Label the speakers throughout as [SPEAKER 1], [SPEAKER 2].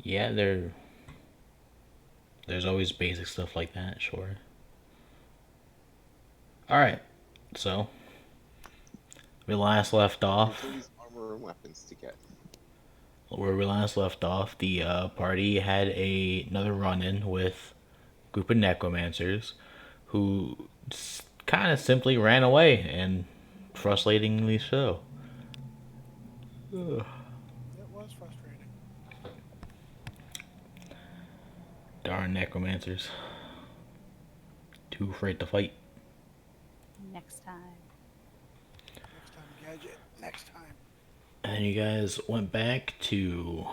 [SPEAKER 1] Yeah, there's always basic stuff like that, sure. All right, so we last left
[SPEAKER 2] There's
[SPEAKER 1] off
[SPEAKER 2] always armor and weapons to get.
[SPEAKER 1] where we last left off. The party had another run-in with a group of necromancers who kind of simply ran away, and frustratingly so. Ugh.
[SPEAKER 3] It was frustrating.
[SPEAKER 1] Darn necromancers, too afraid to fight.
[SPEAKER 4] Next time.
[SPEAKER 3] Next time, Gadget. Next time.
[SPEAKER 1] And you guys went back to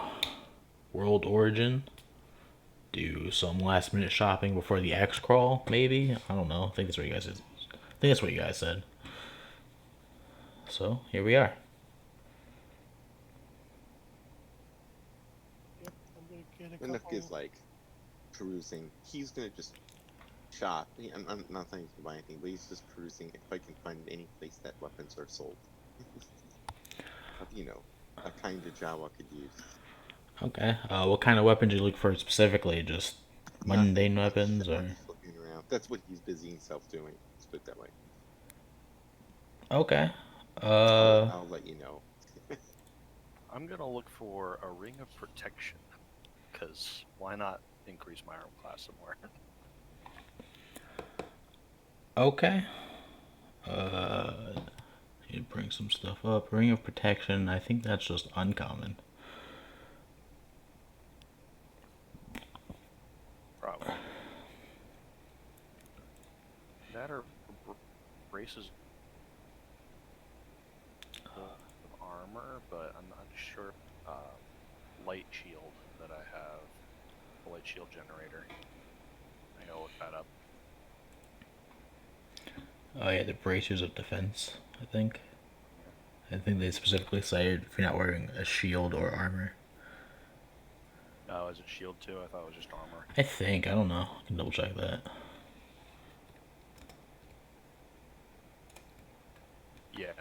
[SPEAKER 1] World Origin, do some last minute shopping before the X crawl, maybe. I don't know. I think that's what you guys. I think that's what you guys said. So here we are.
[SPEAKER 3] Yep, I'm gonna get a
[SPEAKER 2] Enough is
[SPEAKER 3] couple.
[SPEAKER 2] like perusing. He's gonna just shop. I'm not saying he's gonna buy anything, but he's just perusing if I can find any place that weapons are sold. you know, a kind of Jawa could use.
[SPEAKER 1] Okay. What kind of weapons you look for specifically? Just
[SPEAKER 2] Nothing
[SPEAKER 1] mundane
[SPEAKER 2] much.
[SPEAKER 1] weapons,
[SPEAKER 2] I'm
[SPEAKER 1] or
[SPEAKER 2] just looking around. That's what he's busy himself doing. Let's put it that way.
[SPEAKER 1] okay.
[SPEAKER 2] I'll
[SPEAKER 1] Uh,
[SPEAKER 2] I'll let you know.
[SPEAKER 5] I'm gonna look for a ring of protection, because why not increase my arm class some more?
[SPEAKER 1] okay. Uh, you bring some stuff up. Ring of Protection. I think that's just uncommon.
[SPEAKER 5] Probably. That or braces of armor, but I'm not sure. Light shield that I have, the light shield generator. I gotta look that up.
[SPEAKER 1] Oh yeah, the bracers of defense. I think.
[SPEAKER 5] Yeah.
[SPEAKER 1] I think they specifically say if you're not wearing a shield or armor.
[SPEAKER 5] Oh, is it shield too? I thought it was just armor.
[SPEAKER 1] I think. I don't know. I can double check that.
[SPEAKER 5] Yeah.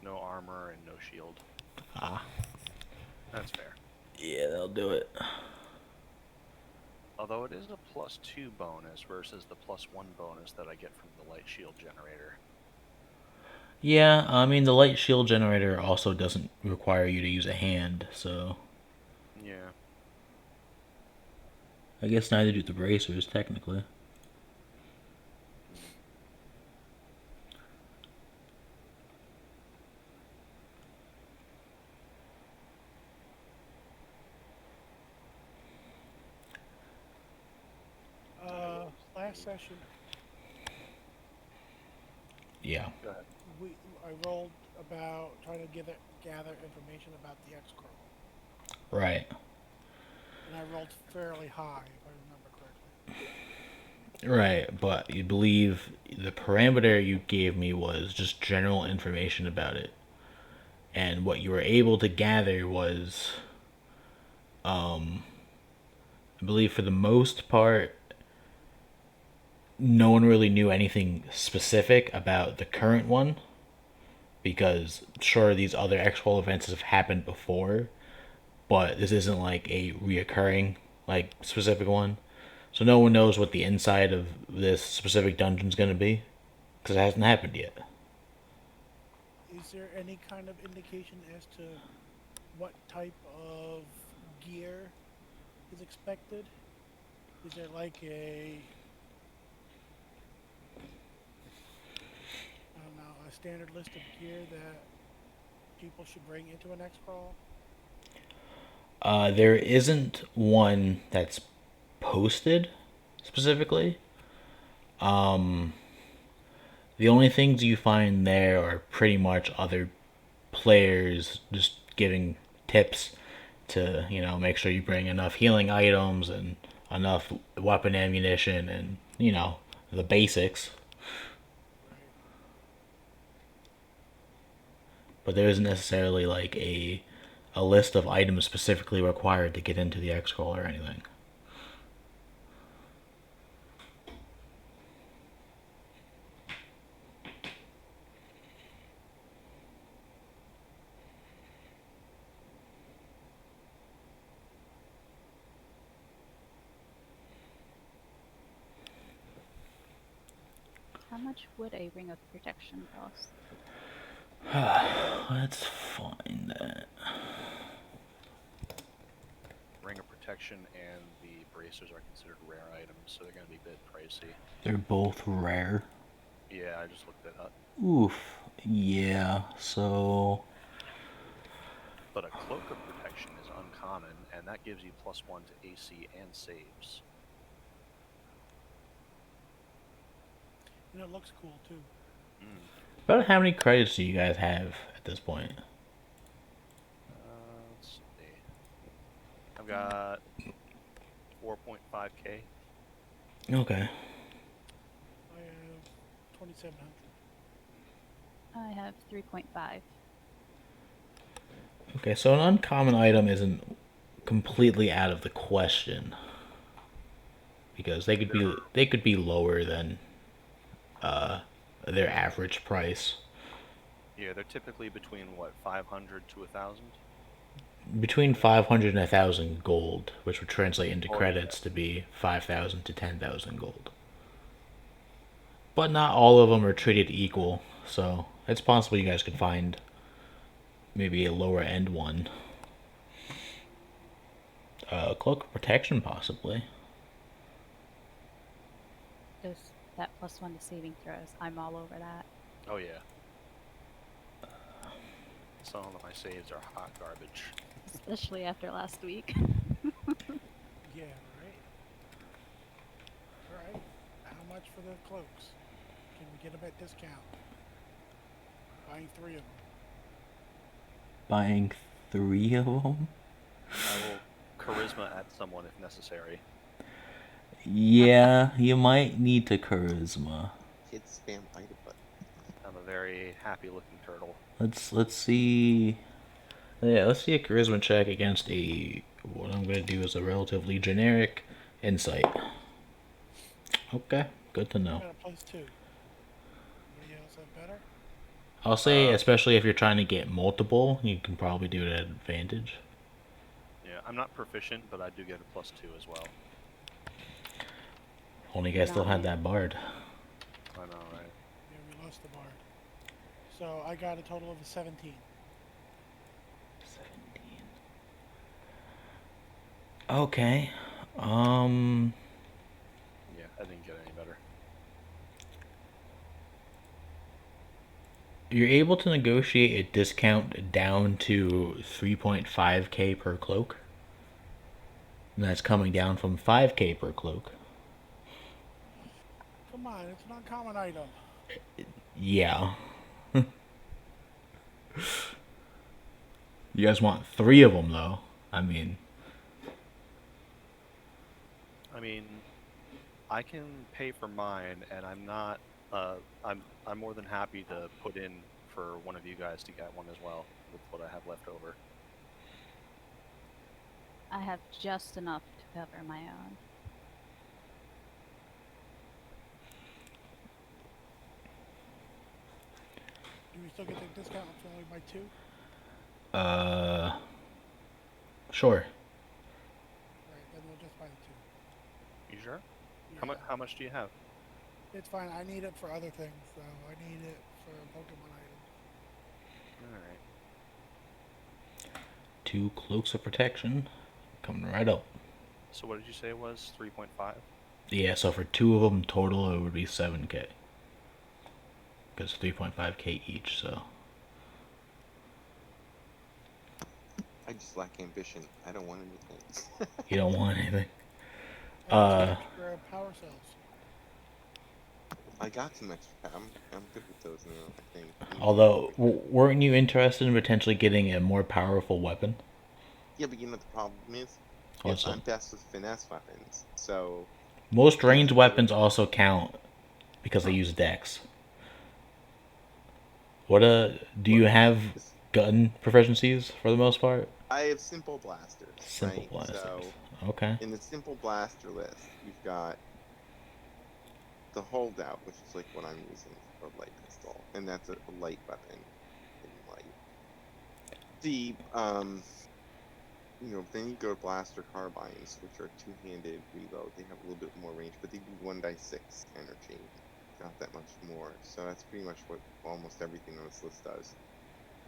[SPEAKER 5] No armor and no shield.
[SPEAKER 1] Ah.
[SPEAKER 5] That's fair.
[SPEAKER 1] Yeah, they'll do it.
[SPEAKER 5] Although it is a +2 bonus versus the +1 bonus that I get from the light shield generator.
[SPEAKER 1] Yeah, I mean the light shield generator also doesn't require you to use a hand, so
[SPEAKER 5] Yeah.
[SPEAKER 1] I guess neither do the bracers technically.
[SPEAKER 5] Mm.
[SPEAKER 3] Last session
[SPEAKER 1] Yeah.
[SPEAKER 5] Go ahead.
[SPEAKER 3] I rolled about trying to gather information about the X crawl,
[SPEAKER 1] Right.
[SPEAKER 3] and I rolled fairly high if I remember correctly.
[SPEAKER 1] Right, but you believe the parameter you gave me was just general information about it. And what you were able to gather was I believe for the most part no one really knew anything specific about the current one because sure these other actual events have happened before, but this isn't like a reoccurring like specific one. So no one knows what the inside of this specific dungeon's going to be because it hasn't happened yet.
[SPEAKER 3] Is there any kind of indication as to what type of gear is expected? Is there like I don't know, a standard list of gear that people should bring into an X crawl?
[SPEAKER 1] There isn't one that's posted specifically. The only things you find there are pretty much other players just giving tips to, make sure you bring enough healing items and enough weapon ammunition and, the basics.
[SPEAKER 3] Right.
[SPEAKER 1] But there isn't necessarily like a list of items specifically required to get into the X scroll or anything.
[SPEAKER 4] much would a ring of protection cost?
[SPEAKER 1] Let's find that.
[SPEAKER 5] Ring of Protection and the bracers are considered rare items, so they're going to be a bit pricey.
[SPEAKER 1] They're both rare.
[SPEAKER 5] Yeah, I just looked it up.
[SPEAKER 1] Oof. Yeah, so
[SPEAKER 5] But a Cloak of Protection is uncommon, and that gives you +1 to AC and saves.
[SPEAKER 3] And it looks cool too.
[SPEAKER 5] Mm.
[SPEAKER 1] about how many credits do you guys have at this point?
[SPEAKER 5] Let's see. I've got 4.5k.
[SPEAKER 1] Okay.
[SPEAKER 3] I have 2,700.
[SPEAKER 4] I have 3.5.
[SPEAKER 1] Okay, so an uncommon item isn't completely out of the question because they could be lower than uh their average price.
[SPEAKER 5] Yeah, they're typically between what 500 to 1,000.
[SPEAKER 1] Between 500 and 1,000 gold, which would translate into
[SPEAKER 5] Oh yeah.
[SPEAKER 1] credits to be 5,000 to 10,000 gold. But not all of them are treated equal, so it's possible you guys could find maybe a lower end one. Cloak of protection, possibly.
[SPEAKER 4] Just that +1 to saving throws. I'm all over that.
[SPEAKER 5] Oh yeah. Some of my saves are hot garbage.
[SPEAKER 4] Especially after last week.
[SPEAKER 3] Yeah, right. All right. How much for the cloaks? Can we get them at discount? Buying 3 of them.
[SPEAKER 1] Buying 3 of them?
[SPEAKER 5] I will charisma at someone if necessary.
[SPEAKER 1] Yeah, you might need to charisma.
[SPEAKER 2] Hit spam item button.
[SPEAKER 5] I'm a very happy-looking turtle.
[SPEAKER 1] Let's see. Yeah, let's see a charisma check against a. What I'm gonna do is a relatively generic insight. Okay, good to
[SPEAKER 3] I
[SPEAKER 1] know.
[SPEAKER 3] got a +2. Anybody else have better?
[SPEAKER 1] I'll say,
[SPEAKER 5] Uh,
[SPEAKER 1] especially if you're trying to get multiple, you can probably do it at advantage.
[SPEAKER 5] yeah, I'm not proficient, but I do get a +2 as well.
[SPEAKER 1] Only guy still had
[SPEAKER 4] 9.
[SPEAKER 1] that bard.
[SPEAKER 5] I know, right?
[SPEAKER 3] Yeah, we lost the bard. So I got a total of a 17.
[SPEAKER 1] 17. Okay. Um.
[SPEAKER 5] Yeah, I didn't get any better.
[SPEAKER 1] You're able to negotiate a discount down to 3.5k per cloak. And that's coming down from 5k per cloak.
[SPEAKER 3] Come on, it's an uncommon item.
[SPEAKER 1] Yeah. You guys want 3 of them, though. I mean,
[SPEAKER 5] I mean, I can pay for mine, and I'm not. I'm more than happy to put in for one of you guys to get one as well with what I have left over.
[SPEAKER 4] I have just enough to cover my own.
[SPEAKER 3] Do we still get the discount if we only buy 2?
[SPEAKER 1] uh. Sure.
[SPEAKER 3] Right, then we'll just buy the
[SPEAKER 5] You sure?
[SPEAKER 3] 2.
[SPEAKER 5] How
[SPEAKER 3] Yeah.
[SPEAKER 5] much? How much do you have?
[SPEAKER 3] It's fine. I need it for other things, though. I need it for Pokemon items.
[SPEAKER 5] All right.
[SPEAKER 1] 2 cloaks of protection. Coming right up.
[SPEAKER 5] So what did you say it was? 3.5.
[SPEAKER 1] Yeah, so for 2 of them total, it would be 7k. Because 3.5k each, so.
[SPEAKER 2] I just lack ambition. I don't want anything.
[SPEAKER 1] You don't want anything.
[SPEAKER 3] I got some extra power cells.
[SPEAKER 2] I got some extra. I'm good with those now. I think.
[SPEAKER 1] Although, weren't you interested in potentially getting a more powerful weapon?
[SPEAKER 2] Yeah, but you know what the problem is? Yes,
[SPEAKER 1] Also,
[SPEAKER 2] I'm best with finesse weapons. So
[SPEAKER 1] most
[SPEAKER 2] getting
[SPEAKER 1] ranged
[SPEAKER 2] another
[SPEAKER 1] weapons also count because they use dex. Do you
[SPEAKER 2] Look,
[SPEAKER 1] have
[SPEAKER 2] this-
[SPEAKER 1] gun proficiencies for the most part?
[SPEAKER 2] I have simple blasters,
[SPEAKER 1] Simple
[SPEAKER 2] right?
[SPEAKER 1] blasters.
[SPEAKER 2] So
[SPEAKER 1] Okay.
[SPEAKER 2] in the simple blaster list, you've got the holdout, which is like what I'm using for a light pistol, and that's a light weapon in light. The then you go to blaster carbines, which are two-handed reload. They have a little bit more range, but they do 1 die 6 energy. not that much more. So that's pretty much what almost everything on this list does.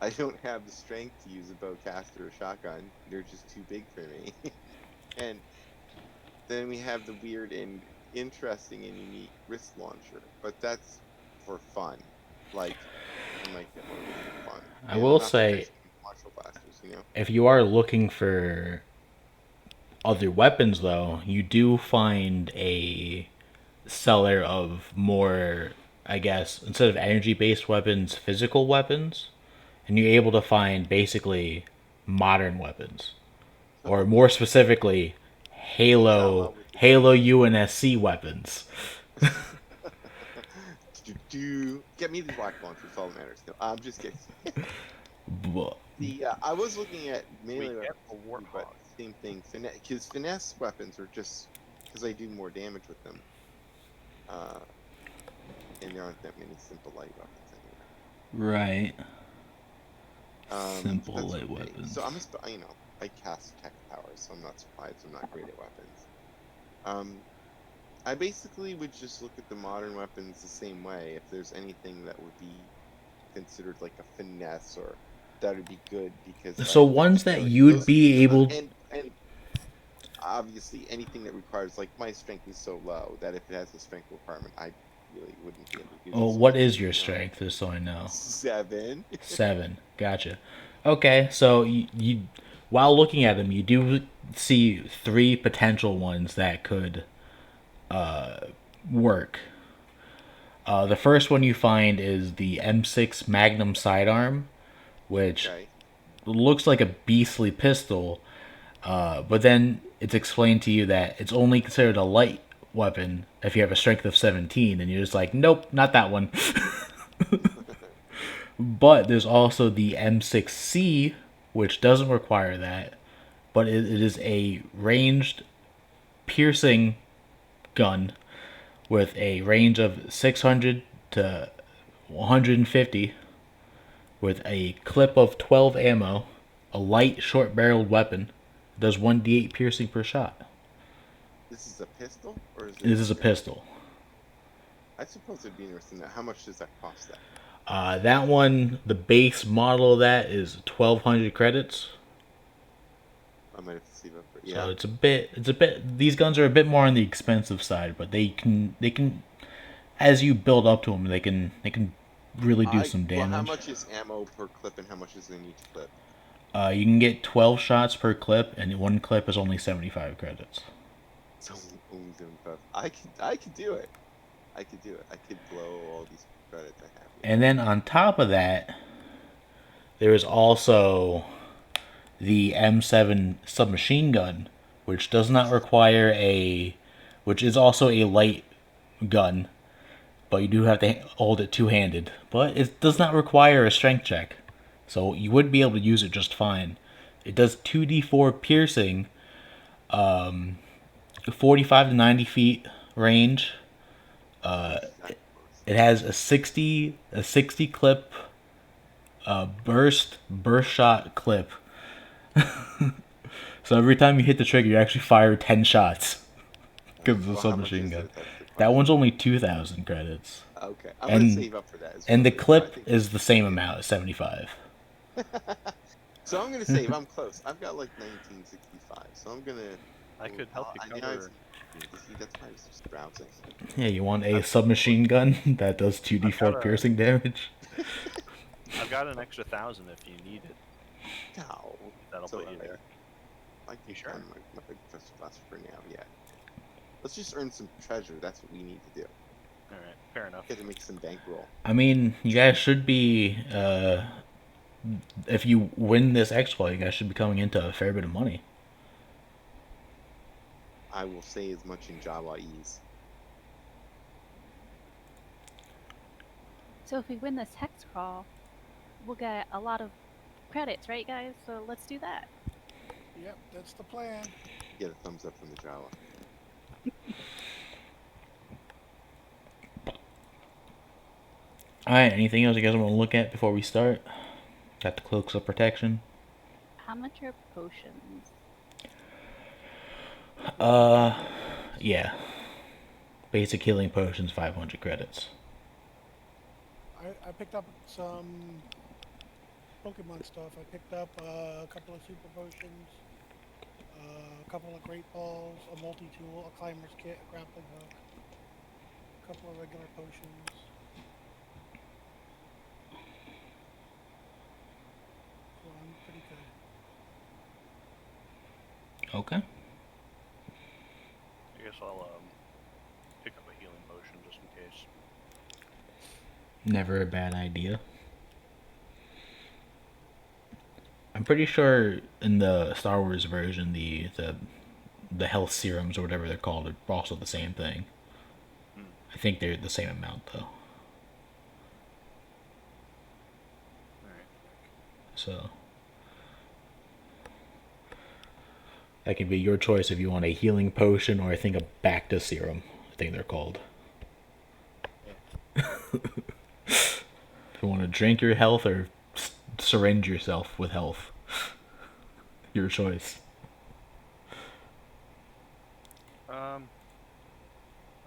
[SPEAKER 2] I don't have the strength to use a bowcaster or shotgun. They're just too big for me. And then we have the weird and interesting and unique wrist launcher, but that's for fun. Like, I might get one of those for fun.
[SPEAKER 1] I
[SPEAKER 2] And I'm
[SPEAKER 1] will
[SPEAKER 2] not the
[SPEAKER 1] say,
[SPEAKER 2] best with martial blasters, you know?
[SPEAKER 1] if you are looking for other weapons, though, you do find a seller of more, I guess, instead of energy based weapons, physical weapons. And you're able to find basically modern weapons. Or more specifically,
[SPEAKER 2] Java
[SPEAKER 1] Halo
[SPEAKER 2] with the
[SPEAKER 1] Halo
[SPEAKER 2] D.
[SPEAKER 1] UNSC weapons.
[SPEAKER 2] Get me the black launcher, that's all that matters. No, I'm just kidding.
[SPEAKER 1] Bu-
[SPEAKER 2] I was looking at
[SPEAKER 5] We
[SPEAKER 2] melee
[SPEAKER 5] get
[SPEAKER 2] weapons,
[SPEAKER 5] a
[SPEAKER 2] too, but
[SPEAKER 5] warthog.
[SPEAKER 2] same thing. Because finesse weapons are just because I do more damage with them. Uh, and there aren't that many simple light weapons anyway.
[SPEAKER 1] Right.
[SPEAKER 2] But
[SPEAKER 1] Simple
[SPEAKER 2] that's
[SPEAKER 1] light
[SPEAKER 2] okay.
[SPEAKER 1] weapons.
[SPEAKER 2] So I cast tech powers, so I'm not surprised I'm not great at weapons. I basically would just look at the modern weapons the same way. If there's anything that would be considered like a finesse or that would be good because
[SPEAKER 1] So
[SPEAKER 2] like
[SPEAKER 1] ones that
[SPEAKER 2] like
[SPEAKER 1] you'd
[SPEAKER 2] those
[SPEAKER 1] be able.
[SPEAKER 2] and obviously anything that requires like my strength is so low that if it has a strength requirement, I really wouldn't be able to do
[SPEAKER 1] Oh,
[SPEAKER 2] those
[SPEAKER 1] what
[SPEAKER 2] things.
[SPEAKER 1] is your
[SPEAKER 2] You know,
[SPEAKER 1] strength, just so I know?
[SPEAKER 2] 7.
[SPEAKER 1] 7. Gotcha. Okay, so you while looking at them, you do see 3 potential ones that could work. The first one you find is the M6 Magnum sidearm, which
[SPEAKER 2] Okay.
[SPEAKER 1] looks like a beastly pistol, but then it's explained to you that it's only considered a light weapon if you have a strength of 17, and you're just like, nope, not that one. But there's also the M6C, which doesn't require that, but it is a ranged piercing gun with a range of 600 to 150 with a clip of 12 ammo, a light short barreled weapon. It does 1d8 piercing per shot.
[SPEAKER 2] This is a pistol or is it
[SPEAKER 1] This is a pistol.
[SPEAKER 2] I suppose it'd be interesting. How much does that cost then?
[SPEAKER 1] That one, the base model of that is 1,200 credits.
[SPEAKER 2] I might have to save up for
[SPEAKER 1] So
[SPEAKER 2] yeah.
[SPEAKER 1] it's a bit. These guns are a bit more on the expensive side, but as you build up to them, they can really do some
[SPEAKER 2] Well, how
[SPEAKER 1] damage.
[SPEAKER 2] much is ammo per clip and how much is in each clip?
[SPEAKER 1] You can get 12 shots per clip, and one clip is only 75 credits.
[SPEAKER 2] So only 75. I could do it. I could do it. I could blow all these credits I have here.
[SPEAKER 1] And then on top of that, there is also the M7 submachine gun, which does not require which is also a light gun, but you do have to hold it two-handed. But it does not require a strength check, so you would be able to use it just fine. It does 2d4 piercing, 45 to 90 feet range. It has a 60 clip burst shot clip. So every time you hit the trigger, you actually fire 10 shots because it's a
[SPEAKER 2] Well, how much
[SPEAKER 1] submachine
[SPEAKER 2] is
[SPEAKER 1] gun.
[SPEAKER 2] it? That's the
[SPEAKER 1] That
[SPEAKER 2] question.
[SPEAKER 1] one's only 2,000 credits,
[SPEAKER 2] Okay, I'm gonna
[SPEAKER 1] and
[SPEAKER 2] save up for that as
[SPEAKER 1] and
[SPEAKER 2] well
[SPEAKER 1] the
[SPEAKER 2] because I
[SPEAKER 1] clip
[SPEAKER 2] think
[SPEAKER 1] is
[SPEAKER 2] that's
[SPEAKER 1] the same
[SPEAKER 2] yeah.
[SPEAKER 1] amount, 75.
[SPEAKER 2] So I'm gonna save. I'm close. I've got like 1965. So I'm gonna.
[SPEAKER 5] I could help you
[SPEAKER 2] I
[SPEAKER 5] cover.
[SPEAKER 2] see, that's why I was just browsing.
[SPEAKER 1] Yeah, you want a
[SPEAKER 2] I've,
[SPEAKER 1] submachine gun that does 2d4
[SPEAKER 5] I've got a
[SPEAKER 1] piercing damage?
[SPEAKER 5] I've got an extra 1,000 if you need it.
[SPEAKER 2] no.
[SPEAKER 5] That'll
[SPEAKER 2] So
[SPEAKER 5] put you there.
[SPEAKER 2] I can
[SPEAKER 5] sure?
[SPEAKER 2] fund my big first class for now. Yeah. Let's just earn some treasure. That's what we need to do.
[SPEAKER 5] All right, fair enough.
[SPEAKER 2] Get to make some bankroll.
[SPEAKER 1] I mean, you guys should be. If you win this exploit, you guys should be coming into a fair bit of money.
[SPEAKER 2] I will say as much in Java ease.
[SPEAKER 4] So if we win this hex crawl, we'll get a lot of credits, right, guys? So let's do that.
[SPEAKER 3] Yep, that's the plan.
[SPEAKER 2] Get a thumbs up from the Java.
[SPEAKER 1] Alright, anything else you guys want to look at before we start? Got the cloaks of protection.
[SPEAKER 4] How much are potions?
[SPEAKER 1] Yeah. Basic healing potions, 500 credits.
[SPEAKER 3] I picked up some Pokemon stuff. I picked up a couple of super potions, a couple of great balls, a multi-tool, a climber's kit, a grappling hook, a couple of regular potions. So I'm pretty good.
[SPEAKER 1] Okay.
[SPEAKER 5] I guess I'll pick up a healing potion just in case.
[SPEAKER 1] Never a bad idea. I'm pretty sure in the Star Wars version, the health serums or whatever they're called are also the same thing.
[SPEAKER 5] Hmm.
[SPEAKER 1] I think they're the same amount though.
[SPEAKER 5] Alright.
[SPEAKER 1] So that can be your choice if you want a healing potion or I think a Bacta serum. I think they're called. If you want to drink your health or syringe yourself with health, your choice.
[SPEAKER 5] I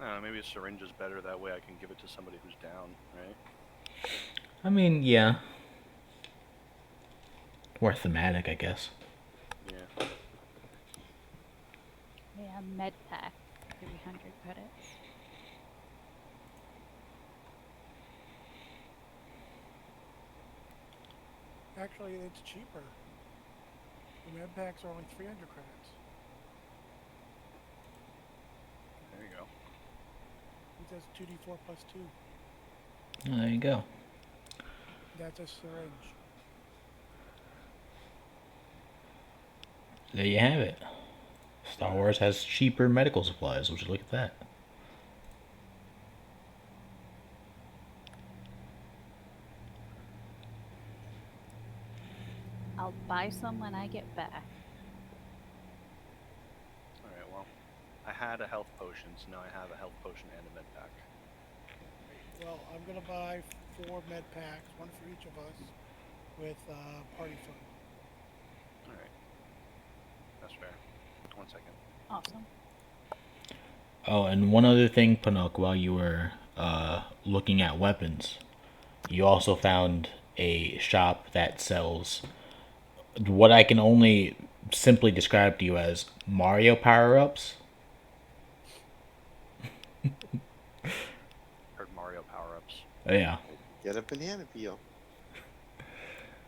[SPEAKER 5] don't know, maybe a syringe is better. That way I can give it to somebody who's down, right?
[SPEAKER 1] I mean, yeah, more thematic, I guess.
[SPEAKER 5] Yeah.
[SPEAKER 4] Yeah, med pack, 300 credits.
[SPEAKER 3] Actually, it's cheaper. The med packs are only 300 credits.
[SPEAKER 5] There you go.
[SPEAKER 3] It says 2d4 plus 2.
[SPEAKER 1] There you go.
[SPEAKER 3] That's a syringe.
[SPEAKER 1] There you have it. Star Wars has cheaper medical supplies. Would you look at that?
[SPEAKER 4] I'll buy some when I get back.
[SPEAKER 5] Alright, well, I had a health potion, so now I have a health potion and a med pack.
[SPEAKER 3] Well, I'm gonna buy 4 med packs, one for each of us, with party fun.
[SPEAKER 5] Alright. That's fair. 1 second.
[SPEAKER 4] Awesome.
[SPEAKER 1] Oh, and one other thing, Pinocchio, while you were looking at weapons, you also found a shop that sells what I can only simply describe to you as Mario power-ups.
[SPEAKER 5] Heard Mario power-ups.
[SPEAKER 1] Yeah.
[SPEAKER 2] Get a banana peel.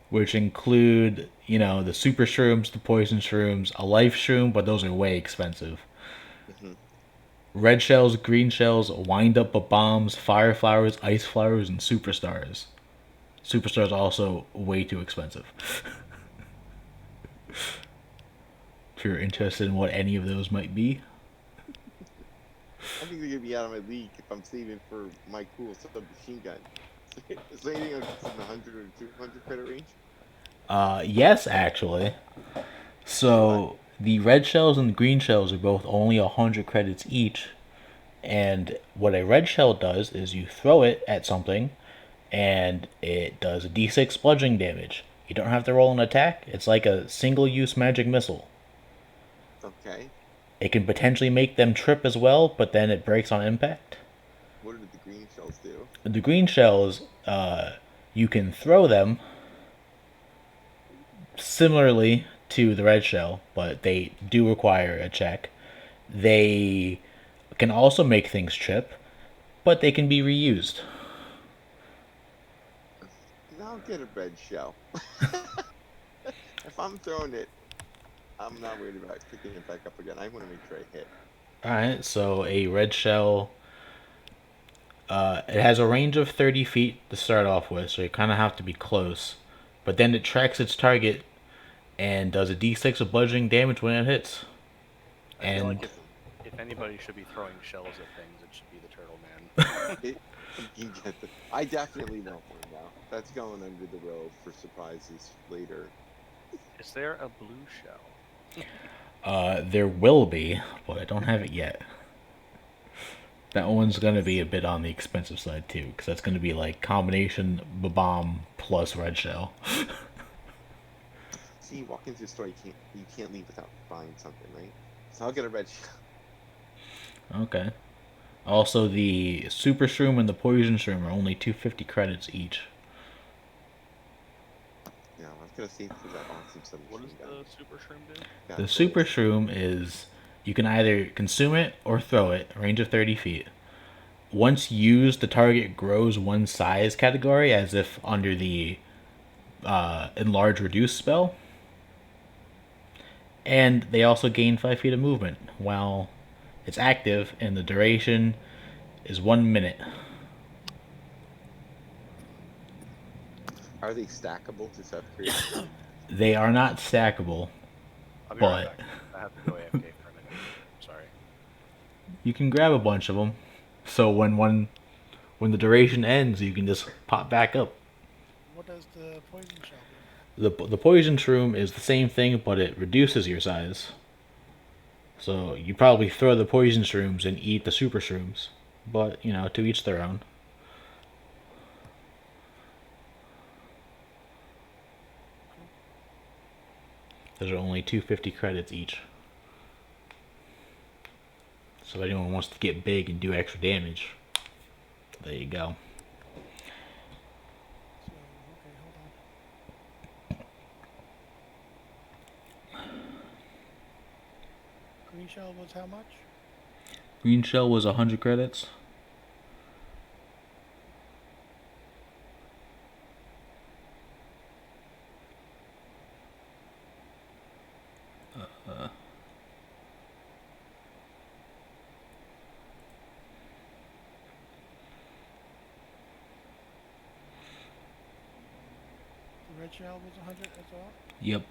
[SPEAKER 1] Which include, the super shrooms, the poison shrooms, a life shroom, but those are way expensive.
[SPEAKER 2] Mm-hmm.
[SPEAKER 1] Red shells, green shells, wind up bombs, fire flowers, ice flowers, and superstars. Superstars also way too expensive. If you're interested in what any of those might be.
[SPEAKER 2] I think they're gonna be out of my league if I'm saving for my cool submachine gun. Is there anything else in the 100 or 200 credit range?
[SPEAKER 1] Yes, actually. So the red shells and the green shells are both only 100 credits each. And what a red shell does is you throw it at something, and it does a d6 bludgeoning damage. You don't have to roll an attack. It's like a single-use magic missile.
[SPEAKER 2] Okay.
[SPEAKER 1] It can potentially make them trip as well, but then it breaks on impact.
[SPEAKER 2] What did the green shells do?
[SPEAKER 1] The green shells, you can throw them similarly to the red shell, but they do require a check. They can also make things trip, but they can be reused.
[SPEAKER 2] I'll get a red shell. If I'm throwing it, I'm not worried about picking it back up again. I want to make sure I hit.
[SPEAKER 1] Alright, so a red shell, it has a range of 30 feet to start off with, so you kind of have to be close. But then it tracks its target and does a d6 of bludgeoning damage when it hits.
[SPEAKER 5] I feel
[SPEAKER 1] And
[SPEAKER 5] like if anybody should be throwing shells at things, it should be the Turtle Man.
[SPEAKER 2] You get the, I definitely want one now. That's going under the robe for surprises later.
[SPEAKER 5] Is there a blue shell?
[SPEAKER 1] there will be, but I don't have it yet. That one's gonna be a bit on the expensive side too, because that's gonna be like combination bomb plus red shell.
[SPEAKER 2] See, you walk into the store, you can't leave without buying something, right? So I'll get a red shell.
[SPEAKER 1] Okay. Also, the super shroom and the poison shroom are only 250 credits each.
[SPEAKER 2] No, I was gonna say for that awesome
[SPEAKER 5] What does
[SPEAKER 2] submachine gun.
[SPEAKER 5] the super shroom do?
[SPEAKER 2] Got
[SPEAKER 1] The
[SPEAKER 2] bullets.
[SPEAKER 1] super shroom is you can either consume it or throw it, range of 30 feet. Once used, the target grows one size category as if under the enlarge reduce spell. And they also gain 5 feet of movement while it's active, and the duration is 1 minute.
[SPEAKER 2] Are they stackable to South Korea?
[SPEAKER 1] They are not stackable,
[SPEAKER 5] I'll be right
[SPEAKER 1] but
[SPEAKER 5] back. I have to go AFK for a minute. Sorry.
[SPEAKER 1] you can grab a bunch of them. So when the duration ends, you can just pop back up.
[SPEAKER 3] What does the poison shell do?
[SPEAKER 1] The poison shroom is the same thing, but it reduces your size. So you probably throw the poison shrooms and eat the super shrooms, but to each their own. Those are only 250 credits each. So if anyone wants to get big and do extra damage, there you go.
[SPEAKER 3] So, okay, hold on. Green shell was how much?
[SPEAKER 1] Green shell was 100 credits.
[SPEAKER 3] The red shell was 100 as well?
[SPEAKER 1] Yep.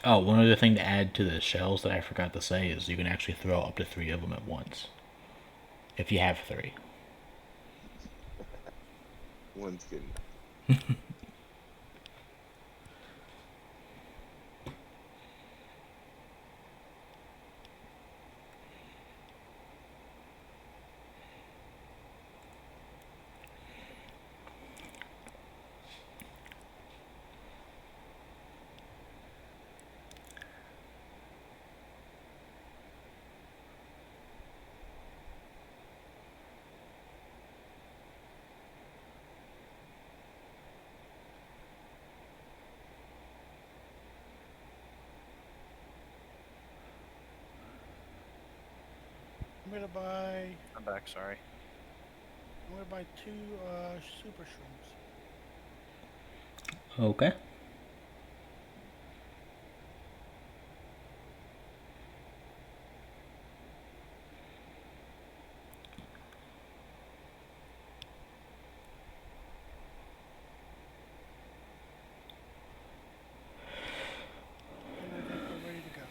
[SPEAKER 1] Oh, one other thing to add to the shells that I forgot to say is you can actually throw up to 3 of them at once. If you have 3.
[SPEAKER 2] One's good enough.
[SPEAKER 3] I'm gonna buy.
[SPEAKER 5] I'm back. Sorry.
[SPEAKER 3] I'm gonna buy 2 super shrooms.
[SPEAKER 1] Okay.
[SPEAKER 3] And I think we're ready to go.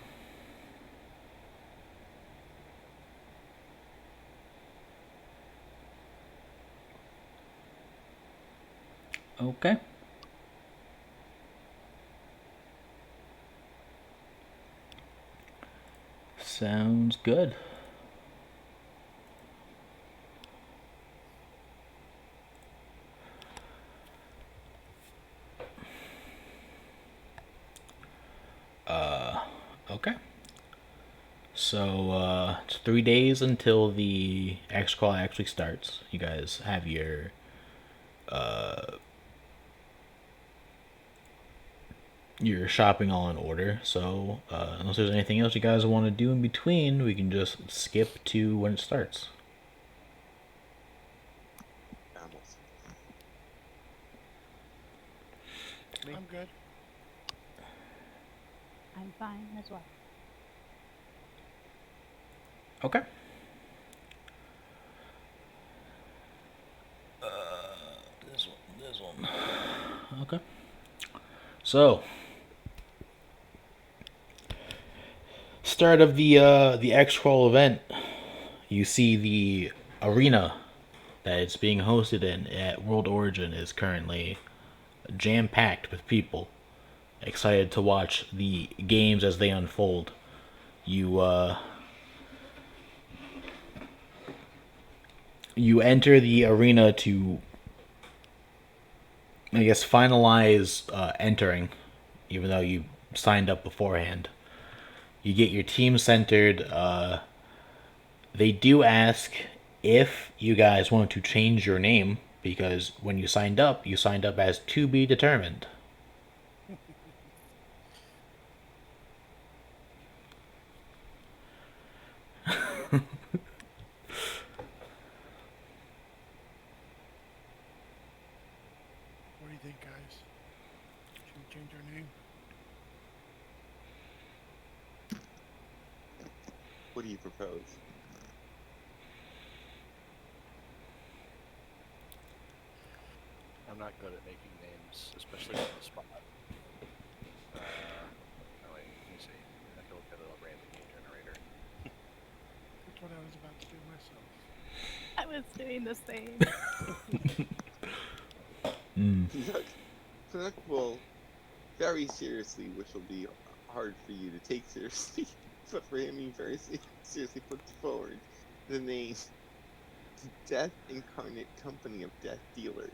[SPEAKER 1] Okay. Sounds good. Okay. So it's 3 days until the X crawl actually starts. You guys have your shopping all in order. So unless there's anything else you guys want to do in between, we can just skip to when it starts.
[SPEAKER 2] Almost.
[SPEAKER 5] Me?
[SPEAKER 3] I'm good.
[SPEAKER 4] I'm fine as well.
[SPEAKER 1] Okay. This one. Okay. So, start of the X crawl event. You see the arena that it's being hosted in at World Origin is currently jam packed with people excited to watch the games as they unfold. You You enter the arena to, I guess, finalize entering, even though you signed up beforehand. You get your team centered. They do ask if you guys want to change your name because when you signed up as to be determined.
[SPEAKER 3] What do you think, guys? Should we change our name?
[SPEAKER 2] What do you propose?
[SPEAKER 5] I'm not good at making names, especially on the spot. Oh wait, let me see. I have to look at a random name generator.
[SPEAKER 3] That's what I was about to do myself.
[SPEAKER 4] I was doing the same.
[SPEAKER 2] Canuck will very seriously, which will be hard for you to take seriously, but for him, he very seriously puts forward the name Death Incarnate Company of Death Dealers.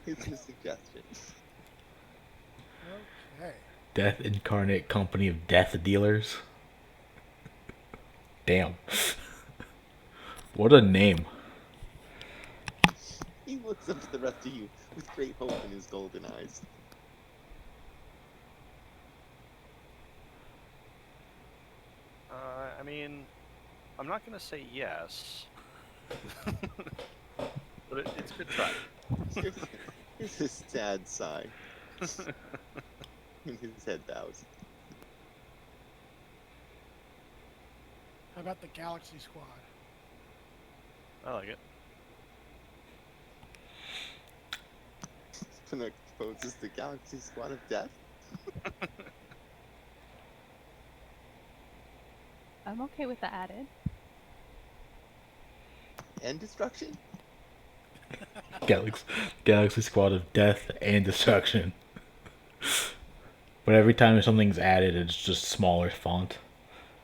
[SPEAKER 2] Is his suggestion.
[SPEAKER 3] Okay.
[SPEAKER 1] Death Incarnate Company of Death Dealers. Damn. What a name.
[SPEAKER 2] He looks up at the rest of you with great hope in his golden eyes.
[SPEAKER 5] I mean, I'm not gonna say yes, but it's a good try.
[SPEAKER 2] Here's his sad sigh. And his head bows.
[SPEAKER 3] How about the Galaxy Squad?
[SPEAKER 5] I like it.
[SPEAKER 2] Canuck proposes the Galaxy Squad of Death.
[SPEAKER 4] I'm okay with the added.
[SPEAKER 2] And destruction?
[SPEAKER 1] Galaxy Squad of Death and Destruction. But every time something's added, it's just smaller font.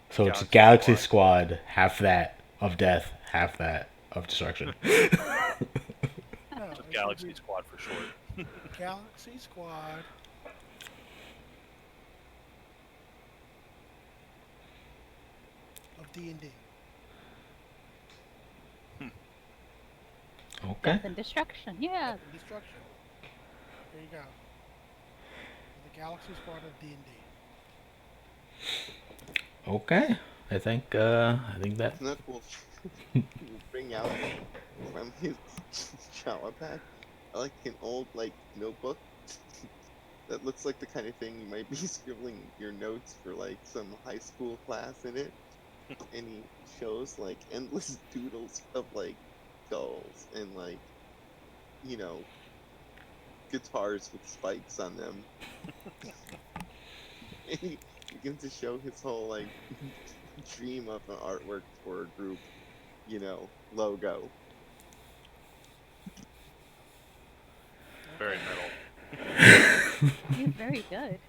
[SPEAKER 1] So it's Galaxy Squad, half that of death, half that of destruction.
[SPEAKER 3] No,
[SPEAKER 5] Just
[SPEAKER 3] it should
[SPEAKER 5] Galaxy
[SPEAKER 3] be
[SPEAKER 5] Squad for short.
[SPEAKER 3] Galaxy Squad of D&D.
[SPEAKER 1] Okay.
[SPEAKER 4] Death and destruction. Yeah.
[SPEAKER 3] And destruction. There you go. The Galaxy Squad of D&D.
[SPEAKER 1] Okay. I think that.
[SPEAKER 2] Canuck will bring out from his shower pack like an old notebook that looks like the kind of thing you might be scribbling your notes for like some high school class in it. And he shows like endless doodles of like skulls and guitars with spikes on them. And he begins to show his whole like dream of an artwork for a group, logo.
[SPEAKER 5] Very metal.
[SPEAKER 4] He's very good.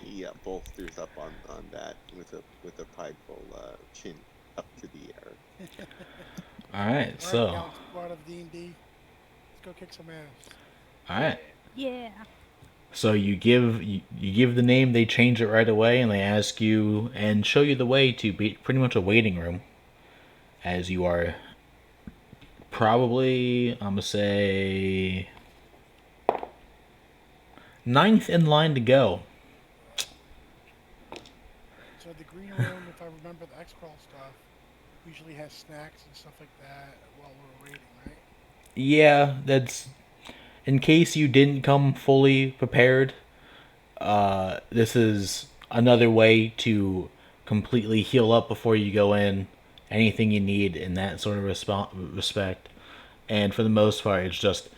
[SPEAKER 2] He bolsters up on that with a prideful chin up to the air.
[SPEAKER 1] All right.
[SPEAKER 3] Alright,
[SPEAKER 1] So.
[SPEAKER 3] Galaxy Squad of D&D. Let's go kick some ass.
[SPEAKER 1] All right.
[SPEAKER 4] Yeah.
[SPEAKER 1] So you give the name, they change it right away, and they ask you and show you the way to be pretty much a waiting room, as you are probably I'm gonna say ninth in line to go.
[SPEAKER 3] So the green room, if I remember the X-Crawl stuff, usually has snacks and stuff like that while we're waiting, right?
[SPEAKER 1] Yeah, that's in case you didn't come fully prepared. This is another way to completely heal up before you go in. Anything you need in that sort of respect. And for the most part, it's just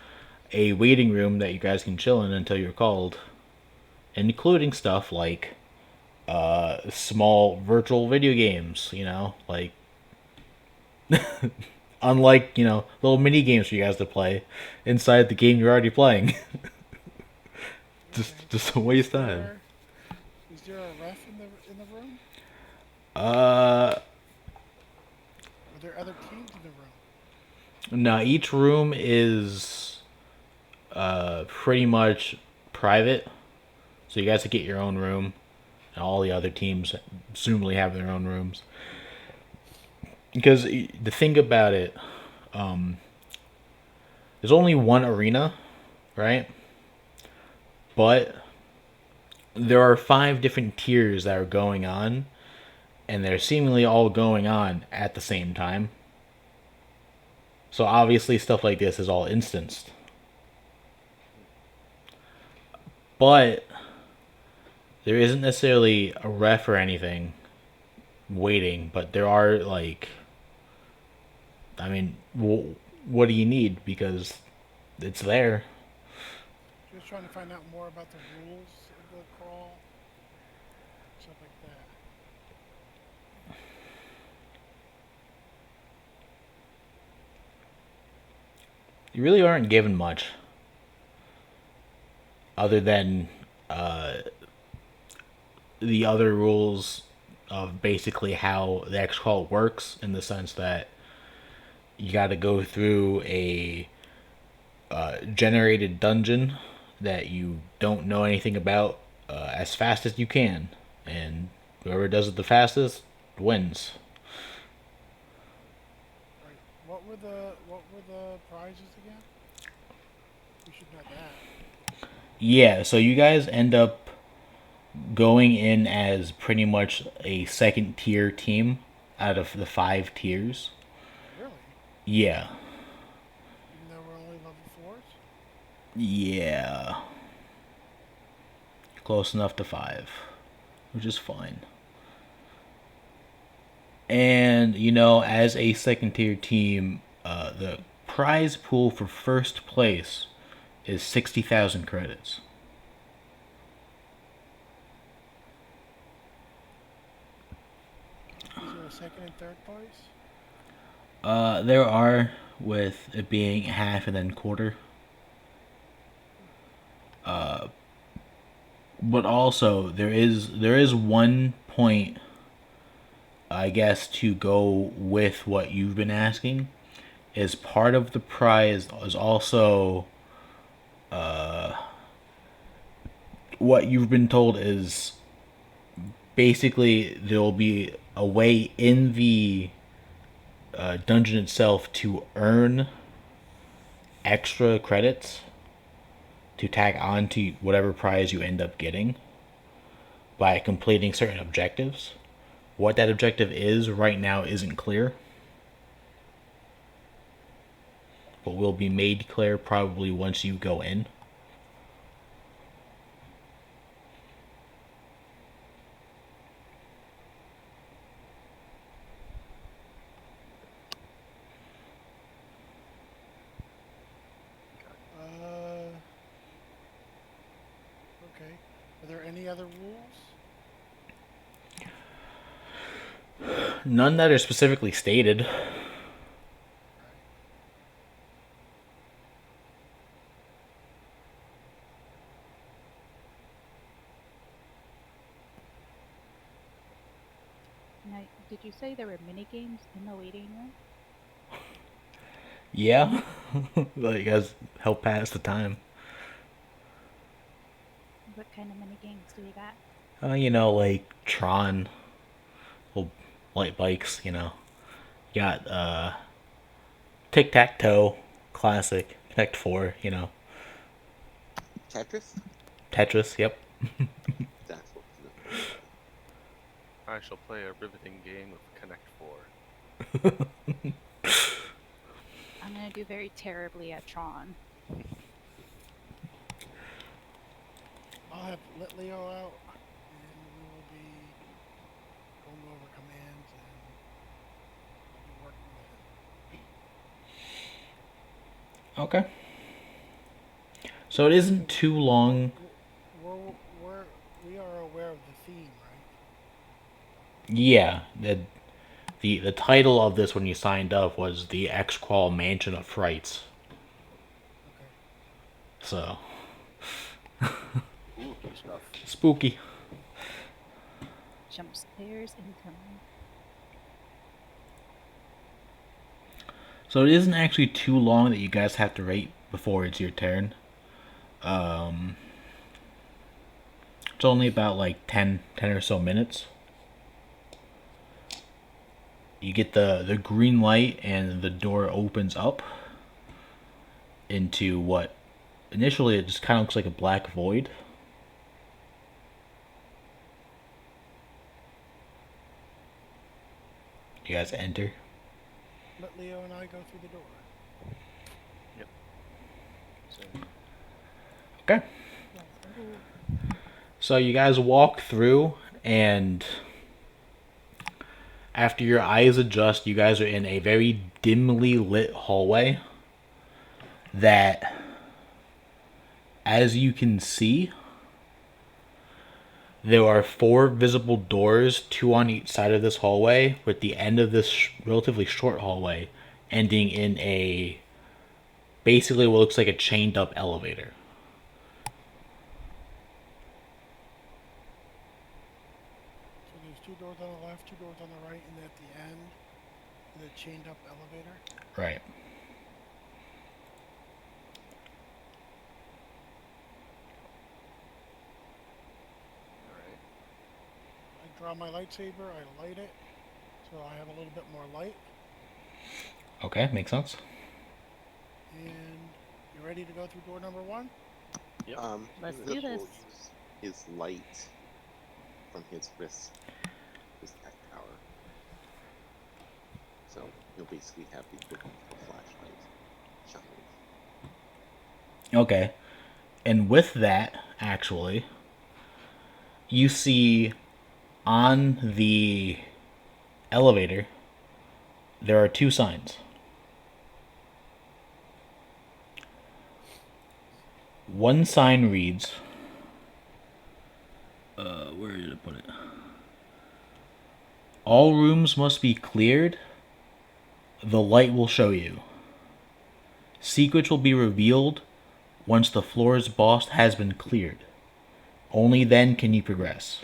[SPEAKER 1] a waiting room that you guys can chill in until you're called, including stuff like small virtual video games, like unlike, little mini games for you guys to play inside the game you're already playing. just a waste of time.
[SPEAKER 3] Is there a ref in the room?
[SPEAKER 1] Uh
[SPEAKER 3] there other teams in the room?
[SPEAKER 1] Now each room is pretty much private, so you guys can get your own room, and all the other teams presumably have their own rooms. Because the thing about it, there's only one arena, right? But there are 5 different tiers that are going on, and they're seemingly all going on at the same time. So obviously stuff like this is all instanced. But there isn't necessarily a ref or anything waiting, but there are like, I mean, what do you need? Because it's there.
[SPEAKER 3] Just trying to find out more about the rules of the crawl, stuff like that.
[SPEAKER 1] You really aren't given much, other than uh, the other rules of basically how the X call works, in the sense that you got to go through a generated dungeon that you don't know anything about as fast as you can, and whoever does it the fastest wins.
[SPEAKER 3] Right. What were the prizes again? We should know that.
[SPEAKER 1] Yeah, so you guys end up going in as pretty much a second tier team out of the 5 tiers.
[SPEAKER 3] Really?
[SPEAKER 1] Yeah.
[SPEAKER 3] Even though we're only level 4s?
[SPEAKER 1] Yeah. Close enough to 5, which is fine. And, as a second tier team, the prize pool for first place is 60,000 credits.
[SPEAKER 3] Is there a second and third place?
[SPEAKER 1] There are, with it being half and then quarter. But also there is 1 point, I guess, to go with what you've been asking. Is part of the prize is also what you've been told is basically there will be a way in the dungeon itself to earn extra credits to tack on to whatever prize you end up getting by completing certain objectives. What that objective is right now isn't clear, but will be made clear probably once you go in.
[SPEAKER 3] Okay. Are there any other rules?
[SPEAKER 1] None that are specifically stated.
[SPEAKER 3] Right.
[SPEAKER 4] Now, did you say there were mini games in the waiting room?
[SPEAKER 1] Yeah, like as help pass the time.
[SPEAKER 4] What kind of mini games do we got?
[SPEAKER 1] Like Tron, little light bikes. You got tic tac toe, classic. Connect Four.
[SPEAKER 2] Tetris?
[SPEAKER 1] Tetris. Yep.
[SPEAKER 2] That's what was looking for.
[SPEAKER 5] I shall play a riveting game of Connect 4.
[SPEAKER 4] I'm gonna do very terribly at Tron.
[SPEAKER 3] I'll have let Leo out, and we will be going over commands and be working with
[SPEAKER 1] Okay. So it isn't too long.
[SPEAKER 3] it. We are aware of the theme, right?
[SPEAKER 1] Yeah, the title of this when you signed up was the X-Qual Mansion of Frights.
[SPEAKER 3] Okay.
[SPEAKER 1] So
[SPEAKER 5] Ooh, stuff.
[SPEAKER 1] spooky.
[SPEAKER 4] Jump stairs incoming.
[SPEAKER 1] So it isn't actually too long that you guys have to wait before it's your turn. It's only about like 10 or so minutes. You get the green light and the door opens up into what initially it just kind of looks like a black void. You guys enter.
[SPEAKER 3] Let Leo and I go through the door.
[SPEAKER 5] So,
[SPEAKER 1] Okay. So you guys walk through, and after your eyes adjust, you guys are in a very dimly lit hallway that, as you can see, there are 4 visible doors, 2 on each side of this hallway, with the end of this relatively short hallway ending in a basically what looks like a chained up elevator.
[SPEAKER 3] So there's 2 doors on the left, 2 doors on the right, and at the end, the chained up elevator.
[SPEAKER 1] Right.
[SPEAKER 5] alright.
[SPEAKER 3] I draw my lightsaber, I light it, so I have a little bit more light.
[SPEAKER 1] Okay, makes sense.
[SPEAKER 3] And you ready to go through door number 1?
[SPEAKER 5] Yep.
[SPEAKER 4] Let's
[SPEAKER 2] Philip
[SPEAKER 4] do this.
[SPEAKER 2] will use his light from his wrist, his tech power. So he'll basically have the equivalent of a flashlight shining.
[SPEAKER 1] Okay. And with that, actually, you see on the elevator there are 2 signs. One sign reads, where did it put it? All rooms must be cleared. The light will show you. Secrets will be revealed once the floor's boss has been cleared. Only then can you progress.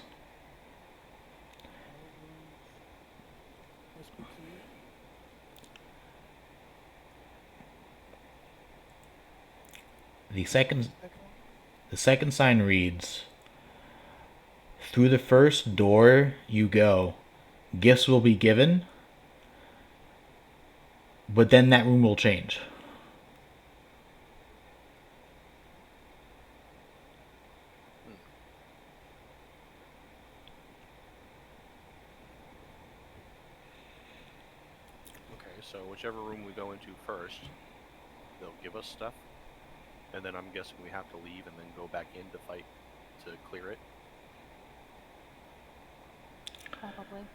[SPEAKER 3] Must be clear.
[SPEAKER 1] The second
[SPEAKER 3] Second one?
[SPEAKER 1] the second sign reads, through the first door you go, gifts will be given, but then that room will change.
[SPEAKER 5] Okay, so whichever room we go into first, they'll give us stuff, and then I'm guessing we have to leave and then go back in to fight to clear it.
[SPEAKER 4] Probably.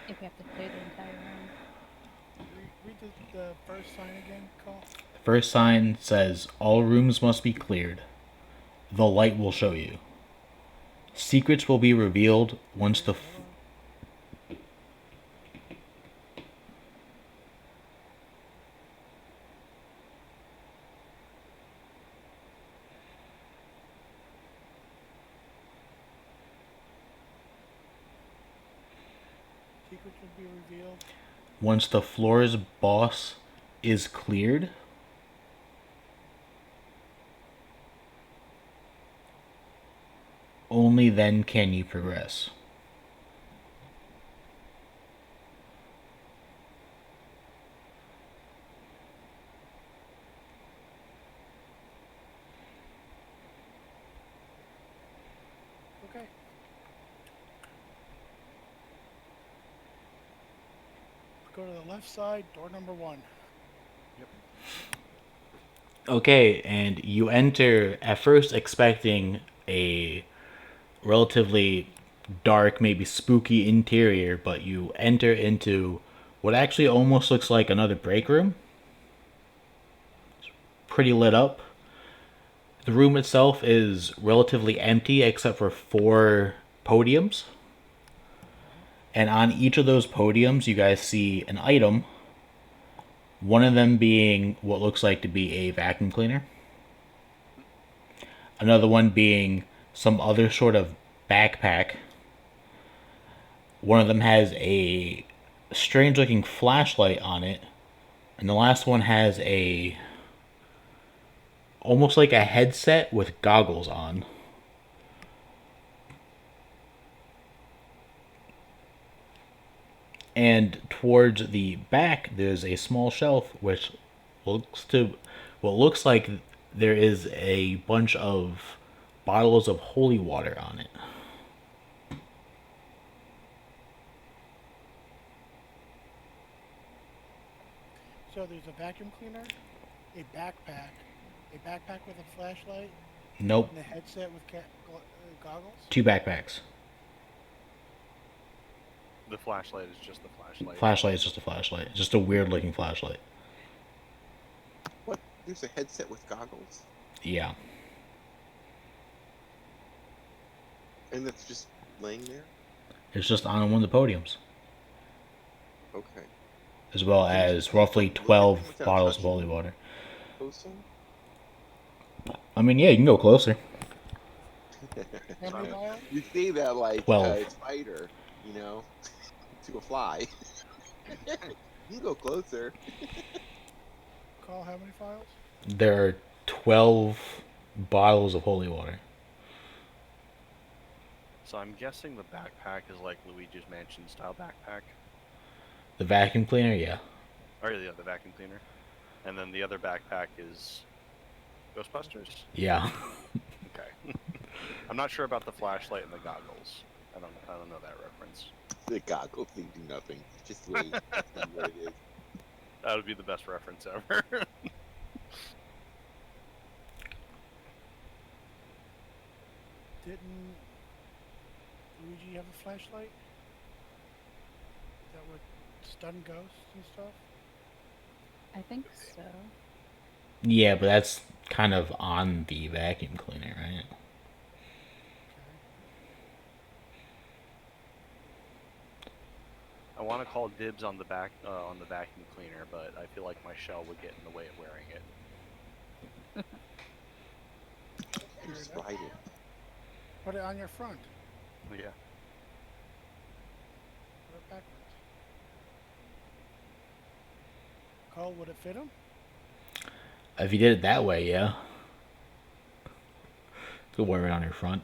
[SPEAKER 4] If we have to clear the entire room.
[SPEAKER 3] Read the first sign again, Cole.
[SPEAKER 1] The first sign says, all rooms must be cleared. The light will show you. Secrets will be revealed once the
[SPEAKER 3] Secrets will be revealed.
[SPEAKER 1] once the floor's boss is cleared. Only then can you progress.
[SPEAKER 3] Okay. Go to the left side, door number 1.
[SPEAKER 1] Okay, and you enter at first expecting a relatively dark, maybe spooky interior, but you enter into what actually almost looks like another break room. It's pretty lit up. The room itself is relatively empty except for 4 podiums. And on each of those podiums, you guys see an item. One of them being what looks like to be a vacuum cleaner. Another one being some other sort of backpack. One of them has a strange looking flashlight on it And the last one has a almost like a headset with goggles on. And towards the back, there's a small shelf which looks to what looks like there is a bunch of bottles of holy water on it.
[SPEAKER 3] So there's a vacuum cleaner, a backpack with a flashlight,
[SPEAKER 1] Nope,
[SPEAKER 3] and a headset with goggles.
[SPEAKER 1] two backpacks.
[SPEAKER 5] The flashlight is just the flashlight.
[SPEAKER 1] Flashlight is just a flashlight. Just a weird looking flashlight.
[SPEAKER 2] What? There's a headset with goggles,
[SPEAKER 1] Yeah.
[SPEAKER 2] and that's just laying there.
[SPEAKER 1] It's just on one of the podiums.
[SPEAKER 2] Okay.
[SPEAKER 1] As well
[SPEAKER 2] Can you
[SPEAKER 1] as roughly
[SPEAKER 2] look at them
[SPEAKER 1] 12
[SPEAKER 2] without
[SPEAKER 1] bottles of
[SPEAKER 2] touching
[SPEAKER 1] holy
[SPEAKER 2] them?
[SPEAKER 1] water.
[SPEAKER 2] Closer?
[SPEAKER 1] I mean, yeah, you can go closer.
[SPEAKER 3] How many vials?
[SPEAKER 2] You say that like
[SPEAKER 1] 12.
[SPEAKER 2] a spider, you know, to a fly. You can go closer.
[SPEAKER 3] Call how many files?
[SPEAKER 1] There are 12 bottles of holy water.
[SPEAKER 5] So I'm guessing the backpack is like Luigi's Mansion style backpack.
[SPEAKER 1] The vacuum cleaner, yeah.
[SPEAKER 5] Or yeah, the vacuum cleaner. And then the other backpack is Ghostbusters?
[SPEAKER 1] Yeah.
[SPEAKER 5] Okay. I'm not sure about the flashlight and the goggles. I don't know that reference.
[SPEAKER 2] The goggles, they do nothing. Just wait. That's not what it is.
[SPEAKER 5] That would be the best reference ever.
[SPEAKER 3] Didn't Luigi have a flashlight? That would stun ghosts and stuff?
[SPEAKER 4] I think so.
[SPEAKER 1] Yeah, but that's kind of on the vacuum cleaner, right?
[SPEAKER 3] Okay.
[SPEAKER 5] I want to call dibs on the vacuum cleaner, but I feel like my shell would get in the way of wearing it.
[SPEAKER 2] You just slide it.
[SPEAKER 3] Put it on your front.
[SPEAKER 5] Yeah.
[SPEAKER 3] Put it backwards. Cole, would it fit him?
[SPEAKER 1] If you did it that way, yeah. Could wear it on your front.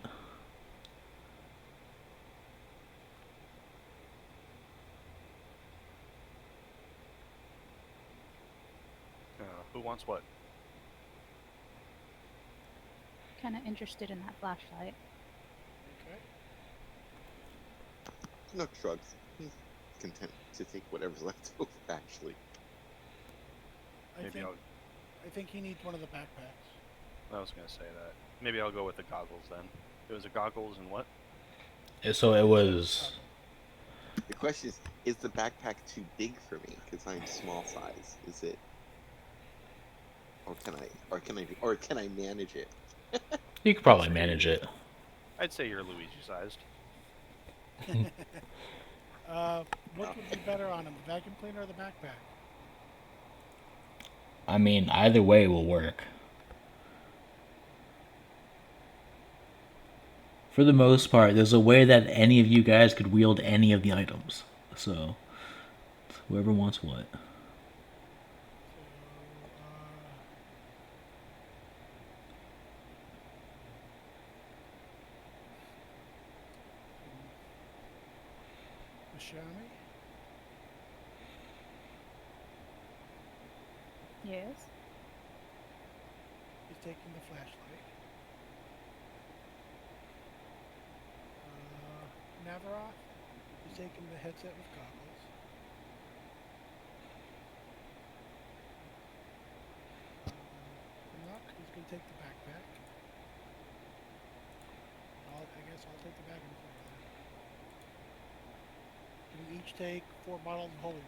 [SPEAKER 5] Who wants what?
[SPEAKER 4] Kind of interested in that flashlight.
[SPEAKER 3] Okay.
[SPEAKER 2] No shrugs. He's content to take whatever's left over, actually.
[SPEAKER 5] Maybe
[SPEAKER 3] I think he needs one of the backpacks.
[SPEAKER 5] I was gonna say that. Maybe I'll go with the goggles then. It was a goggles and what?
[SPEAKER 1] So it was.
[SPEAKER 2] The question is the backpack too big for me? Because I'm small size. Is it? Or can I manage it?
[SPEAKER 1] You could probably manage it.
[SPEAKER 5] I'd say you're Luigi sized.
[SPEAKER 3] What would be better on him, the vacuum cleaner or the backpack?
[SPEAKER 1] I mean, either way will work. For the most part, there's a way that any of you guys could wield any of the items. So, whoever wants what.
[SPEAKER 3] Mashami?
[SPEAKER 4] Yes.
[SPEAKER 3] He's taking the flashlight. Navaroth? He's taking the headset with goggles. Nock, he's going to take the backpack. I guess I'll take the vacuum cleaner then. Can we each take 4 bottles of holy water?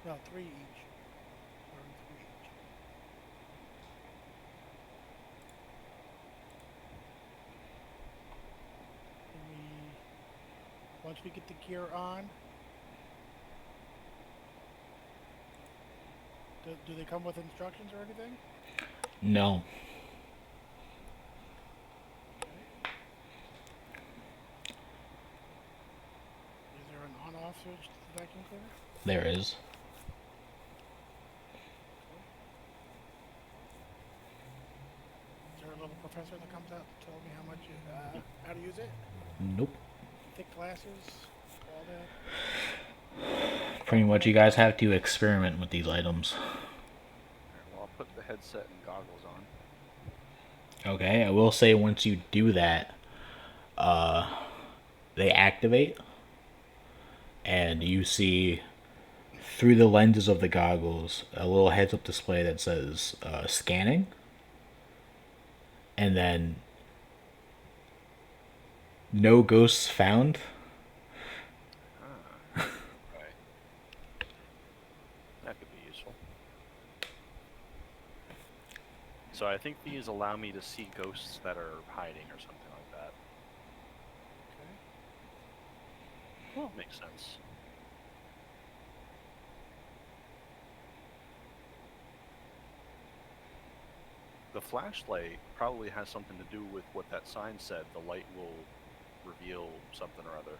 [SPEAKER 3] No, 3 each. Or 3 each. Can we, once we get the gear on, do they come with instructions or anything?
[SPEAKER 1] No.
[SPEAKER 3] cartridge to the vacuum cleaner?
[SPEAKER 1] There is.
[SPEAKER 3] Is there a little professor that comes out to tell me how to use it?
[SPEAKER 1] Nope.
[SPEAKER 3] Thick glasses, all that.
[SPEAKER 1] Pretty much, you guys have to experiment with these items.
[SPEAKER 5] Alright, well, I'll put the headset and goggles on.
[SPEAKER 1] Okay, I will say once you do that, they activate, and you see through the lenses of the goggles a little heads-up display that says scanning, and then no ghosts found.
[SPEAKER 5] Right. That could be useful. So I think these allow me to see ghosts that are hiding or something like that.
[SPEAKER 3] Okay.
[SPEAKER 4] Cool.
[SPEAKER 5] Makes sense. The flashlight probably has something to do with what that sign said. The light will reveal something or other.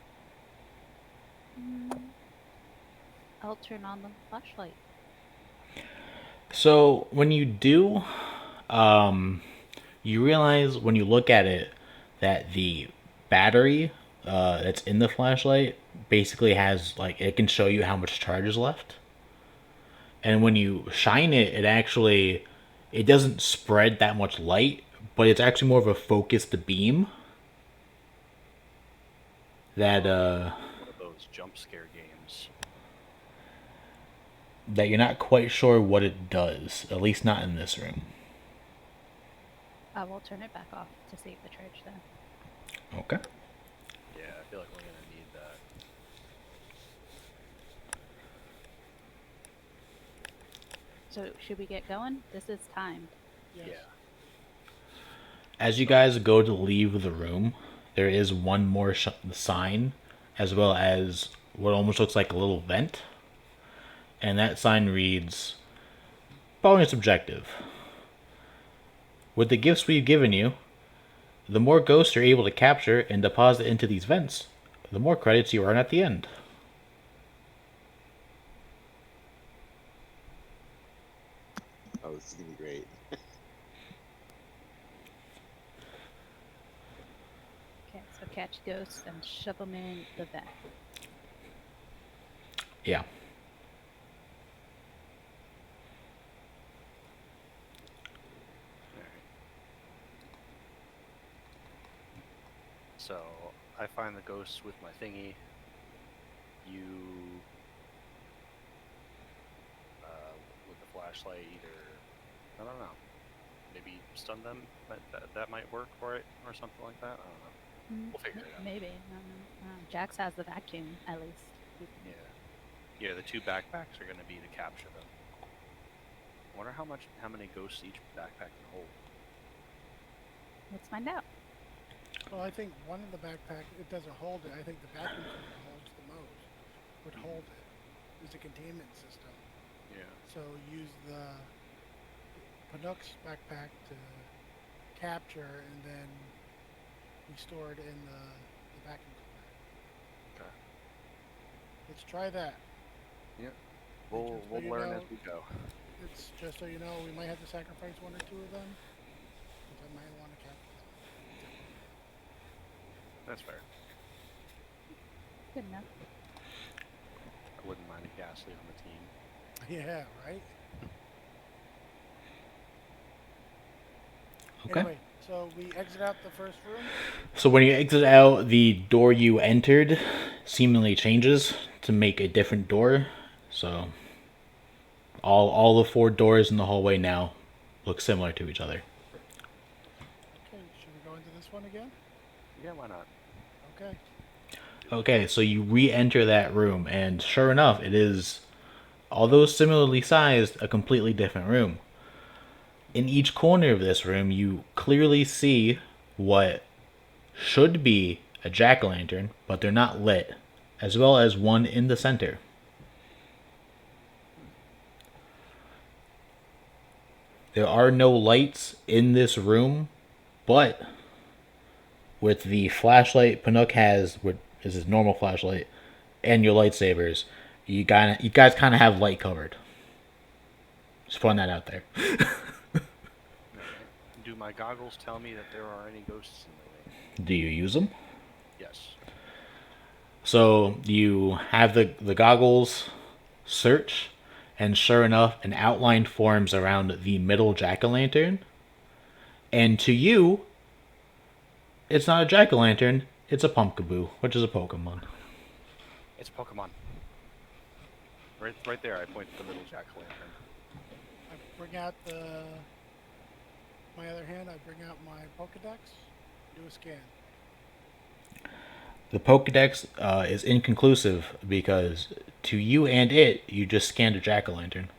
[SPEAKER 4] I'll turn on the flashlight.
[SPEAKER 1] So when you do, you realize when you look at it that the battery that's in the flashlight basically has, like, it can show you how much charge is left. And when you shine it, it doesn't spread that much light, but it's actually more of a focused beam that
[SPEAKER 5] One of those jump scare games.
[SPEAKER 1] that you're not quite sure what it does, at least not in this room.
[SPEAKER 4] I will turn it back off to save the charge then.
[SPEAKER 1] Okay.
[SPEAKER 5] Yeah, I feel like we're gonna need that.
[SPEAKER 4] So should we get going? This is timed.
[SPEAKER 3] Yes.
[SPEAKER 5] Yeah.
[SPEAKER 1] As you guys go to leave the room, there is one more sign, as well as what almost looks like a little vent. And that sign reads, bonus objective. With the gifts we've given you, the more ghosts you're able to capture and deposit into these vents, the more credits you earn at the end.
[SPEAKER 2] Oh, this is gonna be great.
[SPEAKER 4] Okay, so catch ghosts and shove them in the vent.
[SPEAKER 1] Yeah.
[SPEAKER 5] Alright. So I find the ghosts with my thingy. You with the flashlight either, I don't know, maybe stun them. That might work for it or something like that. I don't know. We'll figure it out.
[SPEAKER 4] Maybe. I don't know. Jax has the vacuum, at least.
[SPEAKER 5] Yeah. Yeah, the two backpacks are going to be to capture them. I wonder how many ghosts each backpack can hold.
[SPEAKER 4] Let's find out.
[SPEAKER 3] Well, I think one of the backpack, it doesn't hold it. I think the vacuum cleaner holds the most. Would hold it. There's a containment system.
[SPEAKER 5] Yeah.
[SPEAKER 3] So use the Canucks backpack to capture, and then we store it in the vacuum cleaner.
[SPEAKER 5] Okay.
[SPEAKER 3] Let's try that.
[SPEAKER 5] Yeah.
[SPEAKER 3] Just
[SPEAKER 5] We'll
[SPEAKER 3] so you
[SPEAKER 5] learn
[SPEAKER 3] know,
[SPEAKER 5] as we go.
[SPEAKER 3] It's just so you know, we might have to sacrifice one or two of them, because I might want to capture them.
[SPEAKER 5] That's fair.
[SPEAKER 4] Good enough.
[SPEAKER 5] I wouldn't mind a ghastly on the team.
[SPEAKER 3] Yeah, right?
[SPEAKER 1] Okay.
[SPEAKER 3] Anyway, so we exit out the first room.
[SPEAKER 1] So when you exit out, the door you entered seemingly changes to make a different door. So all the four doors in the hallway now look similar to each other.
[SPEAKER 3] Okay, should we go into this one again?
[SPEAKER 5] Yeah, why not?
[SPEAKER 3] Okay.
[SPEAKER 1] Okay, so you re-enter that room, and sure enough, it is, although similarly sized, a completely different room. In each corner of this room, you clearly see what should be a jack-o'-lantern, but they're not lit, as well as one in the center. There are no lights in this room, but with the flashlight Panook has, which is his normal flashlight, and your lightsabers, you guys kind of have light covered. Just throwing that out there.
[SPEAKER 5] Alright. Do my goggles tell me that there are any ghosts in the room?
[SPEAKER 1] Do you use them?
[SPEAKER 5] Yes.
[SPEAKER 1] So you have the goggles search, and sure enough, an outline forms around the middle jack o' lantern. And to you, it's not a jack o' lantern; it's a pumpkaboo, which is a Pokemon.
[SPEAKER 5] It's a Pokemon. Right there, I point to the middle jack-o'-lantern.
[SPEAKER 3] I bring out my other hand. I bring out my Pokedex. Do a scan.
[SPEAKER 1] The Pokedex is inconclusive because to you and it, you just scanned a jack o' lantern.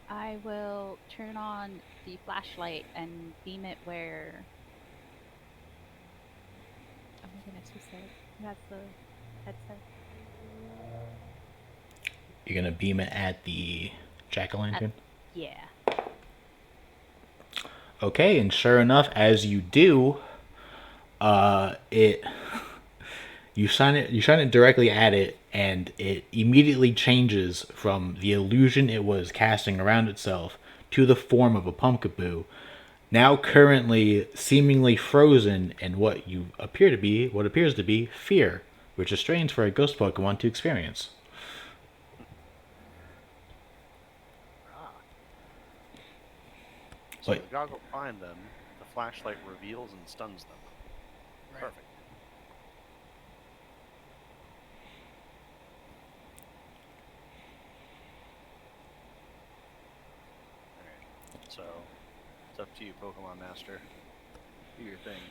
[SPEAKER 4] I will turn on the flashlight and beam it where. Oh my goodness, who said? Who has the headset?
[SPEAKER 1] You're gonna beam it at the jack o' lantern.
[SPEAKER 4] Yeah.
[SPEAKER 1] Okay, and sure enough, as you do, it you shine it directly at it, and it immediately changes from the illusion it was casting around itself to the form of a pumpkaboo, now currently seemingly frozen in what appears to be fear, which is strange for a ghost Pokemon to experience.
[SPEAKER 5] Ah. So
[SPEAKER 1] Wait.
[SPEAKER 5] the goggles find them, the flashlight reveals and stuns them.
[SPEAKER 3] Right.
[SPEAKER 5] Perfect. Alright. So, it's up to you, Pokemon Master. Do your thing.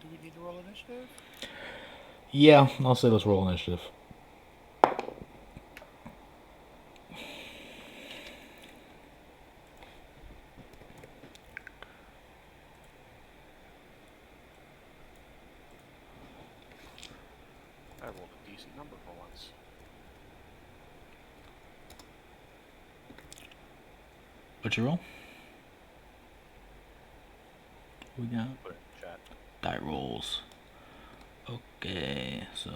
[SPEAKER 3] Do we need to roll initiative?
[SPEAKER 1] Yeah, I'll say let's roll initiative.
[SPEAKER 5] I rolled a decent number for once.
[SPEAKER 1] What'd you roll? We got
[SPEAKER 5] Put it in the chat.
[SPEAKER 1] die rolls. Okay, so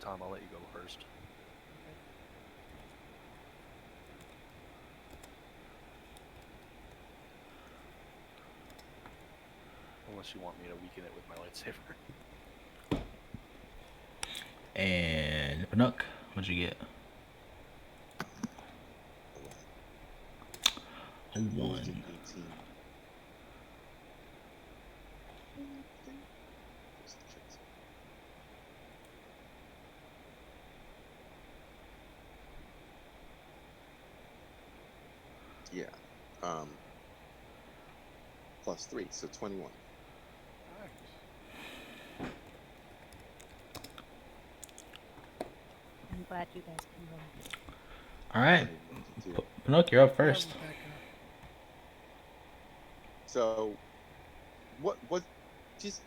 [SPEAKER 5] Tom, I'll let you go first. Unless you want me to weaken it with my lightsaber.
[SPEAKER 1] and Panook, what'd you get? A
[SPEAKER 2] Opposed to
[SPEAKER 1] 1.
[SPEAKER 2] 18. Yeah. Plus 3, so 21.
[SPEAKER 3] Nice.
[SPEAKER 4] I'm glad you guys can roll.
[SPEAKER 1] All right,
[SPEAKER 2] 22.
[SPEAKER 1] Panook, you're up
[SPEAKER 3] Yeah,
[SPEAKER 1] first.
[SPEAKER 3] Rebecca.
[SPEAKER 2] So, what, just,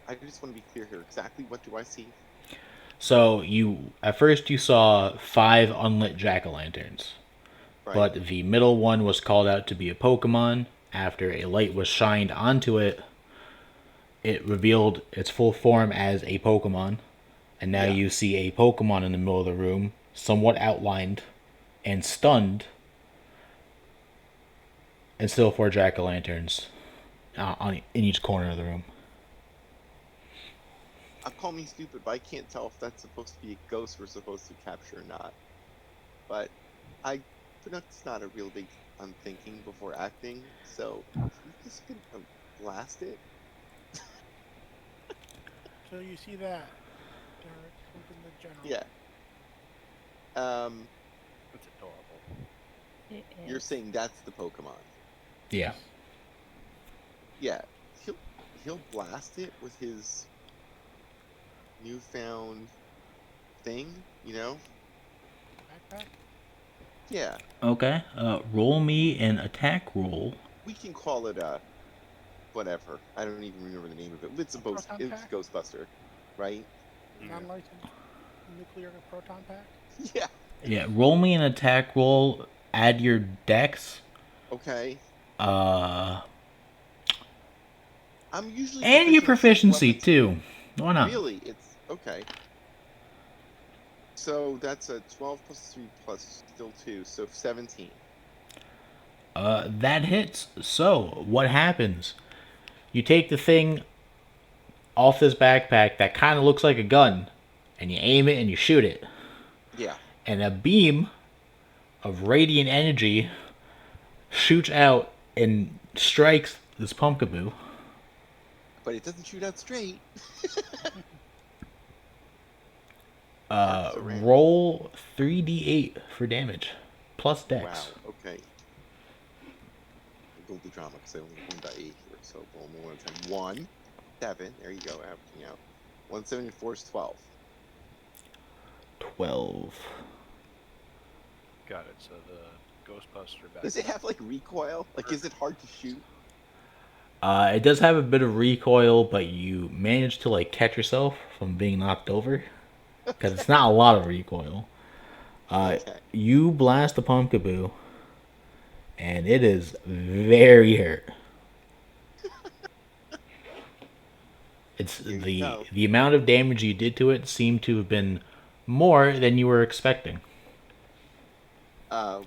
[SPEAKER 2] I just want to be clear here. Exactly what do I see?
[SPEAKER 1] So you at first you saw 5 unlit jack o' lanterns,
[SPEAKER 2] Right.
[SPEAKER 1] but the middle one was called out to be a Pokemon. After a light was shined onto it, it revealed its full form as a Pokemon, and now
[SPEAKER 2] Yeah.
[SPEAKER 1] you see a Pokemon in the middle of the room, somewhat outlined and stunned, and still 4 jack o' lanterns in each corner of the room.
[SPEAKER 2] Call me stupid, but I can't tell if that's supposed to be a ghost we're supposed to capture or not. But Canuck's not a real big on thinking before acting, so he's just gonna blast it.
[SPEAKER 3] So you see that, Derek, open the general.
[SPEAKER 2] Yeah.
[SPEAKER 5] It's adorable.
[SPEAKER 4] It is.
[SPEAKER 2] You're saying that's the Pokemon.
[SPEAKER 1] Yeah.
[SPEAKER 2] Yeah. He'll blast it with his newfound thing, you know?
[SPEAKER 3] Backpack?
[SPEAKER 2] Yeah,
[SPEAKER 1] Okay. Roll me an attack roll.
[SPEAKER 2] we can call it a whatever. I don't even remember the name of it.
[SPEAKER 3] A proton
[SPEAKER 2] It's
[SPEAKER 3] pack?
[SPEAKER 2] Ghostbuster, right?
[SPEAKER 5] Yeah.
[SPEAKER 3] Non-licensed nuclear proton pack?
[SPEAKER 2] Yeah.
[SPEAKER 1] Yeah. Roll me an attack roll. Add your dex.
[SPEAKER 2] Okay.
[SPEAKER 1] Uh,
[SPEAKER 2] I'm usually
[SPEAKER 1] and your
[SPEAKER 2] proficient at certain
[SPEAKER 1] proficiency
[SPEAKER 2] weapons.
[SPEAKER 1] too. Why not?
[SPEAKER 2] Really, it's okay. So that's a 12 plus 3 plus still 2, so 17.
[SPEAKER 1] That hits. So what happens? You take the thing off this backpack that kind of looks like a gun, and you aim it and you shoot it,
[SPEAKER 2] Yeah,
[SPEAKER 1] and a beam of radiant energy shoots out and strikes this pumpkaboo.
[SPEAKER 2] but it doesn't shoot out straight. Arcs around.
[SPEAKER 1] Roll 3d8 for damage, plus dex.
[SPEAKER 2] Wow, okay. Don't do drama because I only have one die here, so roll me one time. 1, 7. There you go, averaging out. 174 is 12.
[SPEAKER 1] 12.
[SPEAKER 5] Got it. So the Ghostbuster back.
[SPEAKER 2] Does it have like recoil? Like, is it hard to shoot?
[SPEAKER 1] It does have a bit of recoil, but you manage to like catch yourself from being knocked over because it's not a lot of recoil.
[SPEAKER 2] Okay.
[SPEAKER 1] You blast the pumpkaboo, and it is very hurt. It's
[SPEAKER 2] Here you
[SPEAKER 1] the
[SPEAKER 2] go.
[SPEAKER 1] the amount of damage you did to it seemed to have been more than you were expecting.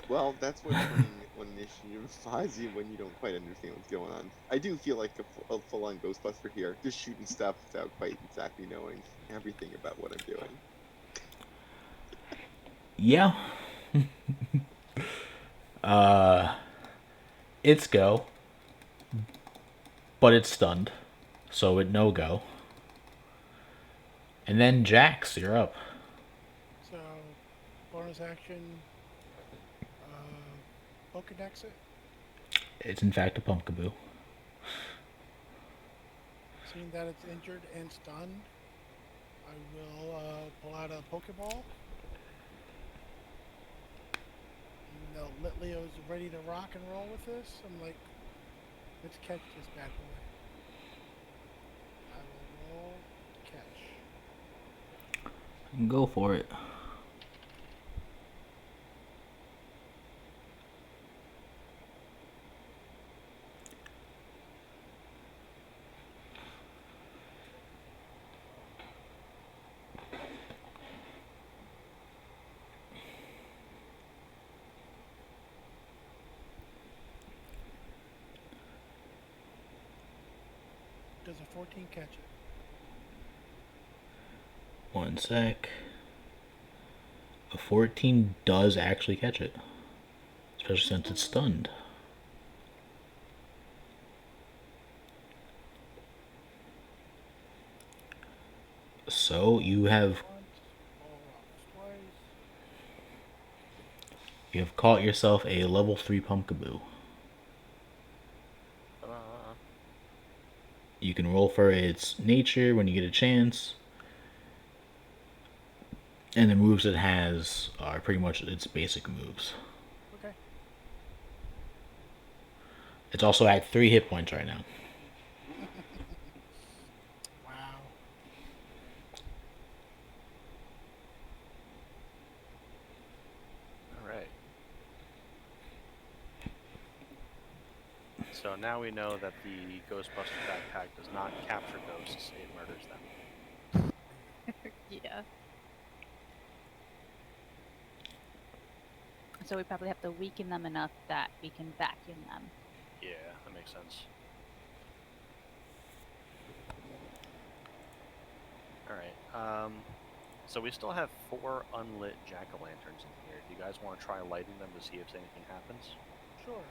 [SPEAKER 2] Well, that's what turning one initiative finds you when you don't quite understand what's going on. I do feel like a full-on Ghostbuster here, just shooting stuff without quite exactly knowing everything about what I'm doing.
[SPEAKER 1] Yeah, it's go, but it's stunned, so it no go. And then Jax, you're up.
[SPEAKER 3] So, bonus action, Pokedex it.
[SPEAKER 1] It's in fact a pumpkaboo.
[SPEAKER 3] Seeing that it's injured and stunned, I will pull out a Pokeball. You know, Litlio's ready to rock and roll with this. I'm like, let's catch this bad boy. I will roll catch.
[SPEAKER 1] Go for it.
[SPEAKER 3] Does a 14 catch it?
[SPEAKER 1] One sec. A 14 does actually catch it, especially since it's stunned. So you have
[SPEAKER 3] Once, ball rocks twice.
[SPEAKER 1] caught yourself a level 3 pumpkaboo. You can roll for its nature when you get a chance. And the moves it has are pretty much its basic moves.
[SPEAKER 3] Okay.
[SPEAKER 1] It's also at 3 hit points right now.
[SPEAKER 3] Wow.
[SPEAKER 5] All right. So now we know that the Ghostbuster backpack does not capture ghosts; it murders them.
[SPEAKER 4] Yeah. So we probably have to weaken them enough that we can vacuum them.
[SPEAKER 5] Yeah, that makes sense. All right. So we still have 4 unlit jack-o'-lanterns in here. Do you guys want to try lighting them to see if anything happens?
[SPEAKER 3] Sure.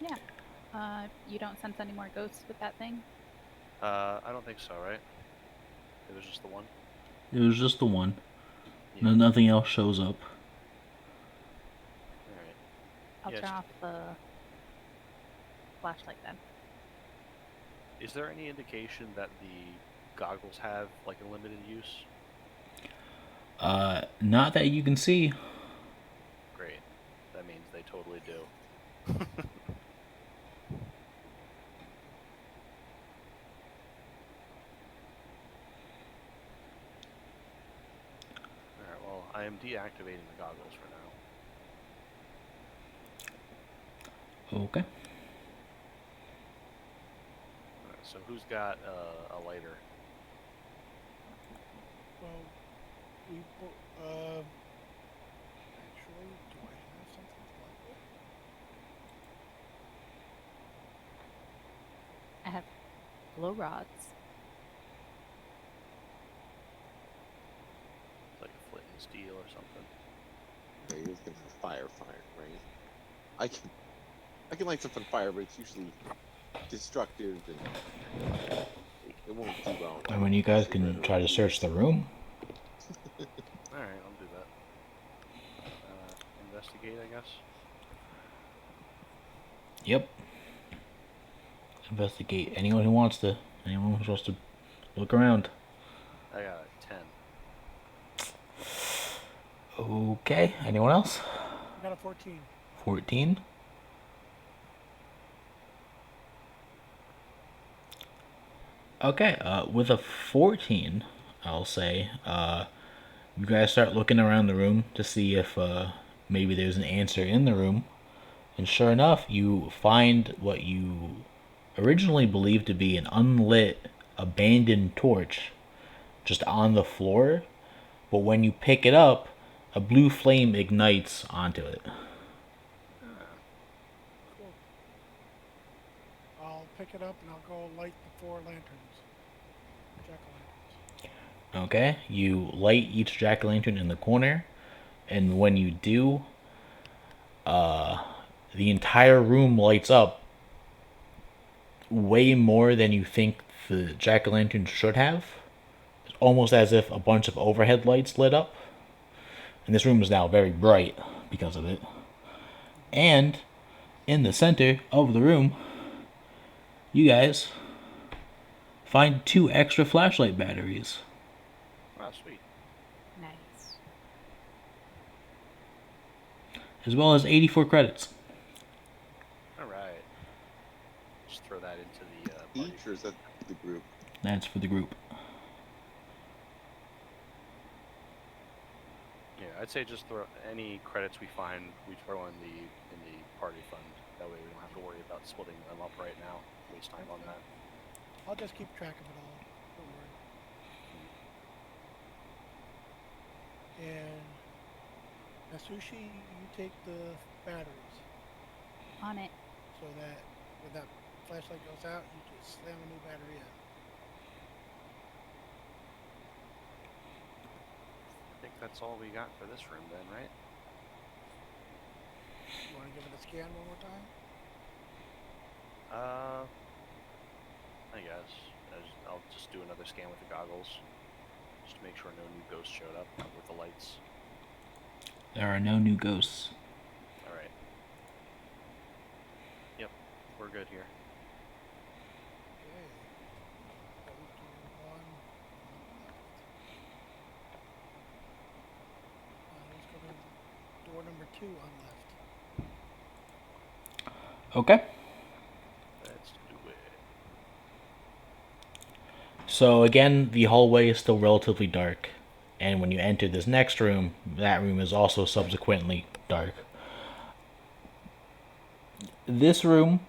[SPEAKER 4] Yeah. You don't sense any more ghosts with that thing?
[SPEAKER 5] I don't think so, right? It was just the one.
[SPEAKER 1] It was just the one.
[SPEAKER 5] Yeah.
[SPEAKER 1] No, nothing else shows up.
[SPEAKER 5] All right.
[SPEAKER 4] I'll
[SPEAKER 5] Yes.
[SPEAKER 4] turn off the flashlight then.
[SPEAKER 5] Is there any indication that the goggles have like a limited use?
[SPEAKER 1] Not that you can see.
[SPEAKER 5] Great. That means they totally do. Alright, well, I am deactivating the goggles for now.
[SPEAKER 1] Okay.
[SPEAKER 5] Alright, so who's got a lighter?
[SPEAKER 3] Well, we actually, do I have something to light with?
[SPEAKER 4] I have glow rods.
[SPEAKER 5] It's like a flint and steel or something.
[SPEAKER 2] Yeah, you're looking for fire, right? I can light stuff on fire, but it's usually destructive and it won't do well.
[SPEAKER 1] I mean, you guys can try to search the room.
[SPEAKER 5] Alright, I'll do that. Investigate, I guess.
[SPEAKER 1] Yep. Investigate. Anyone who wants to. Anyone who's supposed to look around.
[SPEAKER 5] I got a 10.
[SPEAKER 1] Okay. Anyone else?
[SPEAKER 3] I got a 14.
[SPEAKER 1] 14. Okay. With a 14, I'll say, you guys start looking around the room to see if maybe there's an answer in the room. And sure enough, you find what you originally believed to be an unlit, abandoned torch just on the floor. But when you pick it up, a blue flame ignites onto it.
[SPEAKER 3] Cool. I'll pick it up and I'll go light the 4 lanterns. Jack-o'-lanterns.
[SPEAKER 1] Okay? You light each jack o' lantern in the corner, and when you do, the entire room lights up way more than you think the jack o' lantern should have. It's almost as if a bunch of overhead lights lit up. And this room is now very bright because of it. And in the center of the room, you guys find 2 extra flashlight batteries.
[SPEAKER 5] Wow, sweet.
[SPEAKER 4] Nice.
[SPEAKER 1] As well as 84 credits.
[SPEAKER 5] Alright. Just throw that into the party.
[SPEAKER 2] Each or is that the group?
[SPEAKER 1] That's for the group.
[SPEAKER 5] Yeah, I'd say just throw any credits we find, we throw in the party fund. That way we don't have to worry about splitting them up right now. Waste time on that.
[SPEAKER 3] I'll just keep track of it all. Don't worry. And Nasushi, you take the batteries
[SPEAKER 4] On it.
[SPEAKER 3] so that when that flashlight goes out, you just slam a new battery in.
[SPEAKER 5] I think that's all we got for this room then, right?
[SPEAKER 3] You want to give it a scan one more time?
[SPEAKER 5] I guess. I'll just do another scan with the goggles. Just to make sure no new ghosts showed up with the lights.
[SPEAKER 1] There are no new ghosts.
[SPEAKER 5] Alright. Yep, we're good here.
[SPEAKER 3] Okay. 3, 2, 1. Let's go to door number 2 on left.
[SPEAKER 1] Okay.
[SPEAKER 5] Let's do it.
[SPEAKER 1] So again, the hallway is still relatively dark. And when you enter this next room, that room is also subsequently dark. This room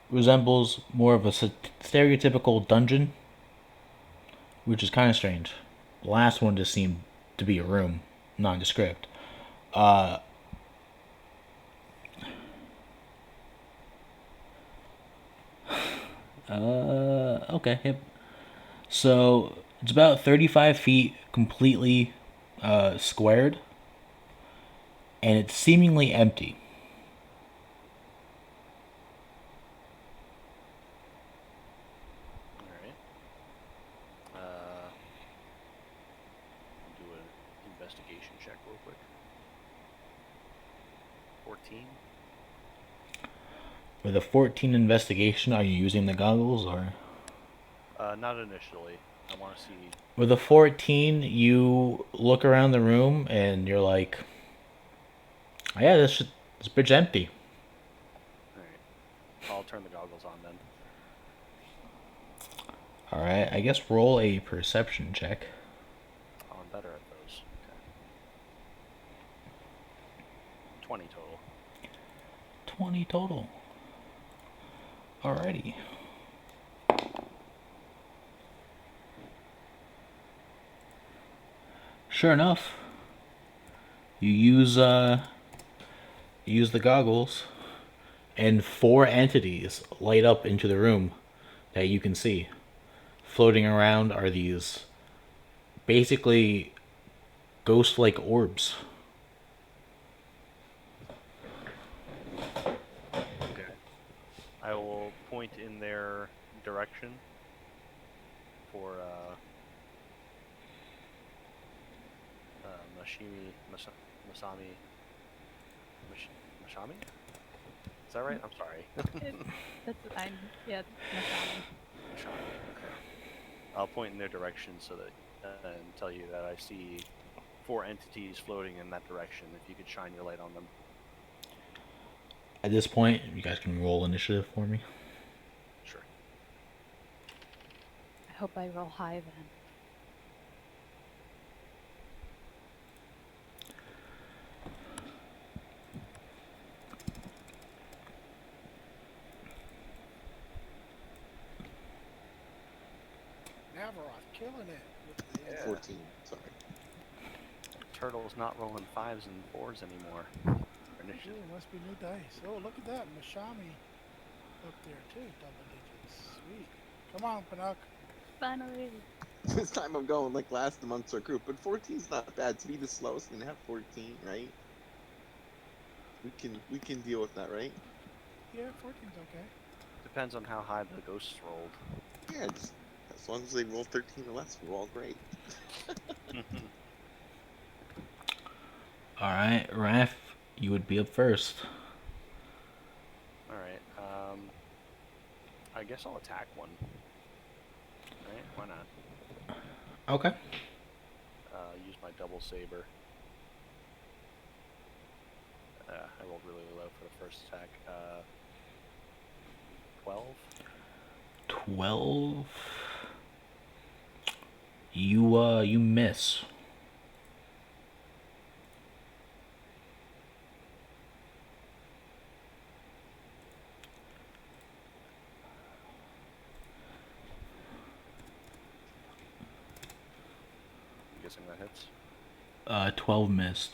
[SPEAKER 1] resembles more of a stereotypical dungeon, which is kind of strange. The last one just seemed to be a room, nondescript. Okay, yep. So it's about 35 feet completely squared, and it's seemingly empty.
[SPEAKER 5] Alright. Do an investigation check real quick. 14.
[SPEAKER 1] With a 14 investigation, are you using the goggles or?
[SPEAKER 5] Not initially. I want to see.
[SPEAKER 1] With a 14, you look around the room and you're like, oh, yeah, this bridge's empty.
[SPEAKER 5] All right, I'll turn the goggles on then.
[SPEAKER 1] Alright, I guess roll a perception check.
[SPEAKER 5] Oh, I'm better at those. Okay. 20 total.
[SPEAKER 1] 20 total. Alrighty. Sure enough, you use the goggles, and four entities light up into the room that you can see. Floating around are these basically ghost-like orbs.
[SPEAKER 5] Okay. I will point in their direction for Masami. Mashami? Is that right? I'm sorry.
[SPEAKER 4] That's I'm yeah, Masami.
[SPEAKER 5] Mashami. Okay. I'll point in their direction so that and tell you that I see four entities floating in that direction. If you could shine your light on them.
[SPEAKER 1] At this point, you guys can roll initiative for me.
[SPEAKER 5] Sure.
[SPEAKER 4] I hope I roll high then.
[SPEAKER 3] Navaroth killing it with the
[SPEAKER 5] Yeah.
[SPEAKER 2] 14. Sorry.
[SPEAKER 5] Turtle's not rolling 5s and 4s anymore. Initiative.
[SPEAKER 3] Ooh, must be new dice. Oh, look at that. Mashami up there too. Double digits. Sweet. Come on, Pinocchio.
[SPEAKER 4] Finally.
[SPEAKER 2] This time I'm going like last amongst our group, but 14's not bad. To be the slowest and have 14, right? We can deal with that, right?
[SPEAKER 3] Yeah, 14's okay.
[SPEAKER 5] Depends on how high the ghosts rolled.
[SPEAKER 2] Yeah, just as long as they roll 13 or less, we're all great.
[SPEAKER 1] Alright, Raph, you would be up first.
[SPEAKER 5] Alright, I guess I'll attack one. Right? Why not?
[SPEAKER 1] Okay.
[SPEAKER 5] Use my double saber. I rolled really low for the first attack. 12?
[SPEAKER 1] 12. You miss.
[SPEAKER 5] I'm guessing that hits.
[SPEAKER 1] 12 missed.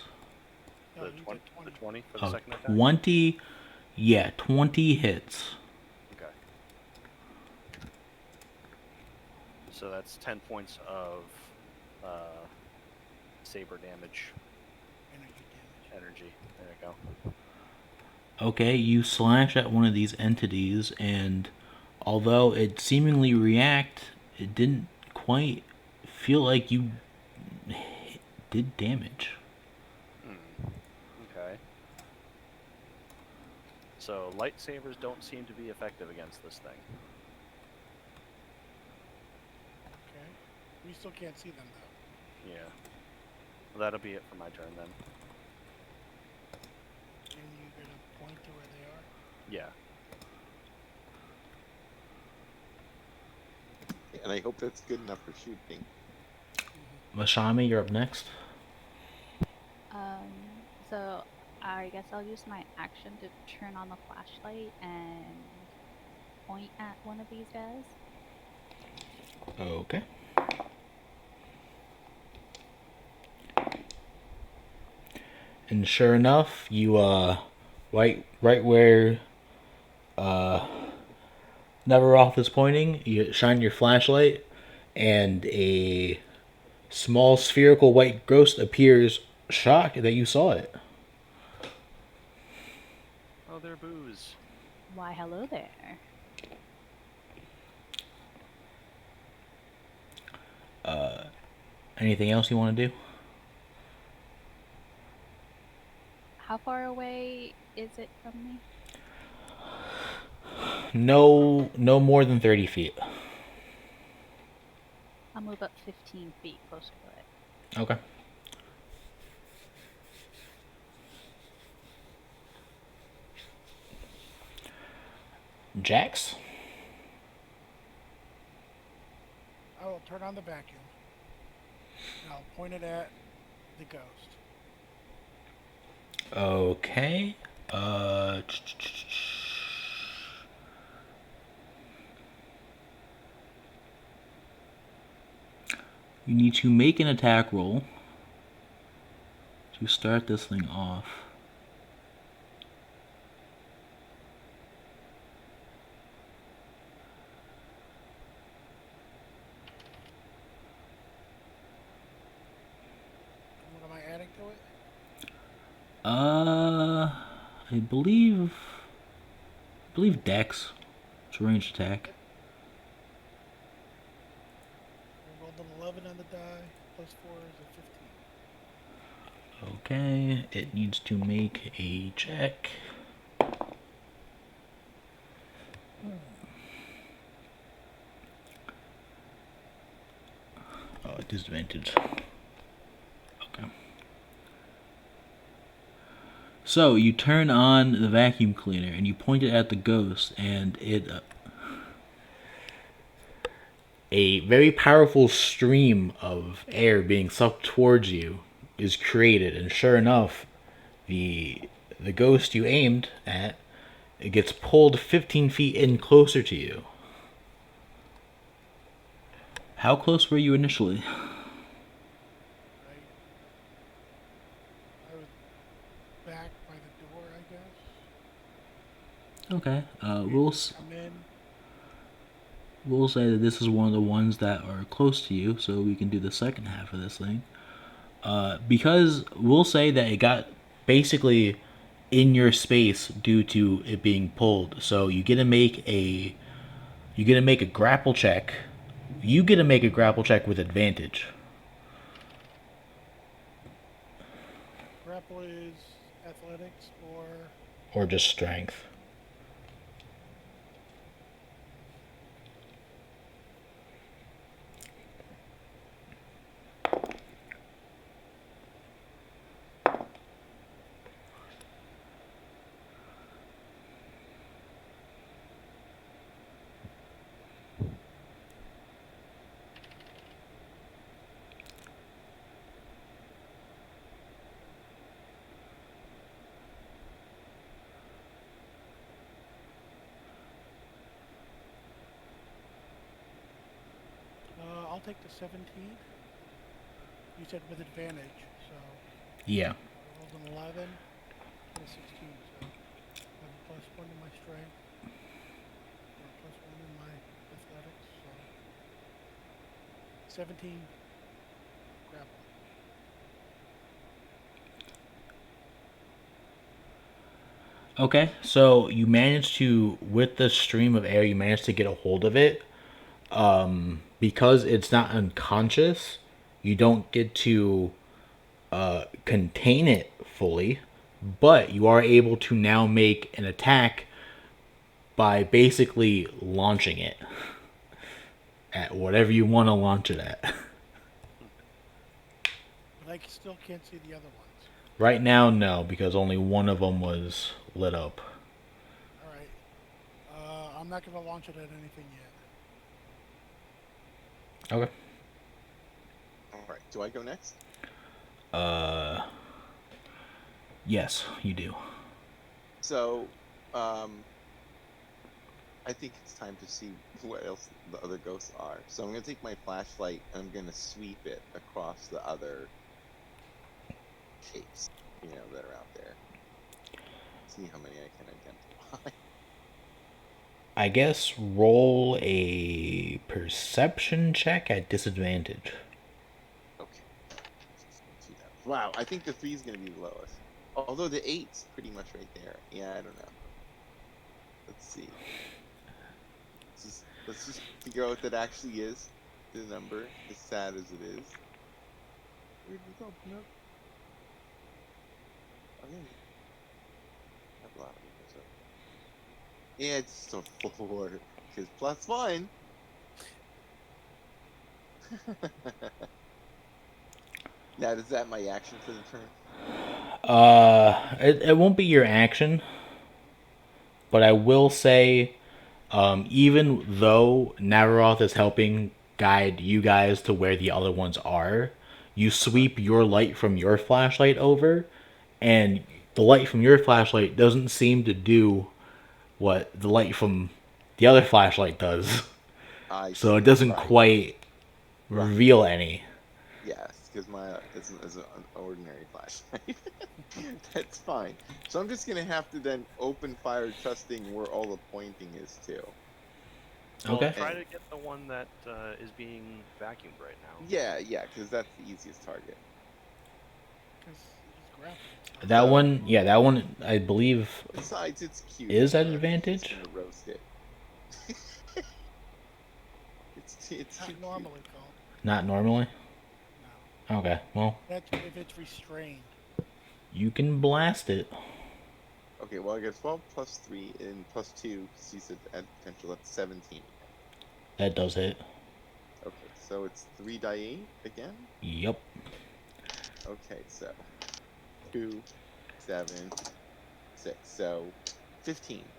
[SPEAKER 3] No,
[SPEAKER 5] The
[SPEAKER 3] you
[SPEAKER 5] 20,
[SPEAKER 3] did
[SPEAKER 5] the
[SPEAKER 3] 20.
[SPEAKER 5] 20 for the
[SPEAKER 1] Oh,
[SPEAKER 5] second attack?
[SPEAKER 1] 20. Yeah, 20 hits.
[SPEAKER 5] Okay. So that's 10 points of saber damage,
[SPEAKER 3] Energy damage.
[SPEAKER 5] energy. There you go.
[SPEAKER 1] Okay, you slash at one of these entities, and although it seemingly react, it didn't quite feel like you did damage.
[SPEAKER 5] Okay. So lightsabers don't seem to be effective against this thing.
[SPEAKER 3] Okay. We still can't see them though.
[SPEAKER 5] Yeah. Well, that'll be it for my turn then.
[SPEAKER 3] And you get a point to where they are.
[SPEAKER 5] Yeah.
[SPEAKER 2] And I hope that's good enough for shooting.
[SPEAKER 1] Mashami, you're up next.
[SPEAKER 4] So I guess I'll use my action to turn on the flashlight and point at one of these guys.
[SPEAKER 1] Okay. And sure enough, you right where Neveroth is pointing, you shine your flashlight, and a small spherical white ghost appears, shocked that you saw it.
[SPEAKER 5] Oh, they're booze.
[SPEAKER 4] Why, hello there.
[SPEAKER 1] Anything else you want to do?
[SPEAKER 4] How far away is it from me?
[SPEAKER 1] No more than 30 feet.
[SPEAKER 4] I'll move up 15 feet closer to it.
[SPEAKER 1] Okay. Jax?
[SPEAKER 3] I will turn on the vacuum. And I'll point it at the ghost.
[SPEAKER 1] Okay. You need to make an attack roll to start this thing off.
[SPEAKER 3] And what am I adding to it?
[SPEAKER 1] I believe Dex. It's a ranged attack.
[SPEAKER 3] I rolled an 11 on the die. Plus 4 is a 15.
[SPEAKER 1] Okay, it needs to make a check. Oh, disadvantage. Okay. So you turn on the vacuum cleaner and you point it at the ghost, and a very powerful stream of air being sucked towards you is created, and sure enough, the ghost you aimed at, it gets pulled 15 feet in closer to you. How close were you initially?
[SPEAKER 3] I was back by the door, I guess.
[SPEAKER 1] Okay.
[SPEAKER 3] Come in.
[SPEAKER 1] We'll say that this is one of the ones that are close to you, so we can do the second half of this thing. Because we'll say that it got basically in your space due to it being pulled. So you get to make a grapple check. You get to make a grapple check with advantage,
[SPEAKER 3] Grapple is athletics or
[SPEAKER 1] or just strength.
[SPEAKER 3] I'll take the 17. You said with advantage, so
[SPEAKER 1] Yeah.
[SPEAKER 3] I rolled an 11 and a 16. So I have a plus 1 in my strength and a plus 1 in my athletics. So 17 grapple.
[SPEAKER 1] Okay, so you managed to, with the stream of air, you managed to get a hold of it. Because it's not unconscious, you don't get to contain it fully, but you are able to now make an attack by basically launching it at whatever you want to launch it at.
[SPEAKER 3] But I still can't see the other ones.
[SPEAKER 1] Right now, no, because only one of them was lit up.
[SPEAKER 3] All right. I'm not going to launch it at anything yet.
[SPEAKER 1] Okay.
[SPEAKER 2] All right. Do I go next?
[SPEAKER 1] Yes, you do.
[SPEAKER 2] So, I think it's time to see what else the other ghosts are. So I'm gonna take my flashlight and I'm gonna sweep it across the other shapes, that are out there. See how many I can identify.
[SPEAKER 1] I guess roll a perception check at disadvantage.
[SPEAKER 2] Okay. Wow, I think the 3 is gonna be the lowest. Although the 8's pretty much right there. Yeah, I don't know. Let's see. Let's just figure out what that actually is. The number, as sad as it is. Where did it go? No. Okay. A lot of it. So. Yeah, it's just a 4. Because plus 1. Now, is that my action for the turn?
[SPEAKER 1] It won't be your action, but I will say, even though Navaroth is helping guide you guys to where the other ones are, you
[SPEAKER 2] Uh-huh.
[SPEAKER 1] sweep your light from your flashlight over, and the light from your flashlight doesn't seem to do what the light from the other flashlight does.
[SPEAKER 2] I
[SPEAKER 1] So it
[SPEAKER 2] see.
[SPEAKER 1] doesn't
[SPEAKER 2] Right.
[SPEAKER 1] quite
[SPEAKER 2] Right.
[SPEAKER 1] reveal any.
[SPEAKER 2] Yes, because my is an ordinary flashlight. That's fine. So I'm just gonna have to then open fire, trusting where all the pointing is too.
[SPEAKER 5] Well,
[SPEAKER 1] Okay.
[SPEAKER 5] try
[SPEAKER 2] And
[SPEAKER 5] to get the one that is being vacuumed right now.
[SPEAKER 2] yeah, yeah, because that's the easiest target.
[SPEAKER 3] Because he's grappled.
[SPEAKER 1] That
[SPEAKER 2] So
[SPEAKER 1] one, yeah, that one I believe
[SPEAKER 2] besides, it's cute,
[SPEAKER 1] is at
[SPEAKER 2] so I'm just
[SPEAKER 1] advantage.
[SPEAKER 2] gonna roast it. It's too
[SPEAKER 3] Not
[SPEAKER 2] cute.
[SPEAKER 3] normally called.
[SPEAKER 1] Not normally.
[SPEAKER 3] No.
[SPEAKER 1] Okay, well,
[SPEAKER 3] That's if it's restrained.
[SPEAKER 1] you can blast it.
[SPEAKER 2] Okay, well I got 12 plus 3 and plus 2 because he said add potential. That's 17 again.
[SPEAKER 1] That does hit.
[SPEAKER 2] Okay, so it's 3 die 8 again.
[SPEAKER 1] Yep.
[SPEAKER 2] Okay, so 2, 7, 6. So 15.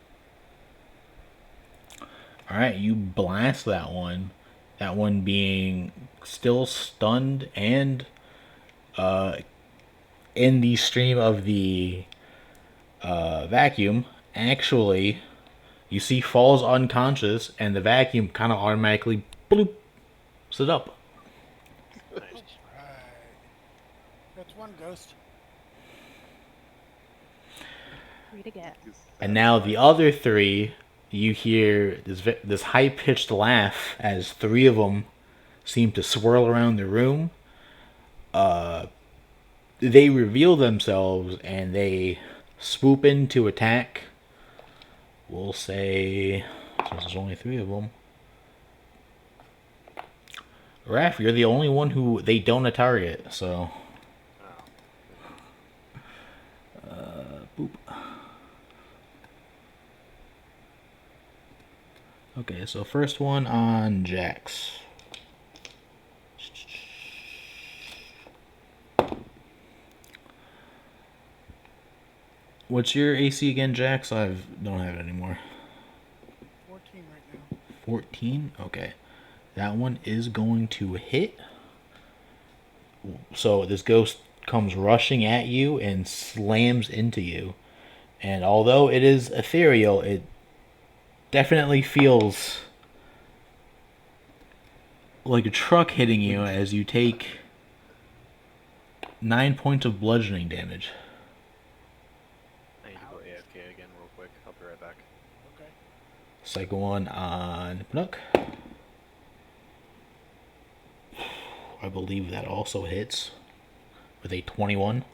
[SPEAKER 1] All right, you blast that one. That one being still stunned and in the stream of the vacuum. Actually, you see falls unconscious, and the vacuum kind of automatically bloop it up.
[SPEAKER 5] Nice.
[SPEAKER 3] Right. That's one ghost.
[SPEAKER 4] Free to get.
[SPEAKER 2] Because
[SPEAKER 1] And
[SPEAKER 2] that's
[SPEAKER 1] now the
[SPEAKER 2] fine.
[SPEAKER 1] other three, you hear this high pitched laugh as three of them seem to swirl around the room. They reveal themselves and they swoop in to attack. We'll say, since there's only three of them, Raph, you're the only one who they don't target. So,
[SPEAKER 5] Oh.
[SPEAKER 1] boop. Okay, so first one on Jax. What's your AC again, Jax? I don't have it anymore.
[SPEAKER 3] 14 right now.
[SPEAKER 1] 14? Okay. That one is going to hit. So this ghost comes rushing at you and slams into you. And although it is ethereal, it definitely feels like a truck hitting you as you take 9 points of bludgeoning damage.
[SPEAKER 5] I need to go
[SPEAKER 3] Ouch.
[SPEAKER 5] AFK again real quick. I'll be right back.
[SPEAKER 3] Okay.
[SPEAKER 1] Second one on Pnook. I believe that also hits with a 21.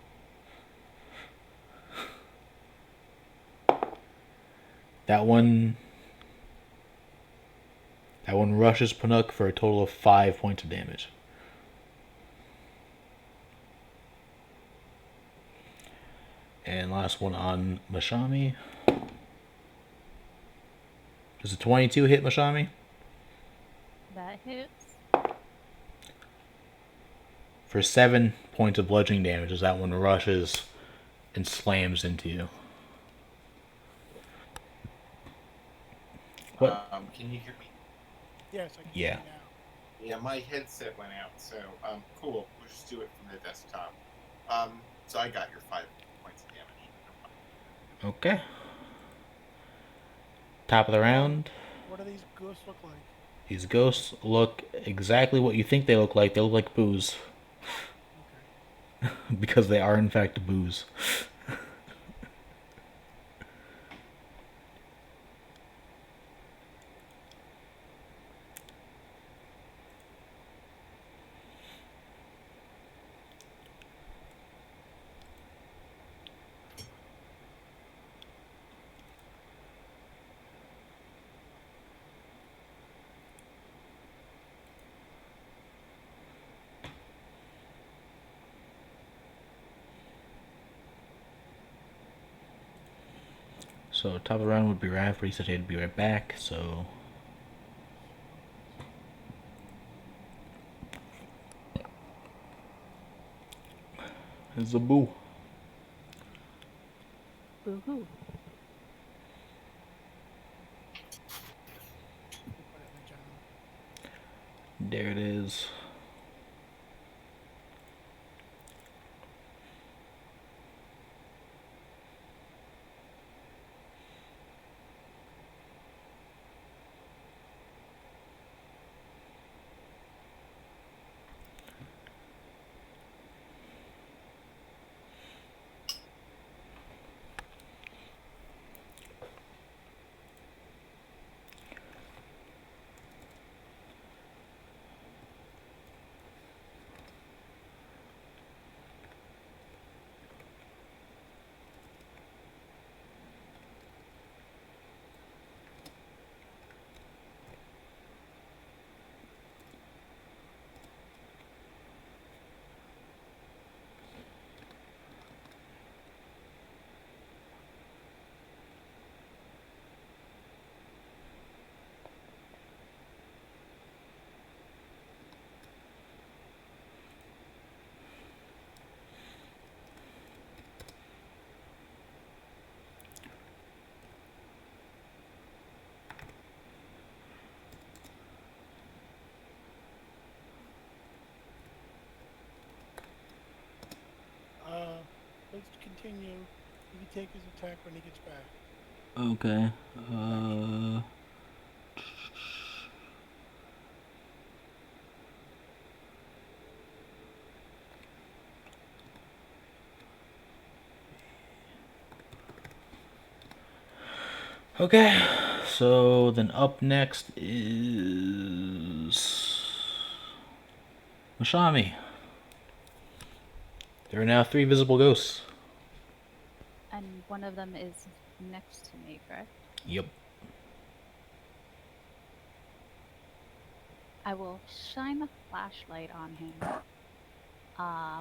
[SPEAKER 1] That one that one rushes Panook for a total of 5 points of damage. And last one on Mashami. Does a 22 hit Mashami?
[SPEAKER 4] That hits.
[SPEAKER 1] For 7 points of bludgeoning damage as that one rushes and slams into you. What?
[SPEAKER 6] Can you hear me?
[SPEAKER 3] Yes, I can hear
[SPEAKER 1] Yeah.
[SPEAKER 3] you now.
[SPEAKER 6] Yeah, my headset went out, so cool. We'll just do it from the desktop. So I got your 5 points of damage.
[SPEAKER 1] Okay. Top of the round.
[SPEAKER 3] What do these ghosts look like?
[SPEAKER 1] These ghosts look exactly what you think they look like. They look like booze.
[SPEAKER 3] Okay.
[SPEAKER 1] Because they are, in fact, booze. So, top of the round would be Raph, but he said he'd be right back, so. It's a boo.
[SPEAKER 4] Boo hoo.
[SPEAKER 3] We'll put it in the general.
[SPEAKER 1] There it is.
[SPEAKER 3] Let's continue. He can take his attack when he gets back.
[SPEAKER 1] Okay. Okay. So then up next is Mashami. There are now 3 visible ghosts.
[SPEAKER 4] And one of them is next to me, correct?
[SPEAKER 1] Yep.
[SPEAKER 4] I will shine a flashlight on him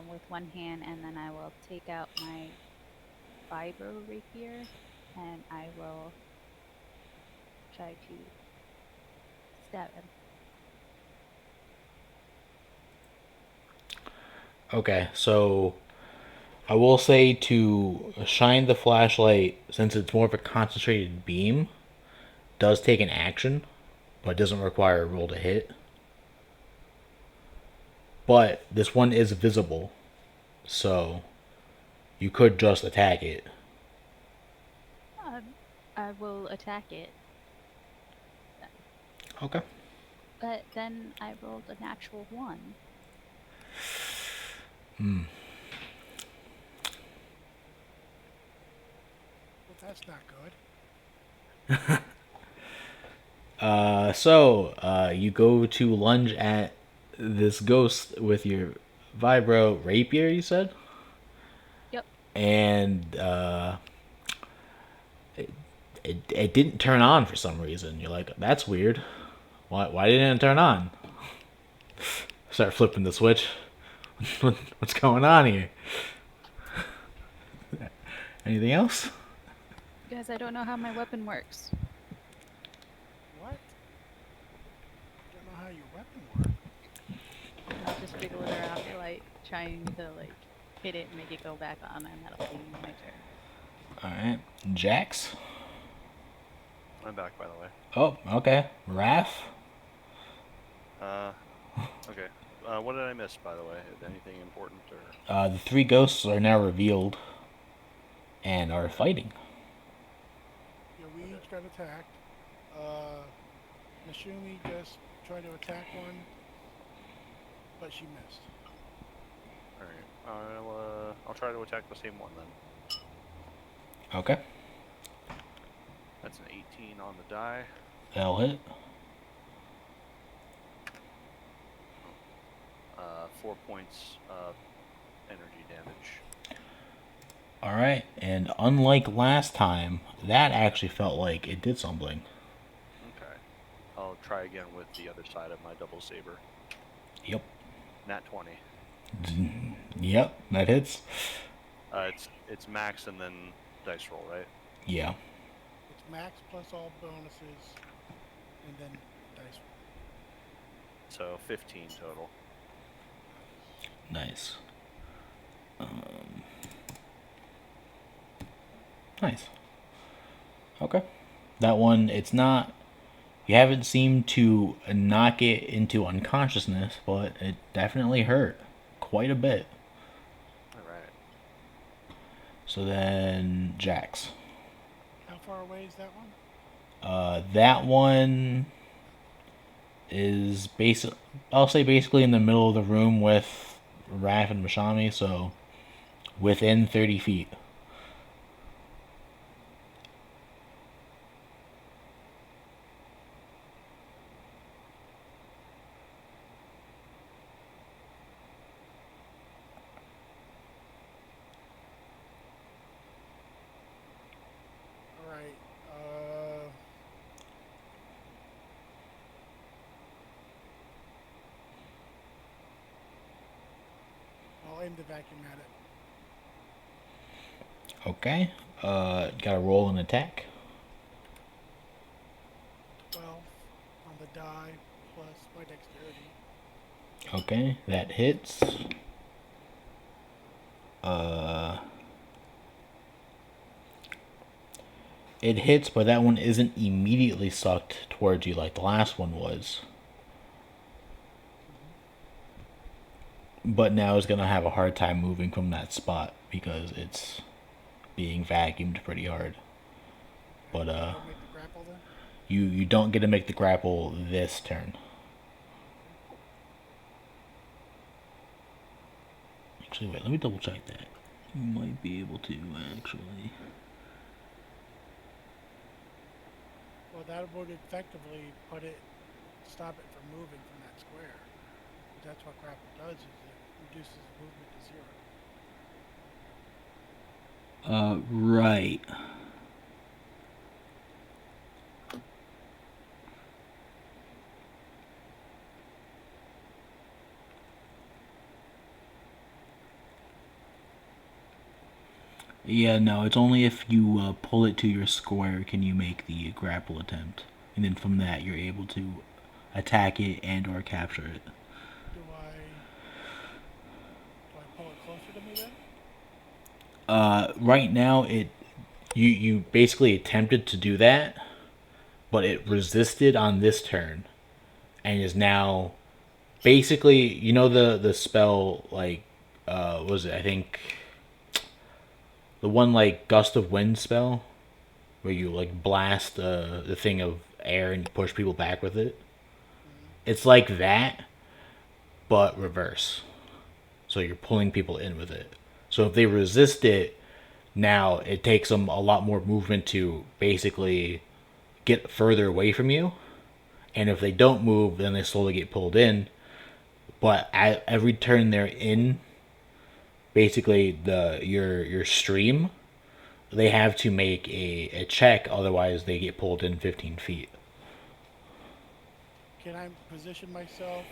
[SPEAKER 4] with one hand, and then I will take out my vibro rapier, and I will try to stab him.
[SPEAKER 1] Okay, so I will say to shine the flashlight, since it's more of a concentrated beam, does take an action, but doesn't require a roll to hit. But this one is visible, so you could just attack it.
[SPEAKER 4] I will attack it,
[SPEAKER 1] Okay.
[SPEAKER 4] but then I rolled a natural 1.
[SPEAKER 3] Well, that's not good.
[SPEAKER 1] You go to lunge at this ghost with your vibro rapier, you said?
[SPEAKER 4] Yep.
[SPEAKER 1] And it didn't turn on for some reason. You're like, that's weird. Why didn't it turn on? Start flipping the switch. What's going on here? Anything else?
[SPEAKER 4] Guys, I don't know how my weapon works.
[SPEAKER 3] What? Don't know how your weapon works.
[SPEAKER 4] I'll just jiggle it around for like trying to like hit it and make it go back on, and that'll be my turn.
[SPEAKER 1] Alright. Jax?
[SPEAKER 5] I'm back, by the way.
[SPEAKER 1] Oh, okay. Raph?
[SPEAKER 5] Okay. What did I miss, by the way? Anything important or?
[SPEAKER 1] The 3 ghosts are now revealed and are fighting.
[SPEAKER 3] Yeah, we each got attacked. Nishumi just tried to attack one, but she missed.
[SPEAKER 5] All right. I'll try to attack the same one then.
[SPEAKER 1] Okay.
[SPEAKER 5] That's an 18 on the die.
[SPEAKER 1] That'll hit.
[SPEAKER 5] 4 points of energy damage.
[SPEAKER 1] Alright, and unlike last time, that actually felt like it did something.
[SPEAKER 5] Okay. I'll try again with the other side of my double saber.
[SPEAKER 1] Yep.
[SPEAKER 5] Nat 20.
[SPEAKER 1] Yep, that hits.
[SPEAKER 5] It's max and then dice roll, right?
[SPEAKER 1] Yeah.
[SPEAKER 3] It's max plus all bonuses, and then dice roll.
[SPEAKER 5] So 15 total.
[SPEAKER 1] Nice. Nice. Okay. That one, it's not. You haven't seemed to knock it into unconsciousness, but it definitely hurt quite a bit.
[SPEAKER 5] All right.
[SPEAKER 1] So then, Jax.
[SPEAKER 3] How far away is that one?
[SPEAKER 1] That one is basic. I'll say basically in the middle of the room with Raph and Mashami, so within 30 feet.
[SPEAKER 3] All right. I'll aim the vacuum at it.
[SPEAKER 1] Okay. Gotta roll an attack.
[SPEAKER 3] 12 on the die plus my dexterity.
[SPEAKER 1] Okay, that hits. Uh, it hits, but that one isn't immediately sucked towards you like the last one was. But now it's gonna have a hard time moving from that spot because it's being vacuumed pretty hard. But
[SPEAKER 3] I don't make the grapple then?
[SPEAKER 1] you don't get to make the grapple this turn. Actually, wait, let me double check that. You might be able to actually.
[SPEAKER 3] Well, that would effectively stop it from moving from that square. That's what grapple does, is it reduces movement to 0.
[SPEAKER 1] Right. Yeah, no, it's only if you pull it to your square can you make the grapple attempt. And then from that, you're able to attack it and or capture it.
[SPEAKER 3] Do I pull it closer to me then?
[SPEAKER 1] Right now, you basically attempted to do that, but it resisted on this turn, and is now basically the spell like was it I think the one like gust of wind spell where you like blast the thing of air and you push people back with it. It's like that, but reverse. So you're pulling people in with it. So if they resist it, now it takes them a lot more movement to basically get further away from you. And if they don't move, then they slowly get pulled in. But at every turn they're in, basically your stream, they have to make a check, otherwise they get pulled in 15 feet.
[SPEAKER 3] Can I position myself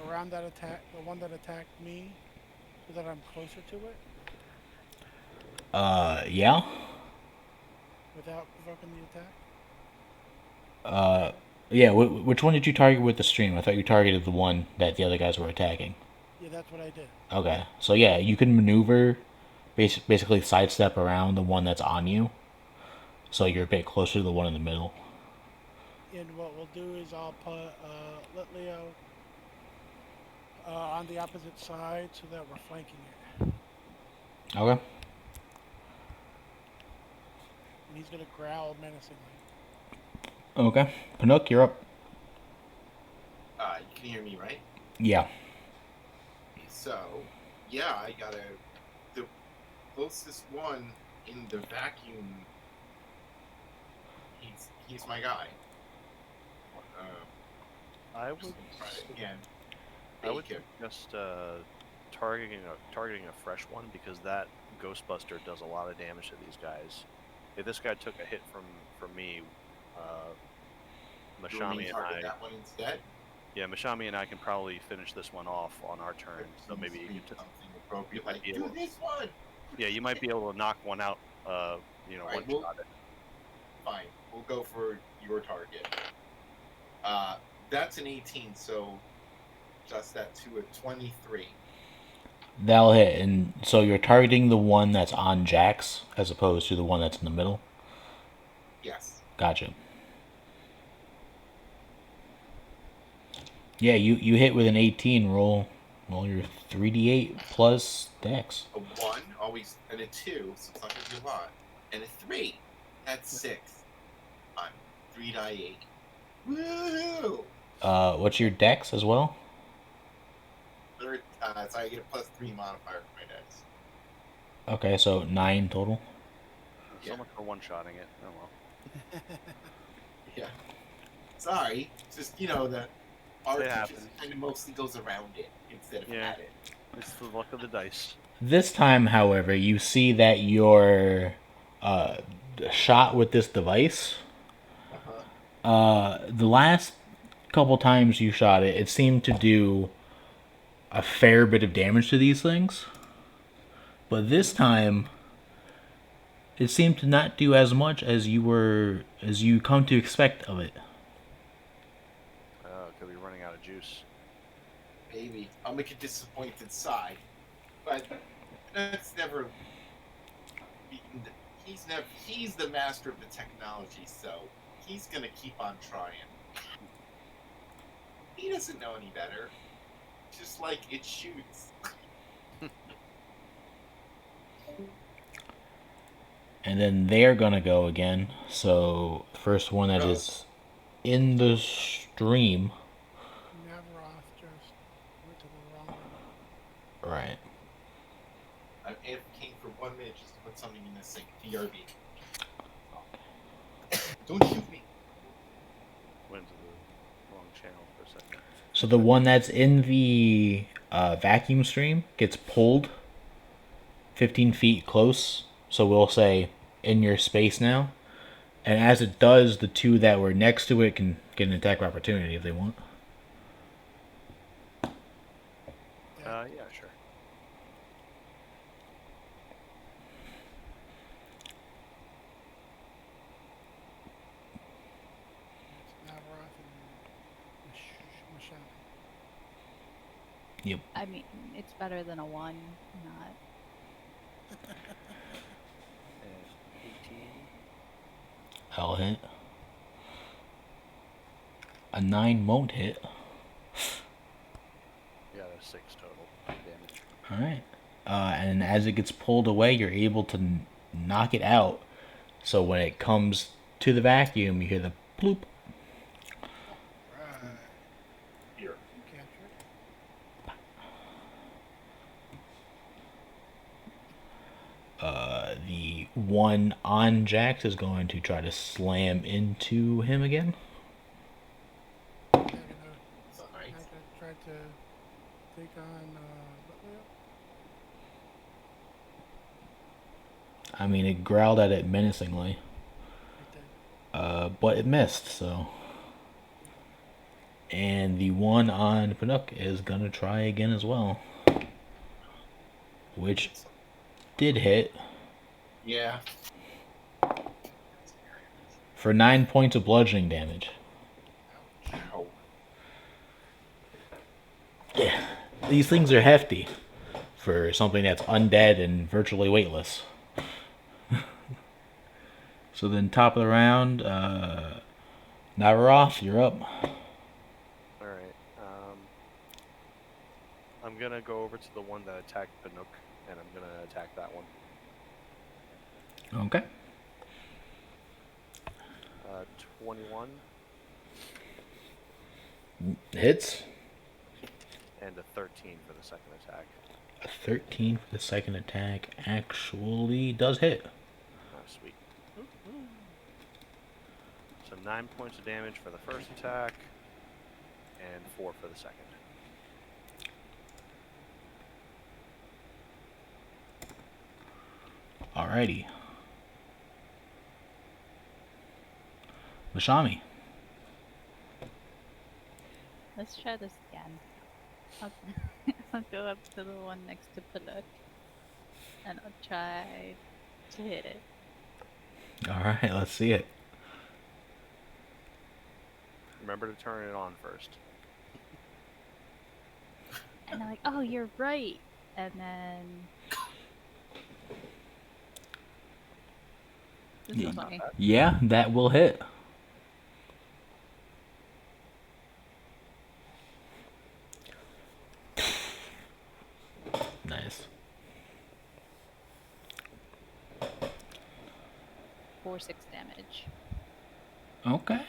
[SPEAKER 3] around the one that attacked me, so that I'm closer to it
[SPEAKER 1] Yeah.
[SPEAKER 3] without provoking the attack?
[SPEAKER 1] Yeah, which one did you target with the stream? I thought you targeted the one that the other guys were attacking.
[SPEAKER 3] Yeah, that's what I did.
[SPEAKER 1] Okay, so yeah, you can maneuver, basically sidestep around the one that's on you, so you're a bit closer to the one in the middle.
[SPEAKER 3] And what we'll do is I'll put let Leo on the opposite side so that we're flanking it,
[SPEAKER 1] Okay.
[SPEAKER 3] and he's gonna growl menacingly.
[SPEAKER 1] Okay. Panook, you're up.
[SPEAKER 6] You can hear me, right?
[SPEAKER 1] Yeah.
[SPEAKER 6] So, yeah, I got the closest one in the vacuum. He's my guy.
[SPEAKER 5] I would.
[SPEAKER 6] Try it again.
[SPEAKER 5] I would
[SPEAKER 6] Bacon.
[SPEAKER 5] just targeting a fresh one, because that Ghostbuster does a lot of damage to these guys. If this guy took a hit from me,
[SPEAKER 6] Do you want me
[SPEAKER 5] Mashami
[SPEAKER 6] to
[SPEAKER 5] and
[SPEAKER 6] target
[SPEAKER 5] I,
[SPEAKER 6] that one instead?
[SPEAKER 5] yeah, Mashami and I can probably finish this one off on our turn. So maybe you could,
[SPEAKER 6] something appropriate,
[SPEAKER 5] might
[SPEAKER 6] like
[SPEAKER 5] be
[SPEAKER 6] do
[SPEAKER 5] able-
[SPEAKER 6] this one.
[SPEAKER 5] yeah, you might be able to knock one out.
[SPEAKER 6] Alright,
[SPEAKER 5] One
[SPEAKER 6] well-
[SPEAKER 5] shot it.
[SPEAKER 6] Fine, we'll go for your target. That's an 18, so adjust that to a 23.
[SPEAKER 1] That'll hit, and so you're targeting the one that's on Jax as opposed to the one that's in the middle.
[SPEAKER 6] Yes.
[SPEAKER 1] Gotcha. Yeah, you hit with an 18 roll. Roll your 3d8 plus dex.
[SPEAKER 6] A 1, always, and a 2, so it's not going to be a lot. And a 3. That's 6 on 3 die 8. Woohoo!
[SPEAKER 1] What's your dex as well?
[SPEAKER 6] So I get a +3 modifier for my dex.
[SPEAKER 1] Okay, so 9 total.
[SPEAKER 5] So
[SPEAKER 6] Yeah.
[SPEAKER 5] much for one-shotting it. Oh well.
[SPEAKER 6] Yeah. Sorry. It's just, the art
[SPEAKER 5] It
[SPEAKER 6] just
[SPEAKER 5] happens.
[SPEAKER 6] kind of mostly goes around it instead of
[SPEAKER 5] Yeah.
[SPEAKER 6] at it.
[SPEAKER 5] It's the luck of the dice.
[SPEAKER 1] This time, however, you see that your shot with this device. The last couple times you shot it, it seemed to do a fair bit of damage to these things. But this time, it seemed to not do as much as you come to expect of it.
[SPEAKER 5] Could be running out of juice.
[SPEAKER 6] Maybe. I'll make a disappointed sigh. But that's never. He's the master of the technology, so he's gonna keep on trying. He doesn't know any better. Just like it shoots.
[SPEAKER 1] And then they're gonna go again. So first one that is in the stream.
[SPEAKER 3] Navaroth just went to the wrong one.
[SPEAKER 1] Right.
[SPEAKER 6] I'm AFKing for 1 minute just to put something in this sink. BRB. Don't shoot me.
[SPEAKER 5] Went to the wrong channel for a second.
[SPEAKER 1] So the one that's in the vacuum stream gets pulled 15 feet close. So we'll say in your space now. And as it does, the two that were next to it can get an attack of opportunity if they want.
[SPEAKER 5] Yeah, sure.
[SPEAKER 3] It's Navaroth and Michelle.
[SPEAKER 1] Yep.
[SPEAKER 4] I mean, it's better than a 1, not.
[SPEAKER 5] And 18.
[SPEAKER 1] I'll hit. A 9 won't hit.
[SPEAKER 5] Yeah, that's 6 total damage.
[SPEAKER 1] Alright. And as it gets pulled away, you're able to knock it out. So when it comes to the vacuum, you hear the bloop.
[SPEAKER 3] Right.
[SPEAKER 6] Here.
[SPEAKER 3] Capture it.
[SPEAKER 1] The one on Jax is going to try to slam into him again.
[SPEAKER 3] They're gonna
[SPEAKER 6] Sorry.
[SPEAKER 3] try to take on Butler.
[SPEAKER 1] I mean, it growled at it menacingly,
[SPEAKER 3] Right there.
[SPEAKER 1] but it missed, so. And the one on Panook is going to try again as well, which did hit
[SPEAKER 6] Yeah.
[SPEAKER 1] for 9 points of bludgeoning damage.
[SPEAKER 6] Ow.
[SPEAKER 1] Yeah, these things are hefty for something that's undead and virtually weightless. So then, top of the round, Navaroth, you're up.
[SPEAKER 5] Alright. I'm gonna go over to the one that attacked Panook, and I'm gonna attack that one.
[SPEAKER 1] Okay.
[SPEAKER 5] 21
[SPEAKER 1] Hits.
[SPEAKER 5] and a 13 for the second attack.
[SPEAKER 1] A 13 for the second attack actually does hit.
[SPEAKER 5] Oh, sweet. So 9 points of damage for the first attack, and 4 for the second.
[SPEAKER 1] Alrighty. Mashami.
[SPEAKER 4] Let's try this again. I'll, I'll go up to the one next to Panook, and I'll try to hit it.
[SPEAKER 1] Alright, let's see it.
[SPEAKER 5] Remember to turn it on first.
[SPEAKER 4] And I'm like, oh, you're right. and then this
[SPEAKER 1] Y-
[SPEAKER 4] is funny.
[SPEAKER 1] Yeah, that will hit. Nice.
[SPEAKER 4] 4-6 damage.
[SPEAKER 1] Okay.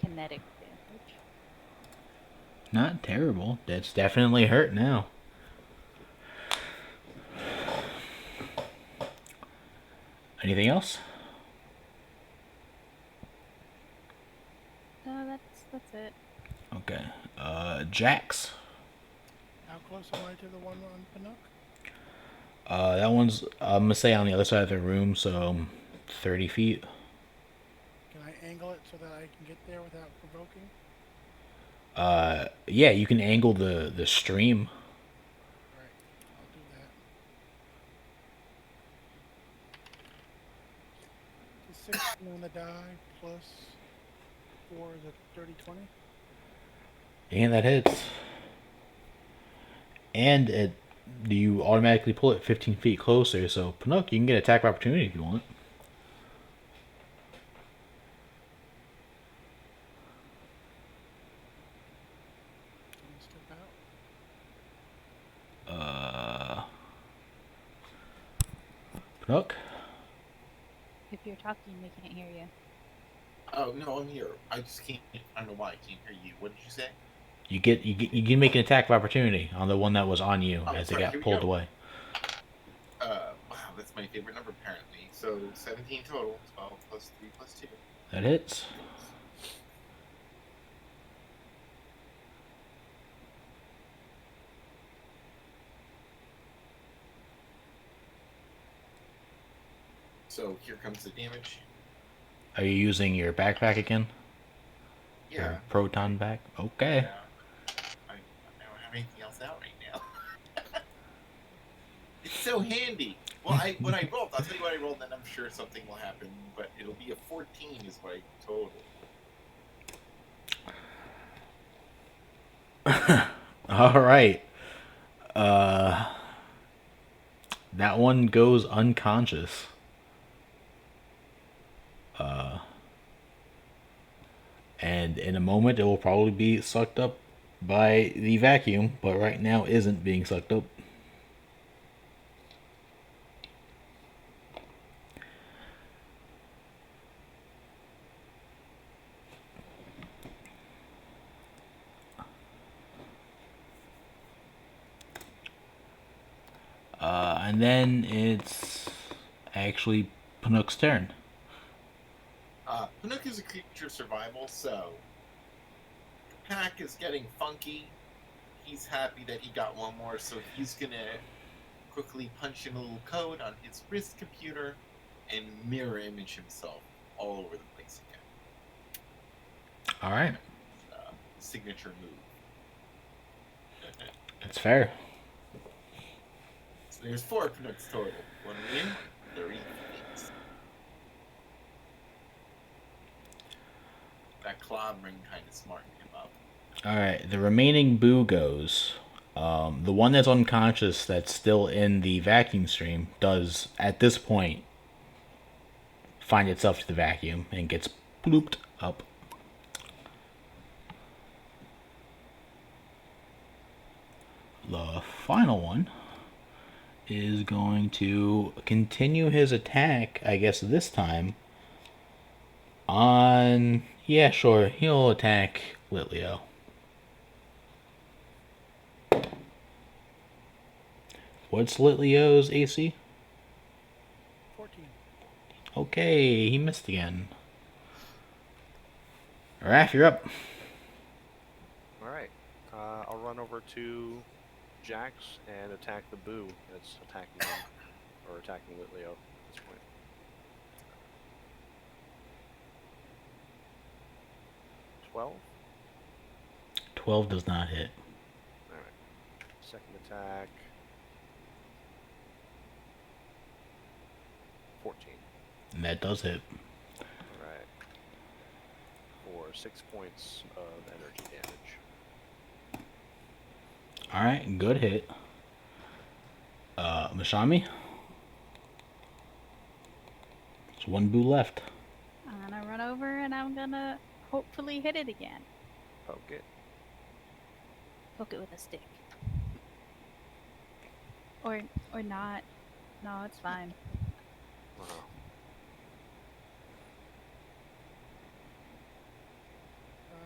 [SPEAKER 4] Kinetic damage.
[SPEAKER 1] Not terrible. That's definitely hurt now. Anything else?
[SPEAKER 4] That's it.
[SPEAKER 1] Okay. Jax.
[SPEAKER 3] How close am I to the one on Pinook?
[SPEAKER 1] That one's, I'm gonna say on the other side of the room, so 30 feet.
[SPEAKER 3] Can I angle it so that I can get there without provoking?
[SPEAKER 1] Yeah, you can angle the stream.
[SPEAKER 3] Alright, I'll do that. So 16 on the die plus 4 is a 30, 20.
[SPEAKER 1] And that hits. And you automatically pull it 15 feet closer, so Pinook, you can get attack of opportunity if you want.
[SPEAKER 3] Can you step out?
[SPEAKER 1] Pinook?
[SPEAKER 4] If you're talking, we can't hear you.
[SPEAKER 6] Oh no, I'm here. I just can't. I don't know why I can't hear you. What did you say?
[SPEAKER 1] You can make an attack of opportunity on the one that was on you
[SPEAKER 6] Oh,
[SPEAKER 1] as it
[SPEAKER 6] sorry,
[SPEAKER 1] got
[SPEAKER 6] here we
[SPEAKER 1] pulled
[SPEAKER 6] go.
[SPEAKER 1] away.
[SPEAKER 6] Wow, that's my favorite number apparently. So 17 total. 12 plus 3 plus 2.
[SPEAKER 1] That hits.
[SPEAKER 6] So here comes the damage.
[SPEAKER 1] Are you using your backpack again?
[SPEAKER 6] Yeah.
[SPEAKER 1] Your proton back? Okay.
[SPEAKER 6] Yeah. I don't have anything else out right now. It's so handy. Well, when I rolled, I'll tell you what I rolled, and I'm sure something will happen. But it'll be a 14 is my total.
[SPEAKER 1] All right. That one goes unconscious. And in a moment, it will probably be sucked up by the vacuum, but right now isn't being sucked up. And then it's actually Panook's turn.
[SPEAKER 6] Panook is a creature of survival, so the pack is getting funky. He's happy that he got one more, so he's gonna quickly punch in a little code on his wrist computer and mirror image himself all over the place again.
[SPEAKER 1] All right.
[SPEAKER 6] Signature move.
[SPEAKER 1] That's fair.
[SPEAKER 6] So there's 4 Panooks total. 1 win, 30 defeats. That clobbering kind of smartened him up.
[SPEAKER 1] All right. The remaining Boo goes. The one that's unconscious that's still in the vacuum stream does, at this point, find itself to the vacuum and gets blooped up. The final one is going to continue his attack, I guess this time, on... Yeah, sure, he'll attack Litleo. What's Litleo's AC?
[SPEAKER 3] 14.
[SPEAKER 1] Okay, he missed again. Raph, you're up.
[SPEAKER 5] All right. I'll run over to Jax and attack the Boo that's attacking him, or attacking Litleo at this point. 12.
[SPEAKER 1] 12 does not hit.
[SPEAKER 5] All right. Second attack. 14.
[SPEAKER 1] And that does hit.
[SPEAKER 5] All right. For 6 points of energy damage.
[SPEAKER 1] Alright, good hit. Mashami. There's one boo left.
[SPEAKER 4] I'm gonna run over and I'm gonna hopefully hit it again.
[SPEAKER 5] Poke it.
[SPEAKER 4] Poke it with a stick. Or not. No, it's fine.
[SPEAKER 5] Wow.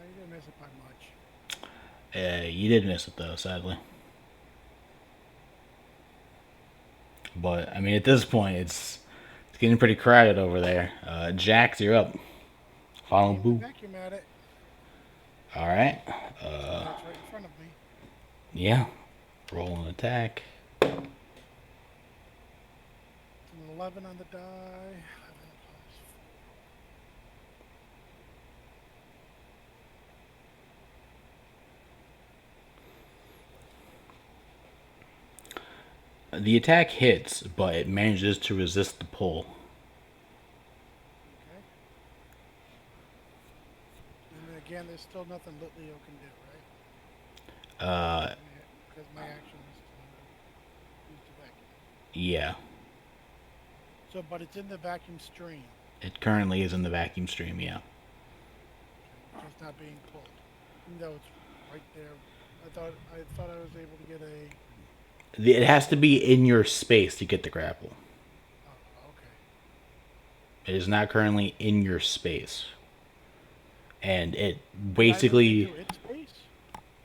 [SPEAKER 3] You didn't miss it by much.
[SPEAKER 1] You did miss it though, sadly. But I mean, at this point, it's getting pretty crowded over there. Jax, you're up. Final
[SPEAKER 3] Aim the
[SPEAKER 1] boo.
[SPEAKER 3] vacuum at it.
[SPEAKER 1] All right.
[SPEAKER 3] That's right in front of me.
[SPEAKER 1] Yeah. Roll an attack.
[SPEAKER 3] It's an 11 on the die. 11 plus
[SPEAKER 1] The attack hits, but it manages to resist the pull.
[SPEAKER 3] Okay. And again, there's still nothing Litleo can do, right? Because my action is to use the vacuum.
[SPEAKER 1] Yeah.
[SPEAKER 3] So, but it's in the vacuum stream.
[SPEAKER 1] It currently is in the vacuum stream, yeah.
[SPEAKER 3] Okay, it's not being pulled. Even though it's right there. I thought I was able to get a.
[SPEAKER 1] It has to be in your space to get the grapple.
[SPEAKER 3] Oh, okay.
[SPEAKER 1] It is not currently in your space. And it
[SPEAKER 3] Can I move
[SPEAKER 1] basically.
[SPEAKER 3] into its space?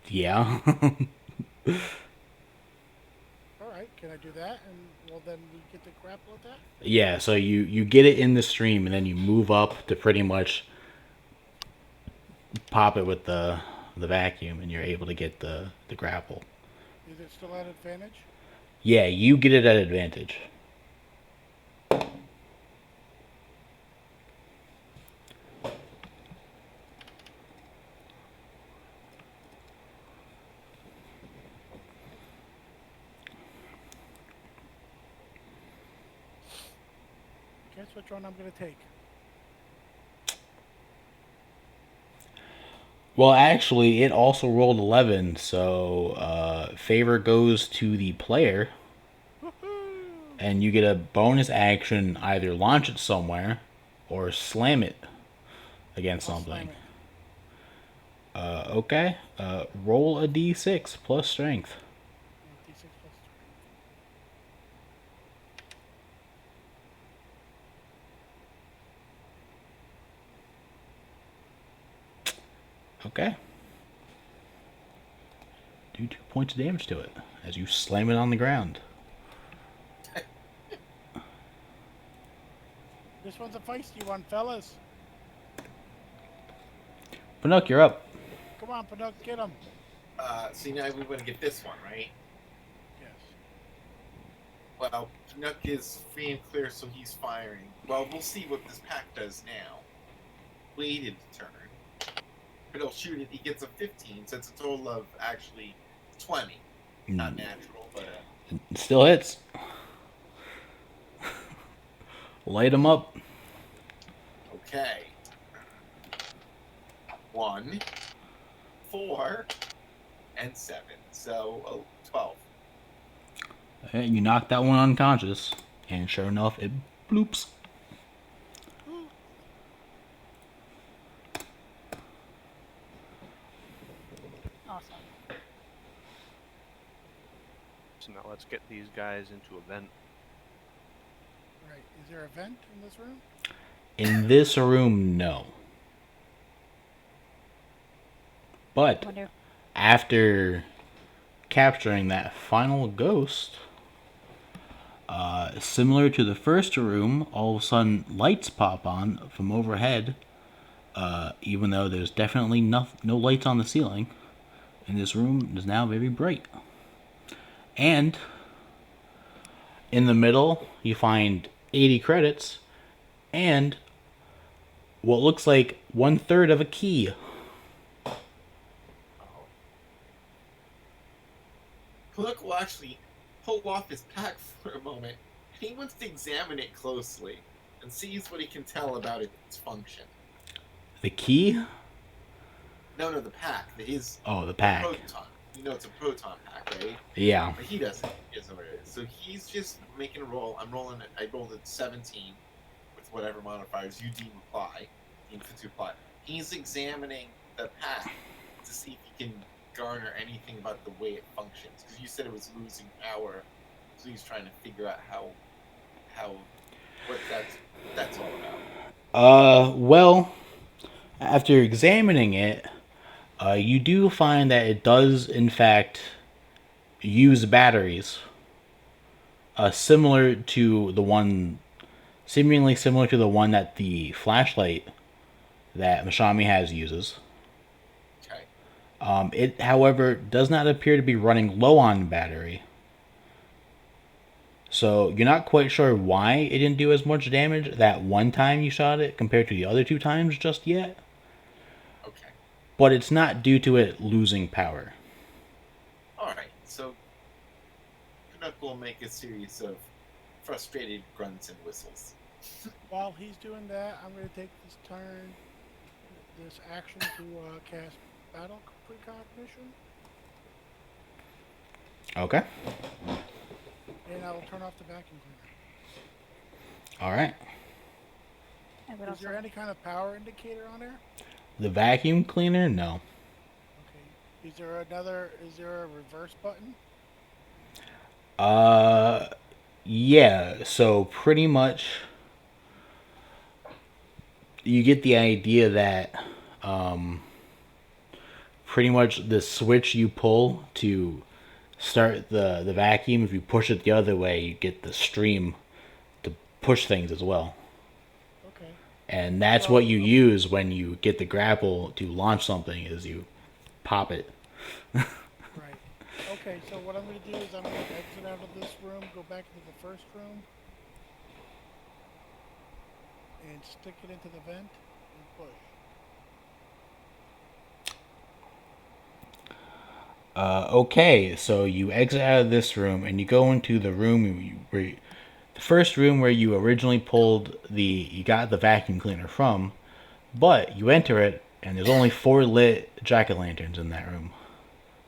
[SPEAKER 1] Yeah.
[SPEAKER 3] All right. Can I do that? And well, then we get to grapple at that.
[SPEAKER 1] Yeah, so you get it in the stream and then you move up to pretty much pop it with the vacuum and you're able to get the grapple.
[SPEAKER 3] Is it still at advantage?
[SPEAKER 1] Yeah, you get it at advantage.
[SPEAKER 3] Guess which one I'm gonna take.
[SPEAKER 1] Well, actually, it also rolled 11, so favor goes to the player,
[SPEAKER 3] Woohoo!
[SPEAKER 1] and you get a bonus action either launch it somewhere or slam it against
[SPEAKER 3] I'll
[SPEAKER 1] something.
[SPEAKER 3] slam it.
[SPEAKER 1] Okay. Roll a d6 plus strength.
[SPEAKER 3] D6 plus 3.
[SPEAKER 1] Okay. Do 2 points of damage to it as you slam it on the ground.
[SPEAKER 3] This one's a feisty one, fellas.
[SPEAKER 1] Panook, you're up.
[SPEAKER 3] Come on, Pinocchio, get him.
[SPEAKER 6] So now we want to get this one, right?
[SPEAKER 3] Yes.
[SPEAKER 6] Well, Nook is free and clear, so he's firing. Well, we'll see what this pack does now. Waited turn. But he'll shoot it. He gets a 15, so it's a total of actually 20. Not natural, but
[SPEAKER 1] It still hits. Light him up.
[SPEAKER 6] okay. 1, 4, and 7. So 12.
[SPEAKER 1] You knock that one unconscious, and sure enough, it bloops.
[SPEAKER 4] Awesome.
[SPEAKER 5] So now let's get these guys into a vent.
[SPEAKER 3] Right. Is there a vent in this room?
[SPEAKER 1] In this room, no. But
[SPEAKER 4] Wonder.
[SPEAKER 1] after capturing that final ghost, similar to the first room, all of a sudden lights pop on from overhead. Even though there's definitely no lights on the ceiling, and this room is now very bright. And in the middle, you find 80 credits and what looks like 1/3 of a key.
[SPEAKER 6] Hook will actually pull off his pack for a moment. He wants to examine it closely and sees what he can tell about its function.
[SPEAKER 1] The key?
[SPEAKER 6] No, the pack. His
[SPEAKER 1] Oh, the pack.
[SPEAKER 6] proton. You know it's a proton pack, right?
[SPEAKER 1] Yeah.
[SPEAKER 6] But he doesn't. He doesn't know what it is. So he's just making a roll. I'm rolling it. I rolled a 17 with whatever modifiers you deem fit to apply. He's examining the pack to see if he can garner anything about the way it functions. Because you said it was losing power, so he's trying to figure out what that's all about.
[SPEAKER 1] Well, after examining it, you do find that it does, in fact, use batteries, similar to the one, seemingly similar to the one that the flashlight that Mashami has uses.
[SPEAKER 6] Okay.
[SPEAKER 1] It, however, does not appear to be running low on battery. So you're not quite sure why it didn't do as much damage that one time you shot it compared to the other two times just yet.
[SPEAKER 6] Okay.
[SPEAKER 1] But it's not due to it losing power.
[SPEAKER 6] All right. So Canuck will make a series of frustrated grunts and whistles.
[SPEAKER 3] While he's doing that, I'm going to take this action to cast battle precognition,
[SPEAKER 1] Okay.
[SPEAKER 3] and I will turn off the vacuum cleaner.
[SPEAKER 1] All right.
[SPEAKER 4] I would
[SPEAKER 3] Is
[SPEAKER 4] also
[SPEAKER 3] there any kind of power indicator on there?
[SPEAKER 1] The vacuum cleaner? No.
[SPEAKER 3] Okay. Is there a reverse button?
[SPEAKER 1] Yeah. So pretty much, you get the idea that, pretty much the switch you pull to start the vacuum, if you push it the other way, you get the stream to push things as well.
[SPEAKER 3] Okay.
[SPEAKER 1] And that's what you use when you get the grapple to launch something, is you pop it.
[SPEAKER 3] Right. Okay, so what I'm going to do is I'm going to exit out of this room, go back into the first room, and stick it into the vent and push.
[SPEAKER 1] Okay, so you exit out of this room and you go into the room the first room where you originally you got the vacuum cleaner from, but you enter it and there's only 4 lit jack-o'-lanterns in that room.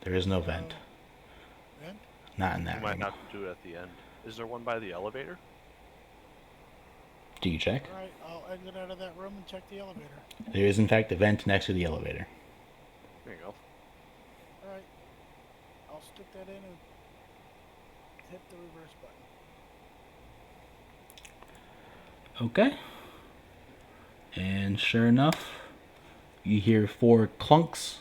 [SPEAKER 1] There is no vent.
[SPEAKER 3] Vent?
[SPEAKER 1] Not in
[SPEAKER 5] We
[SPEAKER 1] that
[SPEAKER 5] might
[SPEAKER 1] room.
[SPEAKER 5] have to do it at the end. Is there one by the elevator?
[SPEAKER 1] Do you check?
[SPEAKER 3] Alright, I'll exit out of that room and check the elevator.
[SPEAKER 1] There is in fact a vent next to the elevator.
[SPEAKER 5] There you go.
[SPEAKER 3] Alright. I'll stick that in and hit the reverse button.
[SPEAKER 1] Okay. And sure enough, you hear 4 clunks,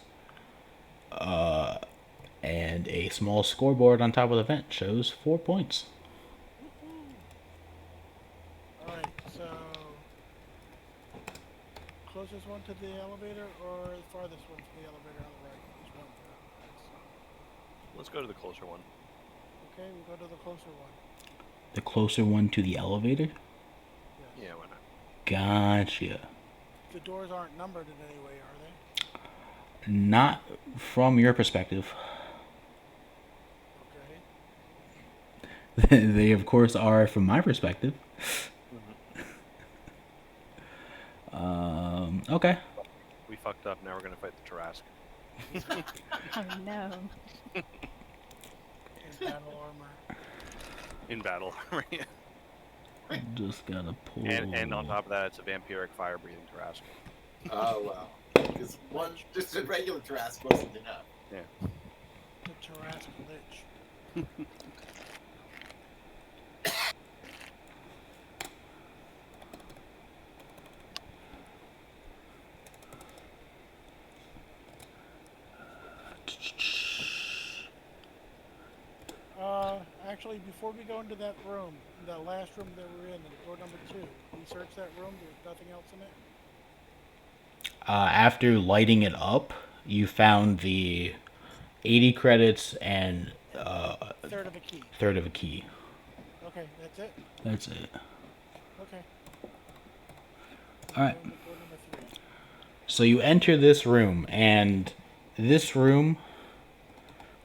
[SPEAKER 1] and a small scoreboard on top of the vent shows 4 points.
[SPEAKER 3] Alright, so closest one to the elevator or the farthest one to the elevator on the right? Which one?
[SPEAKER 5] Let's go to the closer one.
[SPEAKER 3] Okay, we'll go to the closer one.
[SPEAKER 1] The closer one to the elevator?
[SPEAKER 3] Yes.
[SPEAKER 5] Yeah, why not?
[SPEAKER 1] Gotcha.
[SPEAKER 3] The doors aren't numbered in any way, are they?
[SPEAKER 1] Not from your perspective.
[SPEAKER 3] Okay.
[SPEAKER 1] They, of course, are from my perspective. Okay.
[SPEAKER 5] We fucked up. Now we're gonna fight the Tarrasque.
[SPEAKER 4] oh no.
[SPEAKER 3] In battle armor.
[SPEAKER 5] In battle.
[SPEAKER 1] Just gotta pull.
[SPEAKER 5] and on top of that, it's a vampiric fire-breathing Tarrasque.
[SPEAKER 6] Oh well, because just a regular Tarrasque wasn't enough.
[SPEAKER 5] Yeah.
[SPEAKER 3] The Tarrasque Lich. Actually, before we go into that room, the last room that we're in, door number 2, we searched that room. There's nothing else in it.
[SPEAKER 1] After lighting it up, you found the 80 credits and
[SPEAKER 3] Third of a key.
[SPEAKER 1] third of a key.
[SPEAKER 3] Okay, that's it.
[SPEAKER 1] That's it.
[SPEAKER 3] Okay.
[SPEAKER 1] All right.
[SPEAKER 3] Door number 3.
[SPEAKER 1] So you enter this room, and this room,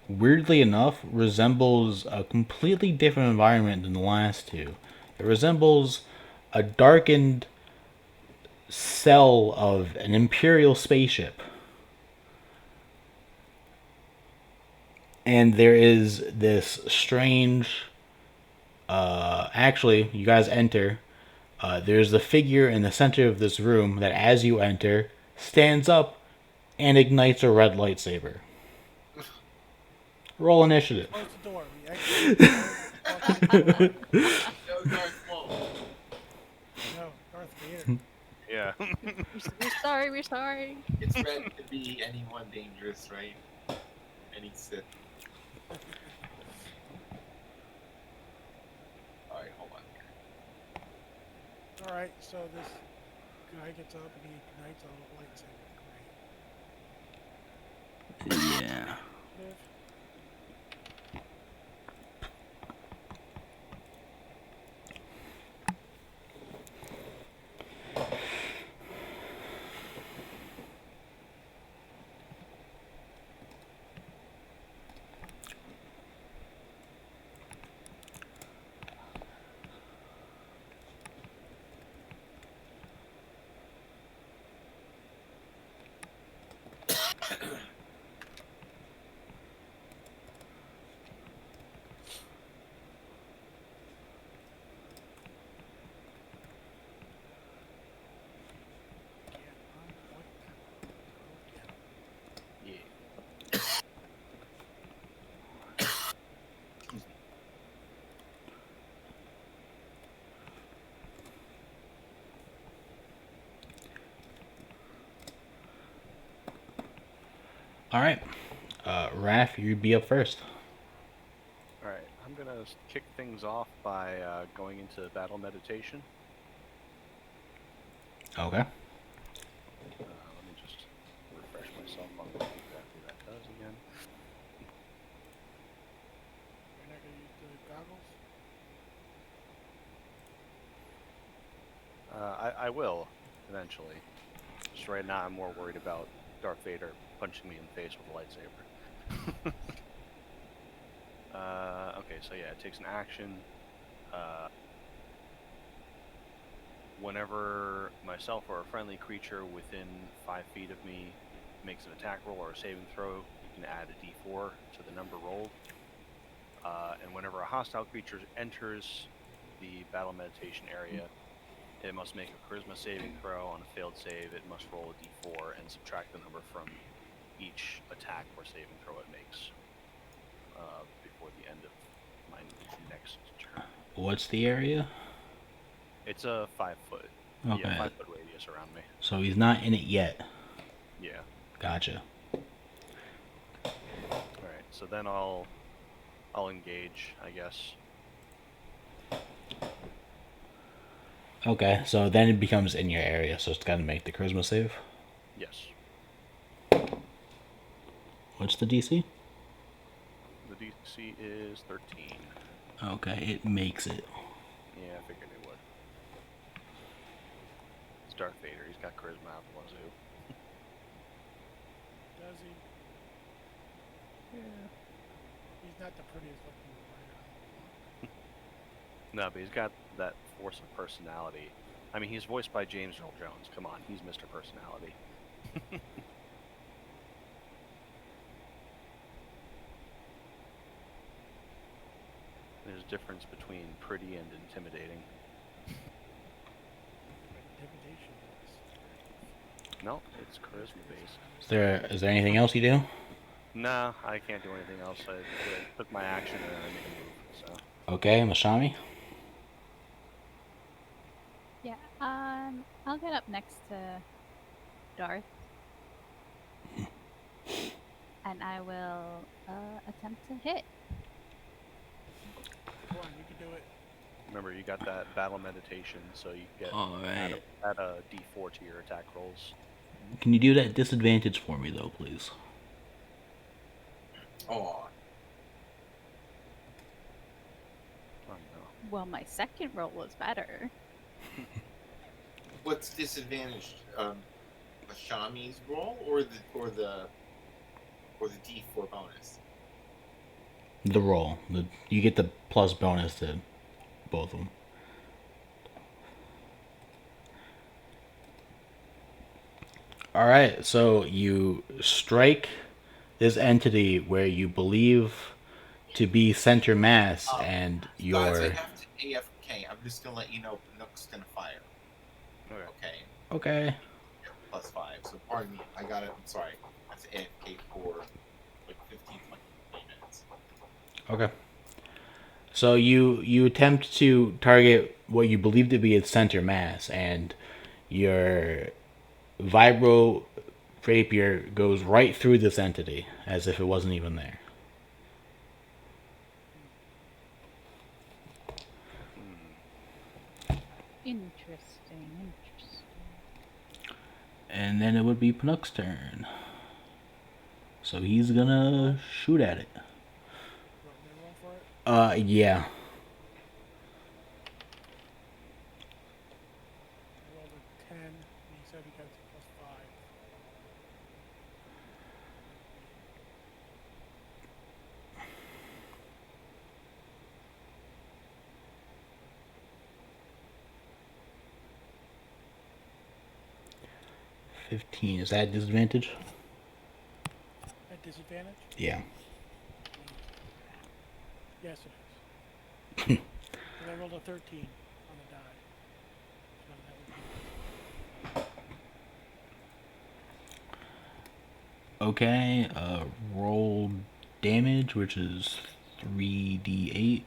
[SPEAKER 1] weirdly enough, resembles a completely different environment than the last two. It resembles a darkened cell of an Imperial spaceship. And there is this strange. Actually, you guys enter. There's a figure in the center of this room that, as you enter, stands up and ignites a red lightsaber. Roll initiative.
[SPEAKER 3] Close the door. We exit. The door. Walk in the door.
[SPEAKER 6] No, Darth Maul.
[SPEAKER 3] No, Darth Vader.
[SPEAKER 5] Yeah.
[SPEAKER 4] We're sorry. We're sorry.
[SPEAKER 6] It's ready to be anyone dangerous, right? Any Sith. Alright, hold on here.
[SPEAKER 3] All right, so this guy gets up and he ignites a lightsaber. Great.
[SPEAKER 1] Yeah.
[SPEAKER 3] Live. Can't unpoint that. Go get him.
[SPEAKER 6] Yeah. Excuse me.
[SPEAKER 1] All right. Raph, you'd be up first.
[SPEAKER 5] All right. I'm gonna kick things off by going into battle meditation.
[SPEAKER 1] Okay.
[SPEAKER 5] Let me just refresh myself on what exactly that does again.
[SPEAKER 3] You're not gonna use the goggles?
[SPEAKER 5] I will eventually. Just right now, I'm more worried about Darth Vader punching me in the face with a lightsaber. Okay, so yeah, it takes an action. Whenever myself or a friendly creature within 5 feet of me makes an attack roll or a saving throw, you can add a d4 to the number rolled. And whenever a hostile creature enters the battle meditation area, it must make a charisma saving throw. On a failed save, it must roll a d4 and subtract the number from each attack or saving throw it makes before the end of my next turn.
[SPEAKER 1] What's the area?
[SPEAKER 5] It's a 5 foot.
[SPEAKER 1] Okay.
[SPEAKER 5] Yeah, 5 foot radius around me.
[SPEAKER 1] So he's not in it yet.
[SPEAKER 5] Yeah.
[SPEAKER 1] Gotcha.
[SPEAKER 5] Alright, so then I'll engage, I guess.
[SPEAKER 1] Okay, so then it becomes in your area, so it's got to make the charisma save.
[SPEAKER 5] Yes.
[SPEAKER 1] What's the DC?
[SPEAKER 5] The DC is 13.
[SPEAKER 1] Okay, it makes it.
[SPEAKER 5] Yeah, I figured it would. It's Darth Vader. He's got charisma out the wazoo.
[SPEAKER 3] Does he?
[SPEAKER 5] Yeah.
[SPEAKER 3] He's not the prettiest looking right
[SPEAKER 5] No, but he's got that force of personality. I mean, he's voiced by James Earl Jones. Come on, he's Mr. Personality. There's a difference between pretty and intimidating.
[SPEAKER 3] Intimidation is.
[SPEAKER 5] No, it's charisma based.
[SPEAKER 1] Is there anything else you do?
[SPEAKER 5] Nah, I can't do anything else. I took my action and then I made a move. So
[SPEAKER 1] Okay, Mashami.
[SPEAKER 4] Yeah. I'll get up next to Darth, and I will attempt to hit.
[SPEAKER 3] Go on, you can do it.
[SPEAKER 5] remember, you got that battle meditation, so you can get
[SPEAKER 1] Alright.
[SPEAKER 5] add a d4 to your attack rolls.
[SPEAKER 1] Can you do that disadvantage for me, though, please?
[SPEAKER 6] Oh,
[SPEAKER 5] Oh no.
[SPEAKER 4] Well, my second roll was better.
[SPEAKER 6] what's disadvantaged? Shami's roll or the D4 bonus?
[SPEAKER 1] The roll. You get the plus bonus to both of them. Alright, so you strike this entity where you believe to be center mass, and
[SPEAKER 6] Guys, I
[SPEAKER 1] your
[SPEAKER 6] have to AFK. I'm just gonna let you know Nook's gonna fire.
[SPEAKER 5] Okay.
[SPEAKER 6] Okay.
[SPEAKER 1] okay.
[SPEAKER 6] +5. So pardon me. I got it. I'm sorry. I have to AFK for like 15, 20 minutes.
[SPEAKER 1] Okay. So you attempt to target what you believe to be its center mass, and your vibro rapier goes right through this entity as if it wasn't even there.
[SPEAKER 4] Interesting, interesting.
[SPEAKER 1] And then it would be Panook's turn. So he's gonna shoot at it.
[SPEAKER 3] You want me to roll for it?
[SPEAKER 1] Yeah.
[SPEAKER 3] I rolled a 10, and he said he got +5.
[SPEAKER 1] 15. Is that disadvantage?
[SPEAKER 3] At disadvantage?
[SPEAKER 1] Yeah.
[SPEAKER 3] Yes, it is. Because I rolled a 13 on the die. So that would be
[SPEAKER 1] Okay. Roll damage, which is 3d8.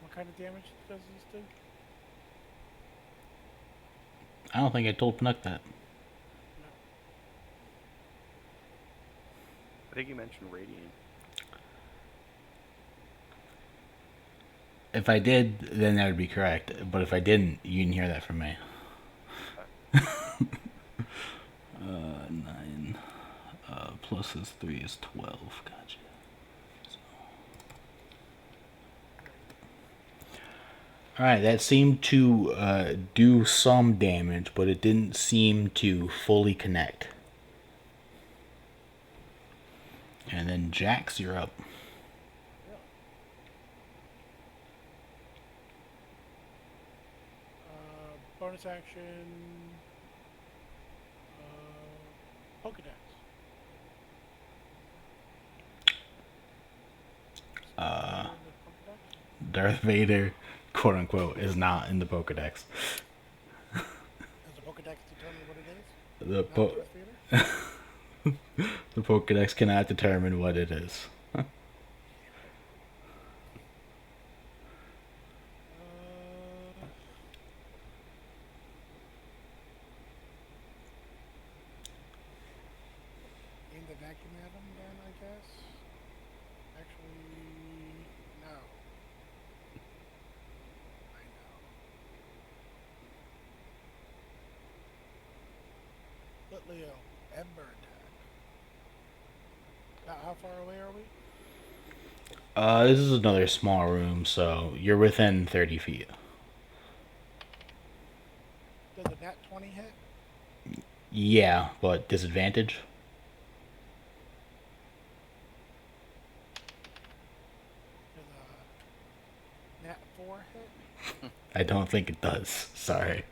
[SPEAKER 3] What kind of damage does this do?
[SPEAKER 1] I don't think I told Panook that.
[SPEAKER 3] No.
[SPEAKER 5] I think you mentioned radiant.
[SPEAKER 1] If I did, then that would be correct. But if I didn't, you didn't hear that from me. 9 plus his 3 is 12. Gotcha. Alright, that seemed to do some damage, but it didn't seem to fully connect. And then Jax, you're up.
[SPEAKER 3] Yeah. Bonus action. Pokedex.
[SPEAKER 1] Uh,
[SPEAKER 3] In the Pokedex?
[SPEAKER 1] Darth Vader, quote unquote, is not in the Pokedex.
[SPEAKER 3] Does the Pokedex determine what it is?
[SPEAKER 1] The,
[SPEAKER 3] Not
[SPEAKER 1] po-
[SPEAKER 3] Darth Vader?
[SPEAKER 1] the Pokedex cannot determine what it is.
[SPEAKER 3] Aim the vacuum at him then, I guess? Actually, no. I know. Let Leo, Ember attack. How far away are we?
[SPEAKER 1] This is another small room, so you're within 30 feet.
[SPEAKER 3] Does a nat 20 hit?
[SPEAKER 1] Yeah, but disadvantage?
[SPEAKER 3] Does a nat 4 hit?
[SPEAKER 1] I don't think it does. Sorry.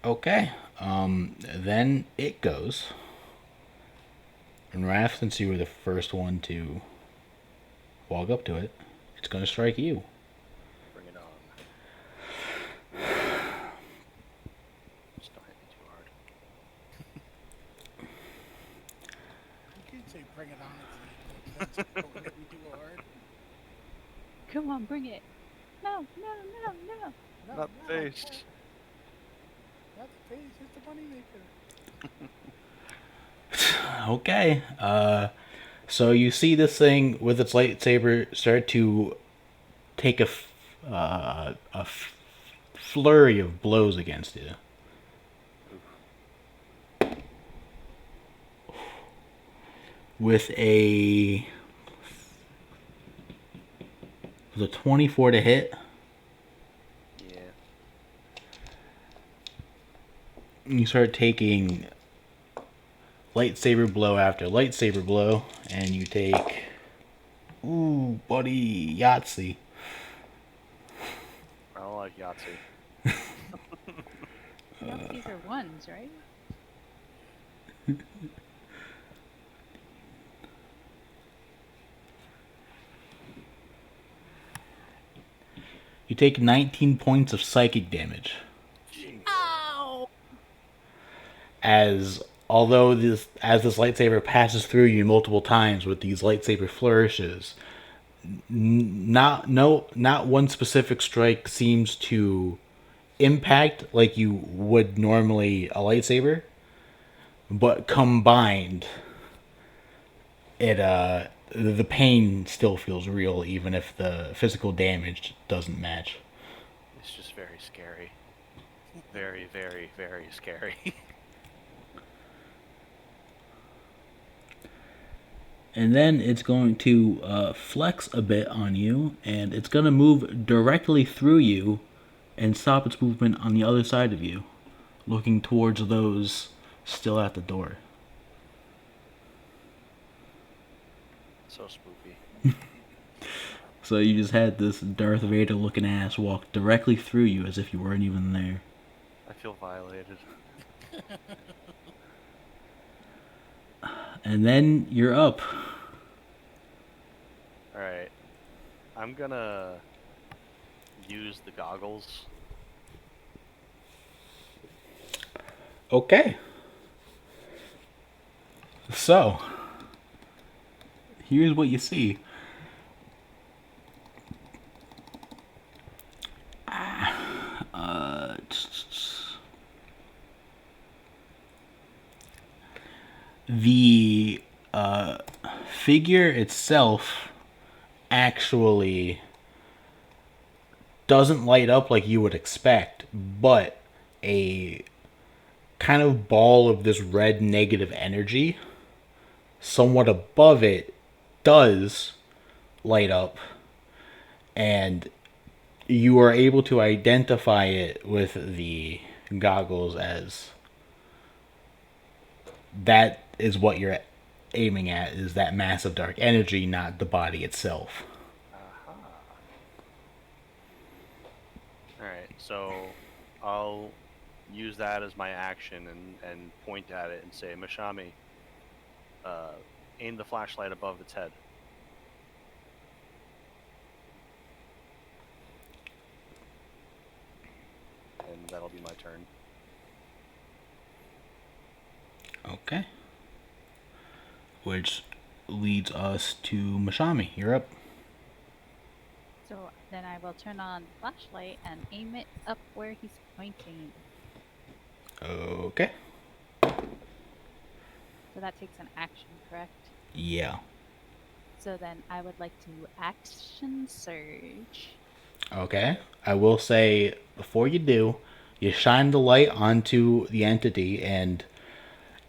[SPEAKER 1] Okay. Then it goes. And Raph, since you were the first one to walk up to it, it's gonna strike you.
[SPEAKER 5] Bring it on. Just don't hit me too hard.
[SPEAKER 3] You can't say bring it on at the end. Don't hit me too hard.
[SPEAKER 4] Come on, bring it. No, no, no, no.
[SPEAKER 3] No,
[SPEAKER 5] Not
[SPEAKER 3] no,
[SPEAKER 5] the
[SPEAKER 3] I
[SPEAKER 5] face.
[SPEAKER 3] can't. Not the face, it's the moneymaker.
[SPEAKER 1] Okay. So you see this thing with its lightsaber start to take a flurry of blows against you. With a With a 24 to hit,
[SPEAKER 5] Yeah.
[SPEAKER 1] you start taking lightsaber blow after lightsaber blow, and you take. Ooh, buddy, Yahtzee.
[SPEAKER 5] I don't like Yahtzee.
[SPEAKER 4] Yahtzees are ones, right?
[SPEAKER 1] You take 19 points of psychic damage.
[SPEAKER 5] Jesus.
[SPEAKER 4] Ow!
[SPEAKER 1] As this lightsaber passes through you multiple times with these lightsaber flourishes, not one specific strike seems to impact like you would normally a lightsaber, but combined, it the pain still feels real even if the physical damage doesn't match.
[SPEAKER 5] It's just very scary. Very, very, very scary.
[SPEAKER 1] And then it's going to flex a bit on you, and it's going to move directly through you and stop its movement on the other side of you, looking towards those still at the door.
[SPEAKER 5] So spooky.
[SPEAKER 1] So you just had this Darth Vader looking ass walk directly through you as if you weren't even there.
[SPEAKER 5] I feel violated.
[SPEAKER 1] And then you're up.
[SPEAKER 5] Alright. I'm gonna use the goggles.
[SPEAKER 1] Okay. So, here's what you see. Uh, the figure itself actually doesn't light up like you would expect, but a kind of ball of this red negative energy somewhat above it does light up, and you are able to identify it with the goggles as that is what you're aiming at, is that massive dark energy, not the body itself.
[SPEAKER 5] Aha. Alright, so I'll use that as my action and point at it and say, Mashami, uh, aim the flashlight above its head. And that'll be my turn.
[SPEAKER 1] Okay. Which leads us to Mashami. You're up.
[SPEAKER 4] So then I will turn on the flashlight and aim it up where he's pointing.
[SPEAKER 1] Okay.
[SPEAKER 4] So that takes an action, correct?
[SPEAKER 1] Yeah.
[SPEAKER 4] So then I would like to action surge.
[SPEAKER 1] Okay. I will say before you do, you shine the light onto the entity, and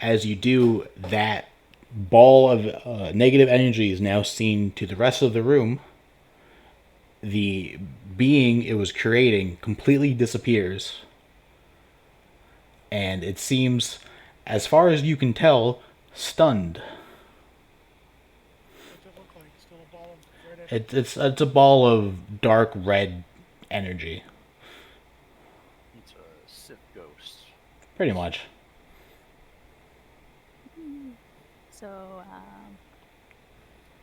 [SPEAKER 1] as you do, that ball of negative energy is now seen to the rest of the room. The being it was creating completely disappears, and it seems, as far as you can tell, stunned.
[SPEAKER 3] What's it look like? Still a ball of red energy?
[SPEAKER 1] It's a ball of dark red energy,
[SPEAKER 5] It's a Sith ghost.
[SPEAKER 1] pretty much.
[SPEAKER 4] So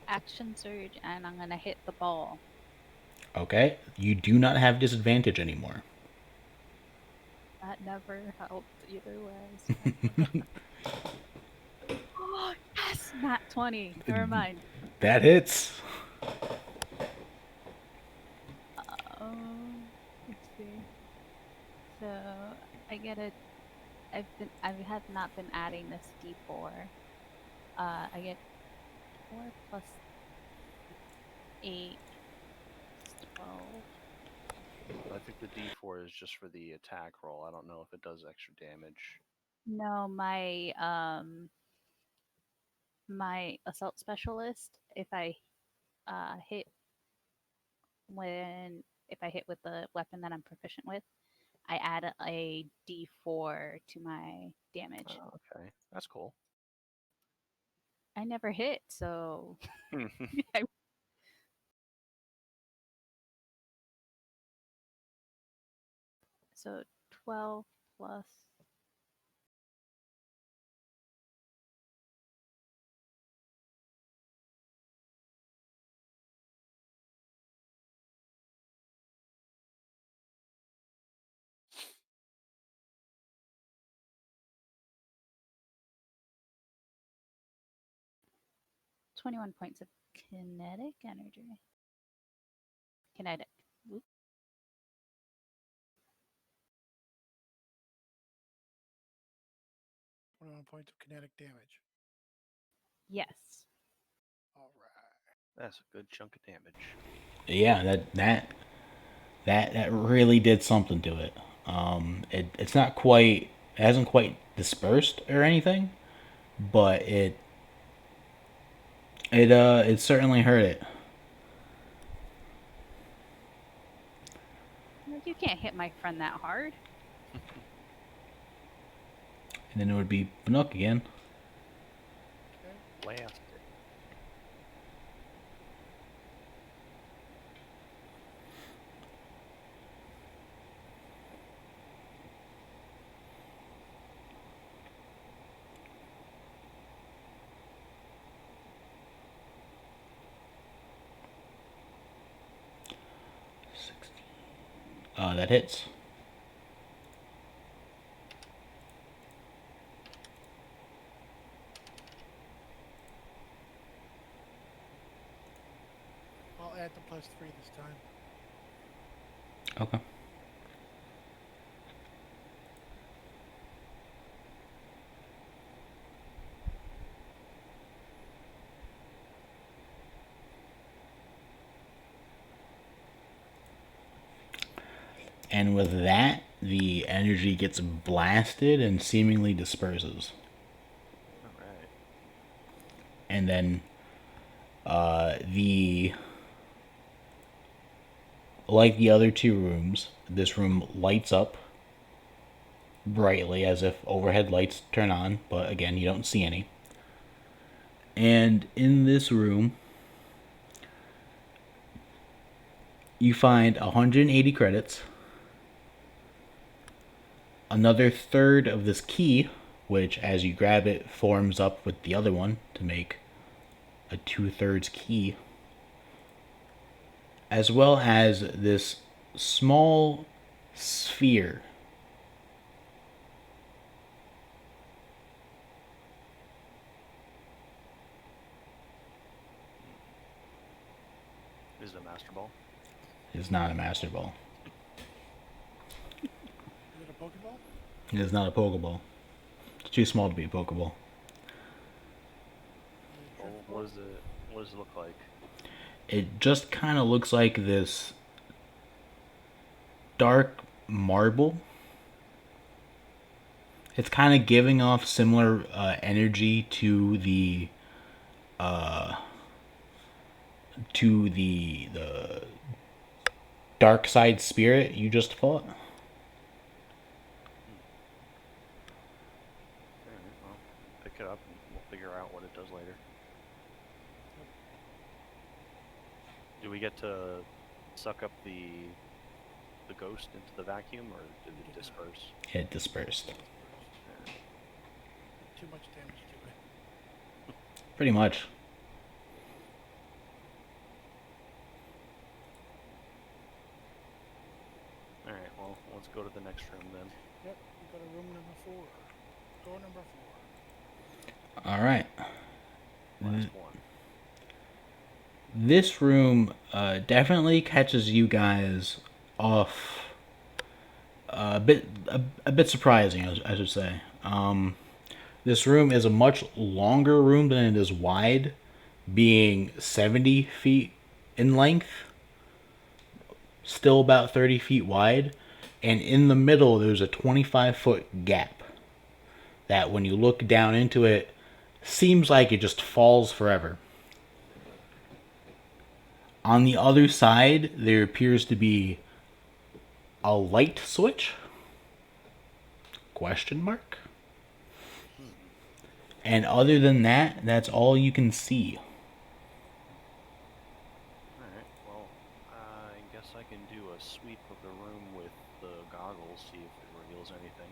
[SPEAKER 4] action surge, and I'm gonna hit the ball.
[SPEAKER 1] Okay, you do not have disadvantage anymore.
[SPEAKER 4] That never helped either way. Oh, yes, not 20. Never mind.
[SPEAKER 1] That hits.
[SPEAKER 4] Let's see. So I get a. I have not been adding this D4. I get 4 plus 8 is 12.
[SPEAKER 5] I think the D4 is just for the attack roll. I don't know if it does extra damage.
[SPEAKER 4] No, my assault specialist. If I hit when if I hit with the weapon that I'm proficient with, I add a d4 to my damage.
[SPEAKER 5] Oh, okay, that's cool.
[SPEAKER 4] I never hit, so I- so 12 plus 21 points of kinetic energy. Kinetic. Whoop.
[SPEAKER 3] 21 points of kinetic damage.
[SPEAKER 4] Yes.
[SPEAKER 3] All right.
[SPEAKER 5] That's a good chunk of damage.
[SPEAKER 1] Yeah, that really did something to it. It's not quite, it hasn't quite dispersed or anything, but it certainly hurt it.
[SPEAKER 4] Like, you can't hit my friend that hard.
[SPEAKER 1] And then it would be Banuk again.
[SPEAKER 3] Okay.
[SPEAKER 5] Blast it.
[SPEAKER 1] That hits.
[SPEAKER 3] I'll add the +3 this time.
[SPEAKER 1] Okay. And with that, the energy gets blasted and seemingly disperses.
[SPEAKER 5] All right.
[SPEAKER 1] And then the like the other two rooms, this room lights up brightly as if overhead lights turn on, but again, you don't see any. And in this room, you find 180 credits, another third of this key, which as you grab it forms up with the other one to make a 2/3 key, as well as this small sphere.
[SPEAKER 5] Is it a master ball?
[SPEAKER 1] It's not a master ball.
[SPEAKER 3] Is it a Pokeball?
[SPEAKER 1] It is not a Pokeball. It's too small to be a Pokeball.
[SPEAKER 3] Is it a
[SPEAKER 5] Well,
[SPEAKER 3] Drift
[SPEAKER 5] what
[SPEAKER 3] Ball?
[SPEAKER 5] does it? What does it look like?
[SPEAKER 1] It just kind of looks like this dark marble. It's kind of giving off similar energy uh, to the dark side spirit you just fought.
[SPEAKER 5] All right. Well, pick it up and we'll figure out what it does later. Do we get to suck up the ghost into the vacuum, or did it
[SPEAKER 3] did not.
[SPEAKER 5] disperse?
[SPEAKER 1] It dispersed.
[SPEAKER 3] Dispersed. Too much damage to it.
[SPEAKER 1] Pretty much.
[SPEAKER 5] All right. Well, let's go to the next room then.
[SPEAKER 3] Yep, we go to room number 4. Door number 4.
[SPEAKER 1] All right.
[SPEAKER 5] Last one.
[SPEAKER 1] This room definitely catches you guys off a bit surprising, I should say. This room is a much longer room than it is wide, being 70 feet in length, still about 30 feet wide, and in the middle there's a 25-foot gap that when you look down into it seems like it just falls forever. On the other side, there appears to be a light switch? Question mark. And other than that, that's all you can see.
[SPEAKER 5] Alright, well, I guess I can do a sweep of the room with the goggles, see if it reveals anything.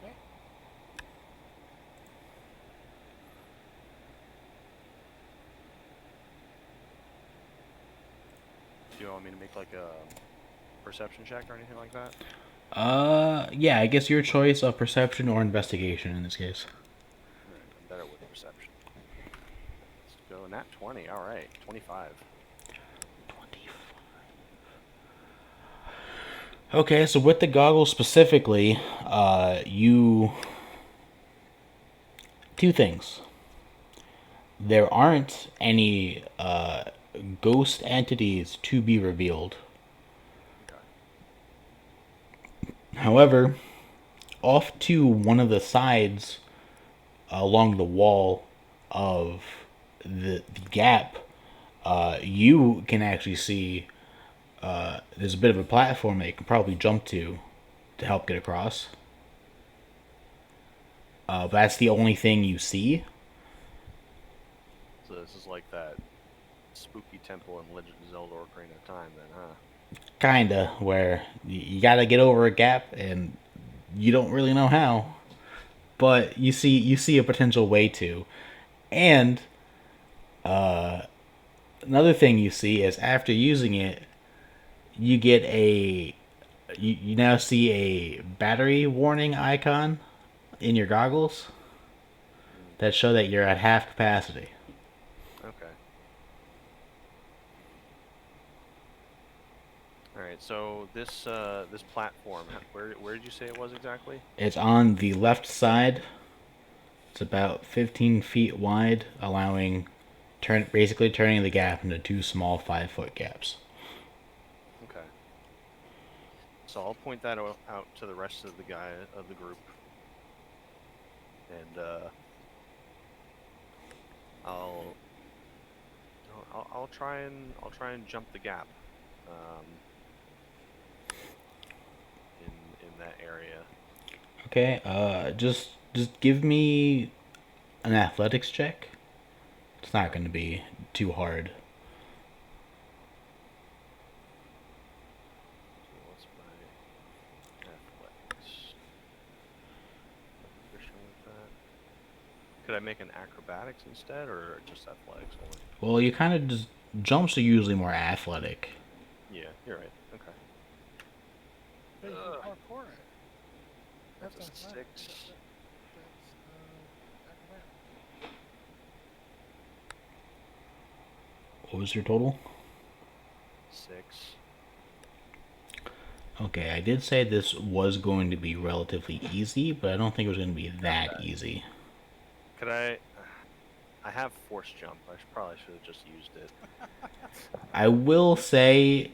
[SPEAKER 3] Okay.
[SPEAKER 5] Do you want me to make like a perception check or anything like that?
[SPEAKER 1] Yeah, I guess your choice of perception or investigation in this case.
[SPEAKER 5] Alright, I'm better with perception. Let's go nat 20, alright, 25.
[SPEAKER 1] Okay, so with the goggles specifically, you... Two things. There aren't any ghost entities to be revealed.
[SPEAKER 5] Okay.
[SPEAKER 1] However, off to one of the sides along the wall of the gap, you can actually see there's a bit of a platform that you can probably jump to help get across. But that's the only thing you see.
[SPEAKER 5] So this is like that spooky temple in Legend of Zelda Ocarina of Time then, huh?
[SPEAKER 1] Kinda, where you gotta get over a gap and you don't really know how. But you see a potential way to. And another thing you see is after using it, you get you now see a battery warning icon in your goggles that show that you're at half capacity.
[SPEAKER 5] Okay. Alright, so this platform, where did you say it was exactly?
[SPEAKER 1] It's on the left side. It's about 15 feet wide, allowing basically turning the gap into two small 5-foot gaps.
[SPEAKER 5] Okay. So I'll point that out to the rest of the group, and I'll try and jump the gap, um, in that area.
[SPEAKER 1] Okay, just give me an athletics check. It's not going to be too hard.
[SPEAKER 5] So what's my athletics? Proficient with that. Could I make an acrobatics instead, or just athletics only?
[SPEAKER 1] Well, you kind of just jumps are usually more athletic.
[SPEAKER 5] Yeah, you're right. Okay.
[SPEAKER 3] Hey, you can
[SPEAKER 5] Ugh.
[SPEAKER 3] parkour it.
[SPEAKER 5] That's a
[SPEAKER 3] athletic.
[SPEAKER 5] 6.
[SPEAKER 3] That's acrobatic.
[SPEAKER 1] What was your total?
[SPEAKER 5] 6.
[SPEAKER 1] Okay, I did say this was going to be relatively easy, but I don't think it was going to be that easy.
[SPEAKER 5] Could I? I have force jump. Probably should have just used it.
[SPEAKER 1] I will say,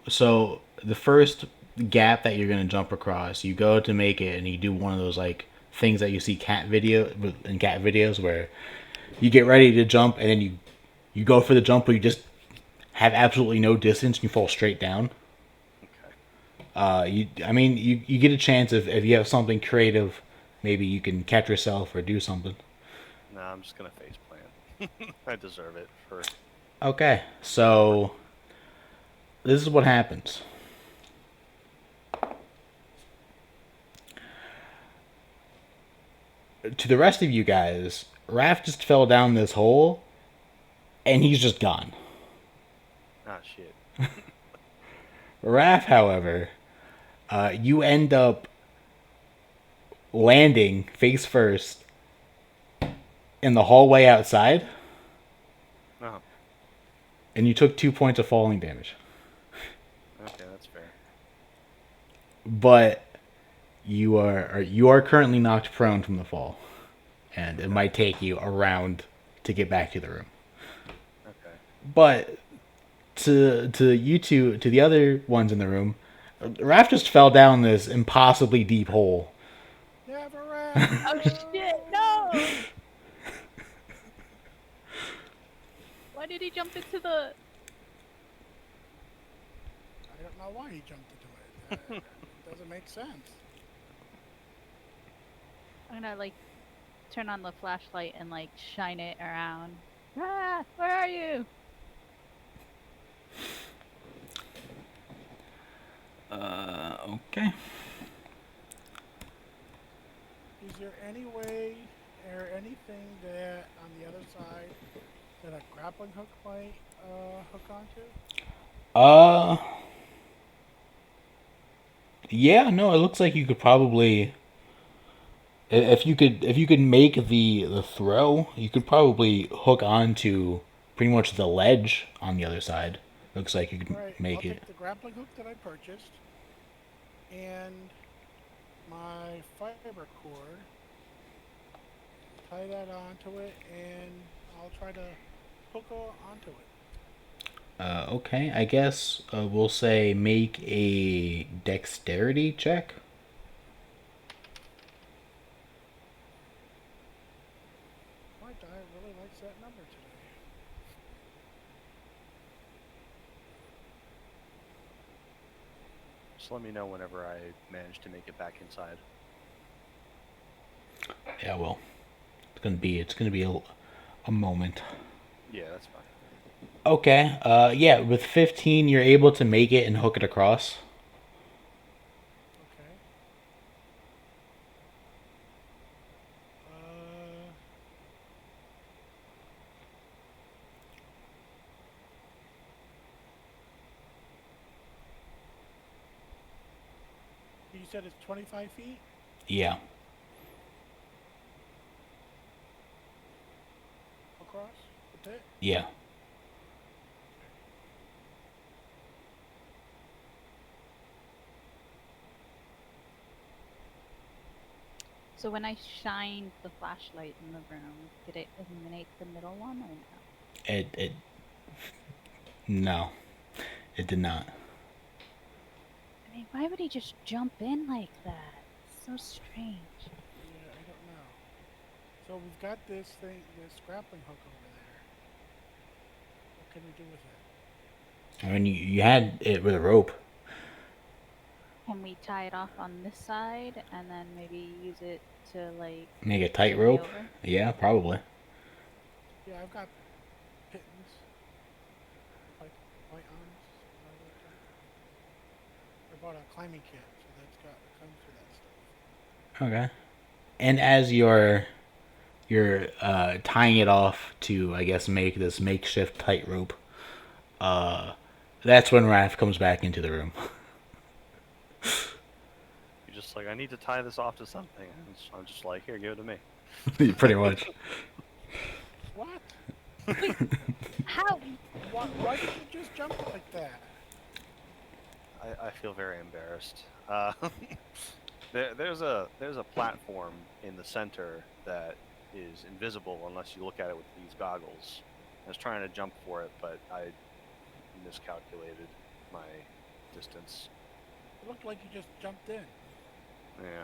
[SPEAKER 1] so the first gap that you're gonna jump across, you go to make it, and you do one of those like things that you see in cat videos where you get ready to jump, and then you go for the jump, but you just have absolutely no distance, and you fall straight down.
[SPEAKER 5] Okay.
[SPEAKER 1] You get a chance if you have something creative, maybe you can catch yourself or do something.
[SPEAKER 5] No, I'm just gonna face plant. I deserve it for.
[SPEAKER 1] Okay, so this is what happens. To the rest of you guys, Raph just fell down this hole, and he's just gone.
[SPEAKER 5] Ah, shit.
[SPEAKER 1] Raph, however, you end up landing face first in the hallway outside,
[SPEAKER 5] Oh,
[SPEAKER 1] and you took 2 points of falling damage.
[SPEAKER 5] okay, that's fair.
[SPEAKER 1] But you are currently knocked prone from the fall, and it might take you a round to get back to the room.
[SPEAKER 5] Okay.
[SPEAKER 1] But to you two, to the other ones in the room, Raph just fell down this impossibly deep hole.
[SPEAKER 3] Never
[SPEAKER 4] Oh shit! No. Why did he jump into the?
[SPEAKER 3] I don't know why he jumped into it. It doesn't make sense.
[SPEAKER 4] I'm gonna like turn on the flashlight and like shine it around. Ah, where are you?
[SPEAKER 1] Okay.
[SPEAKER 3] Is there any way or anything that on the other side that a grappling hook might hook onto?
[SPEAKER 1] Uh, yeah, no, it looks like you could probably if you could make the throw, you could probably hook onto pretty much the ledge on the other side. Looks like you could
[SPEAKER 3] All right, I'll
[SPEAKER 1] make it.
[SPEAKER 3] take the grappling hook that I purchased and my fiber cord, tie that onto it, and I'll try to hook onto it.
[SPEAKER 1] Okay, I guess we'll say make a dexterity check.
[SPEAKER 3] My diet really likes that number today.
[SPEAKER 5] Just let me know whenever I manage to make it back inside.
[SPEAKER 1] Yeah, well, it's gonna be a moment.
[SPEAKER 5] Yeah, that's fine.
[SPEAKER 1] Okay. Yeah, with 15, you're able to make it and hook it across.
[SPEAKER 3] Okay. Uh, you said it's 25 feet
[SPEAKER 1] Yeah.
[SPEAKER 3] across the pit?
[SPEAKER 1] Yeah.
[SPEAKER 4] So when I shined the flashlight in the room, did it illuminate the middle one or no?
[SPEAKER 1] It no, it did not.
[SPEAKER 4] I mean, why would he just jump in like that? So strange.
[SPEAKER 3] Yeah, I don't know. So we've got this thing, this grappling hook over there. What can we do with it?
[SPEAKER 1] I mean, you had it with a rope.
[SPEAKER 4] Can we tie it off on this side and then maybe use it to like
[SPEAKER 1] Make a
[SPEAKER 4] shimmy
[SPEAKER 1] tightrope.
[SPEAKER 4] over?
[SPEAKER 1] Yeah, probably.
[SPEAKER 3] Yeah, I've got pittons, like pythons. I bought a climbing kit, so it comes with that stuff.
[SPEAKER 1] Okay. And as you're tying it off to, I guess, make this makeshift tightrope, uh, that's when Raph comes back into the room.
[SPEAKER 5] You're just like, I need to tie this off to something. And I'm just like, here, give it to me.
[SPEAKER 1] Pretty much.
[SPEAKER 3] What?
[SPEAKER 4] How?
[SPEAKER 3] Why did you just jump like that?
[SPEAKER 5] I feel very embarrassed. There's a platform in the center that is invisible unless you look at it with these goggles. I was trying to jump for it, but I miscalculated my distance.
[SPEAKER 3] It looked like you just jumped in.
[SPEAKER 5] Yeah.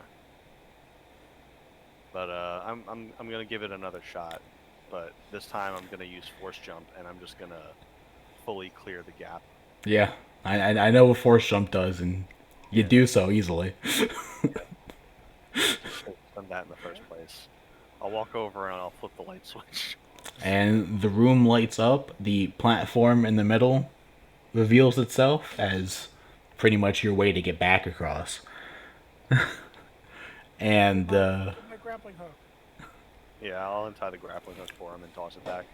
[SPEAKER 5] But I'm gonna give it another shot. But this time I'm gonna use force jump, and I'm just gonna fully clear the gap.
[SPEAKER 1] Yeah, I know what force jump does, and you
[SPEAKER 5] Yeah.
[SPEAKER 1] do so easily.
[SPEAKER 5] Done that in the first place. I'll walk over and I'll flip the light switch.
[SPEAKER 1] And the room lights up. The platform in the middle reveals itself as pretty much your way to get back across. And
[SPEAKER 3] My grappling hook.
[SPEAKER 5] Yeah, I'll untie the grappling hook for him and toss it back.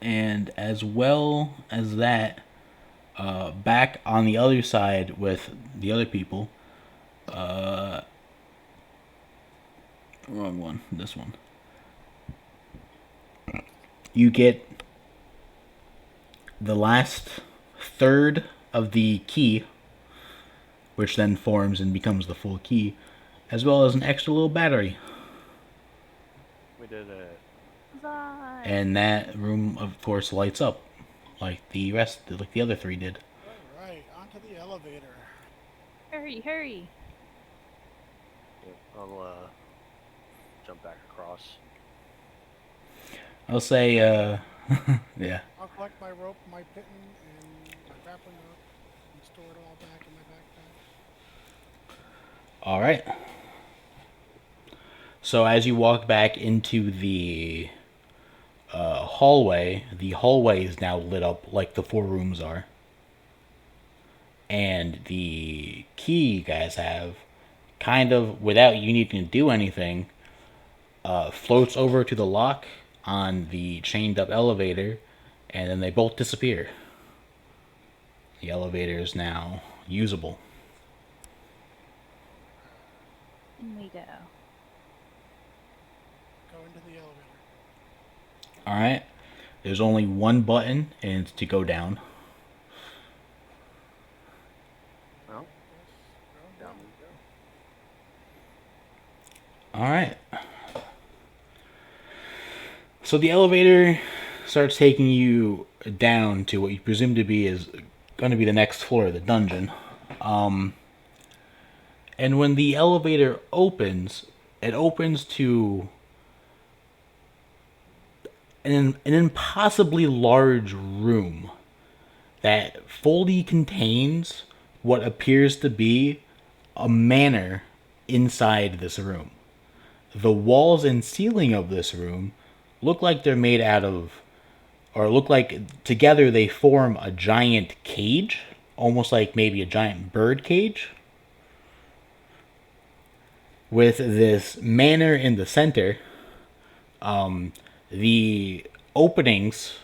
[SPEAKER 1] and as well as that, back on the other side with the other people. Wrong one. This one. You get the last third of the key, which then forms and becomes the full key, as well as an extra little battery.
[SPEAKER 5] We did it.
[SPEAKER 4] Huzzah!
[SPEAKER 1] And that room, of course, lights up like the other three did.
[SPEAKER 3] All right, onto the elevator.
[SPEAKER 4] Hurry, hurry!
[SPEAKER 5] Yep, I'll jump back across.
[SPEAKER 1] I'll say, yeah.
[SPEAKER 3] I'll collect my rope, my pitten, and my grappling hook, and store it all back in my backpack.
[SPEAKER 1] All right. So as you walk back into the hallway is now lit up like the four rooms are. And the key you guys have, kind of without you needing to do anything, floats over to the lock on the chained up elevator, and then they both disappear. The elevator is now usable.
[SPEAKER 4] In we go.
[SPEAKER 3] Go into the elevator.
[SPEAKER 1] All right. There's only one button, and it's to go down.
[SPEAKER 5] Well,
[SPEAKER 3] Yes, go
[SPEAKER 5] down
[SPEAKER 3] down.
[SPEAKER 5] we go.
[SPEAKER 1] All right. So the elevator starts taking you down to what you presume to be is going to be the next floor of the dungeon. And when the elevator opens, it opens to an impossibly large room that fully contains what appears to be a manor inside this room. The walls and ceiling of this room look like they're made out of, or look like together they form a giant cage, almost like maybe a giant bird cage, with this manor in the center. The openings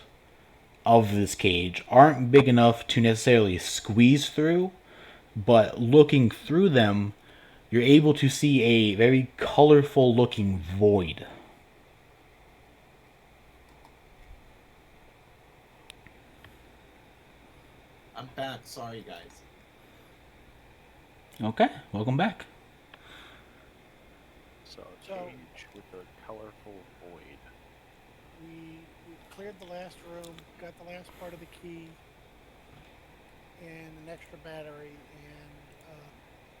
[SPEAKER 1] of this cage aren't big enough to necessarily squeeze through, but looking through them, you're able to see a very colorful looking void.
[SPEAKER 6] I'm back. Sorry, guys.
[SPEAKER 1] Okay, welcome back.
[SPEAKER 5] So,
[SPEAKER 3] So-
[SPEAKER 5] cage with a colorful void.
[SPEAKER 3] We cleared the last room, got the last part of the key, and an extra battery, and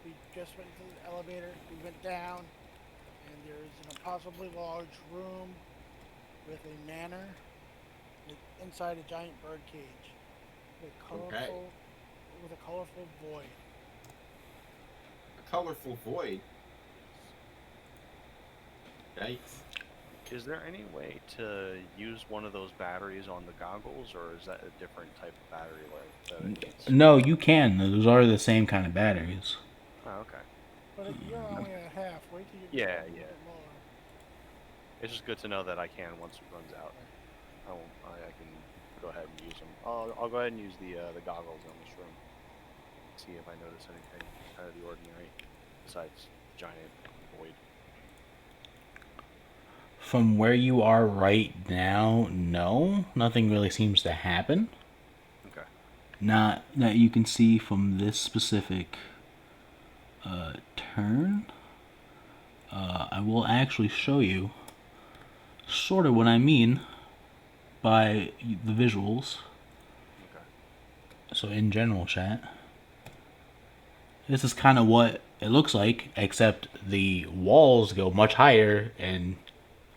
[SPEAKER 3] we just went to the elevator. We went down, and there's an impossibly large room with a manor inside a giant bird cage with
[SPEAKER 6] Okay.
[SPEAKER 3] with a colorful void.
[SPEAKER 6] A colorful void. Yikes.
[SPEAKER 5] Is there any way to use one of those batteries on the goggles, or is that a different type of battery that it needs?
[SPEAKER 1] No, you can. Those are the same kind of batteries.
[SPEAKER 5] Oh, okay.
[SPEAKER 3] But you're only at half. Wait till you get
[SPEAKER 5] Yeah,
[SPEAKER 3] a little
[SPEAKER 5] yeah.
[SPEAKER 3] bit lower.
[SPEAKER 5] It's just good to know that I can once it runs out. I can go ahead and use them. I'll go ahead and use the goggles on this room. See if I notice anything out of the ordinary besides giant void.
[SPEAKER 1] From where you are right now, no. Nothing really seems to happen.
[SPEAKER 5] Okay.
[SPEAKER 1] Not that you can see from this specific turn. I will actually show you sort of what I mean by the visuals.
[SPEAKER 5] Okay.
[SPEAKER 1] So in general chat, this is kind of what it looks like, except the walls go much higher and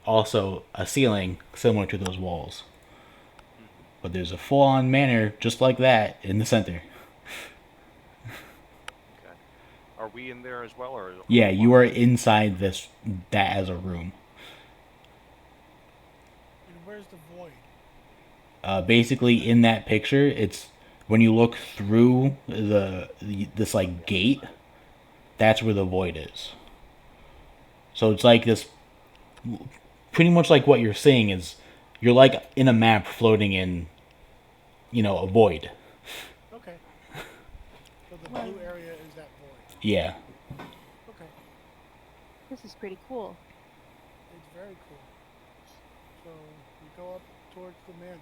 [SPEAKER 1] also a ceiling similar to those walls. But there's a full-on manor just like that in the center.
[SPEAKER 5] Okay. Are we in there as well, or?
[SPEAKER 1] Yeah, you are inside that as a room.
[SPEAKER 3] And where's the void?
[SPEAKER 1] Basically, in that picture, it's when you look through this like gate, that's where the void is. So it's like this, pretty much like what you're seeing is, you're like in a map floating in, a void.
[SPEAKER 3] Okay. So the
[SPEAKER 4] Well-
[SPEAKER 3] blue area is that void.
[SPEAKER 1] Yeah.
[SPEAKER 3] Okay.
[SPEAKER 4] This is pretty cool.
[SPEAKER 3] It's very cool. So we go up towards the manor.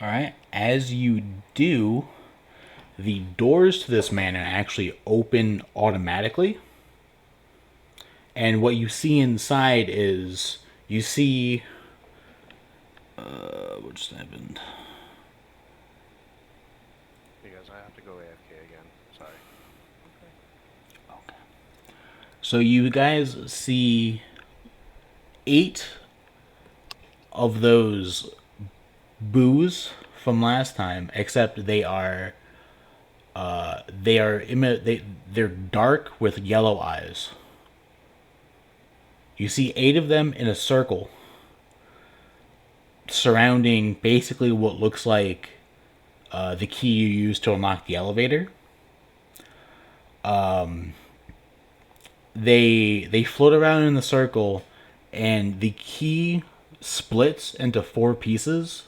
[SPEAKER 1] All right. As you do, the doors to this manor actually open automatically. And what you see inside is you see what just happened?
[SPEAKER 5] Hey guys, I have to go AFK again. Sorry.
[SPEAKER 1] So you guys see 8 of those boos from last time, except they're dark with yellow eyes. You see 8 of them in a circle surrounding basically what looks like the key you use to unlock the elevator. They float around in the circle, and the key splits into 4 pieces.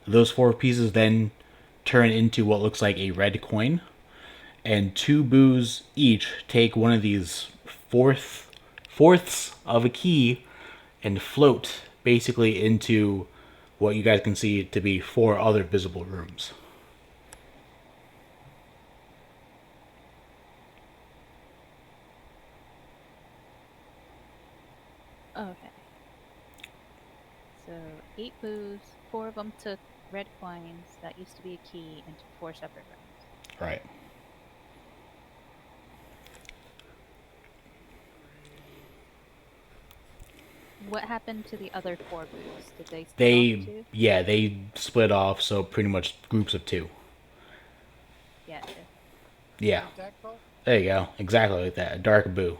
[SPEAKER 1] Those 4 pieces then turn into what looks like a red coin, and 2 boos each take one of these fourths of a key and float basically into what you guys can see to be 4 other visible rooms.
[SPEAKER 4] Okay. So 8 boos, 4 of them took red coins that used to be a key into 4 separate rooms.
[SPEAKER 1] Right.
[SPEAKER 4] What happened to the other 4 boos? Did they split off
[SPEAKER 1] They
[SPEAKER 4] too?
[SPEAKER 1] yeah, they split off, so pretty much groups of 2.
[SPEAKER 4] Yeah.
[SPEAKER 1] Yeah.
[SPEAKER 3] Like that, Cole?
[SPEAKER 1] There you go. Exactly like that. A dark boo.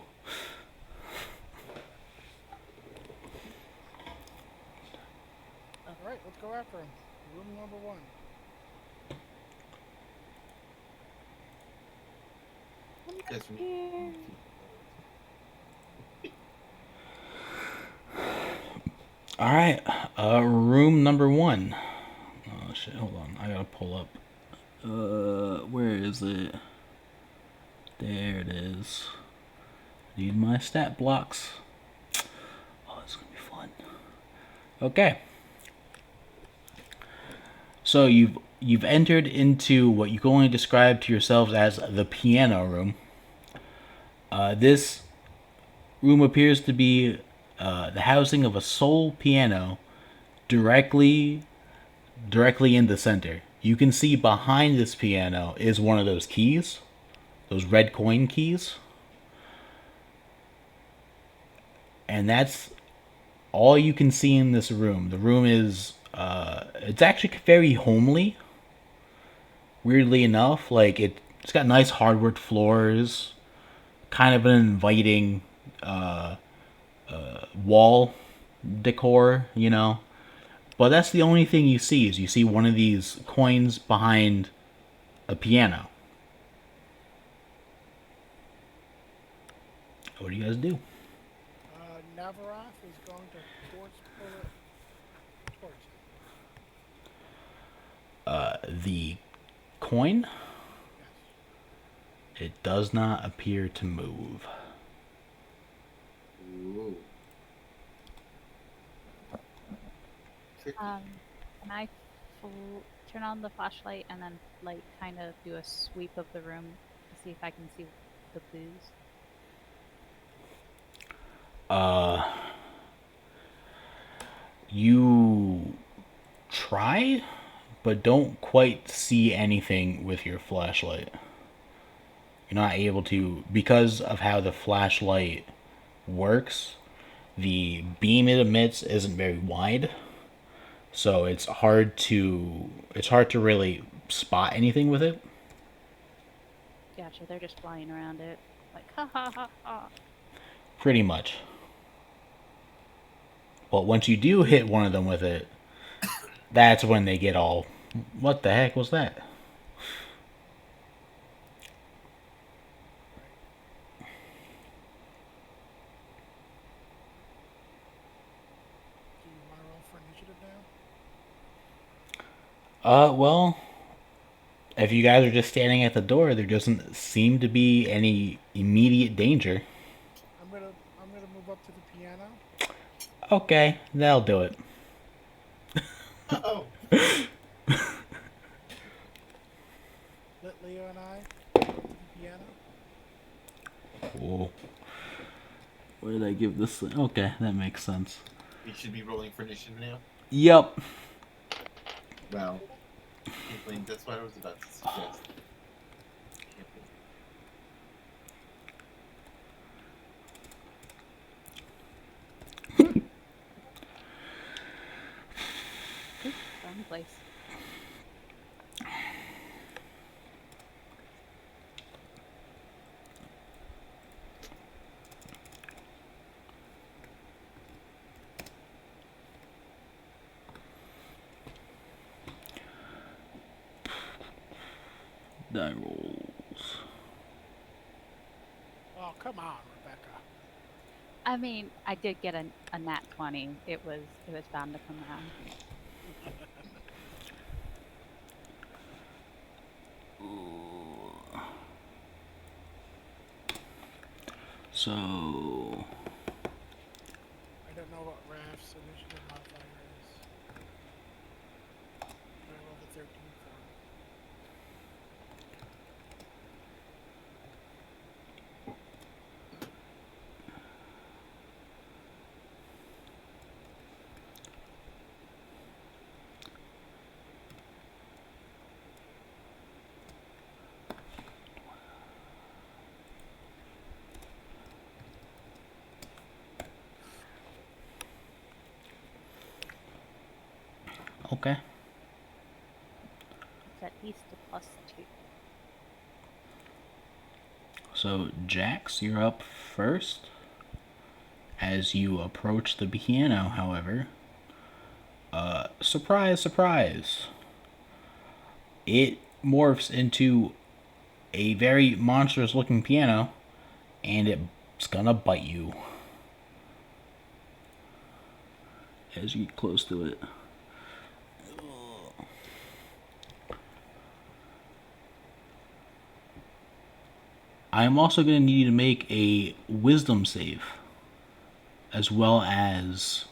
[SPEAKER 3] Alright, let's go after him. Room number 1.
[SPEAKER 6] Yes,
[SPEAKER 4] Here.
[SPEAKER 1] All right. Room number 1. Oh shit! Hold on. I gotta pull up. Where is it? There it is. Need my stat blocks. Oh, this is gonna be fun. Okay. So you've entered into what you can only describe to yourselves as the piano room. This room appears to be the housing of a sole piano directly in the center. You can see behind this piano is one of those keys, those red coin keys. And that's all you can see in this room. The room is it's actually very homely. Weirdly enough, like it's got nice hardwood floors, kind of an inviting wall decor, you know. But that's the only thing you see is you see one of these coins behind a piano. What do you guys do?
[SPEAKER 3] Navaroth is going to force pull it towards him.
[SPEAKER 1] The coin,
[SPEAKER 3] Yes.
[SPEAKER 1] it does not appear to move.
[SPEAKER 6] Ooh. Tricky.
[SPEAKER 4] Can I turn on the flashlight and then like kind of do a sweep of the room to see if I can see the boos?
[SPEAKER 1] You try, but don't quite see anything with your flashlight. You're not able to, because of how the flashlight works, the beam it emits isn't very wide. So it's hard to really spot anything with it.
[SPEAKER 4] Gotcha, they're just flying around it. Like, ha ha ha ha.
[SPEAKER 1] Pretty much. But once you do hit one of them with it, that's when they get all, what the heck was that?
[SPEAKER 3] Do you want to roll for initiative now?
[SPEAKER 1] Well, if you guys are just standing at the door, there doesn't seem to be any immediate danger.
[SPEAKER 3] I'm gonna move up to the piano.
[SPEAKER 1] Okay, that'll do it.
[SPEAKER 6] Uh-oh.
[SPEAKER 3] Let Leo and I go up to the piano.
[SPEAKER 1] Cool. Where did I give this? Okay, that makes sense.
[SPEAKER 6] We should be rolling for initiative now.
[SPEAKER 1] Yep.
[SPEAKER 6] Well, that's what I was about to suggest.
[SPEAKER 4] place.
[SPEAKER 1] Die rolls.
[SPEAKER 3] Oh, come on, Rebecca.
[SPEAKER 4] I mean, I did get a nat 20. It was bound to come around.
[SPEAKER 1] So
[SPEAKER 3] I don't know what Raph's initiative modifier is. I rolled a 13 for him.
[SPEAKER 1] okay.
[SPEAKER 4] It's at least a +2.
[SPEAKER 1] So Jax, you're up first. As you approach the piano, however, surprise, surprise, it morphs into a very monstrous looking piano, and it's gonna bite you as you get close to it. I'm also going to need you to make a wisdom save, as well as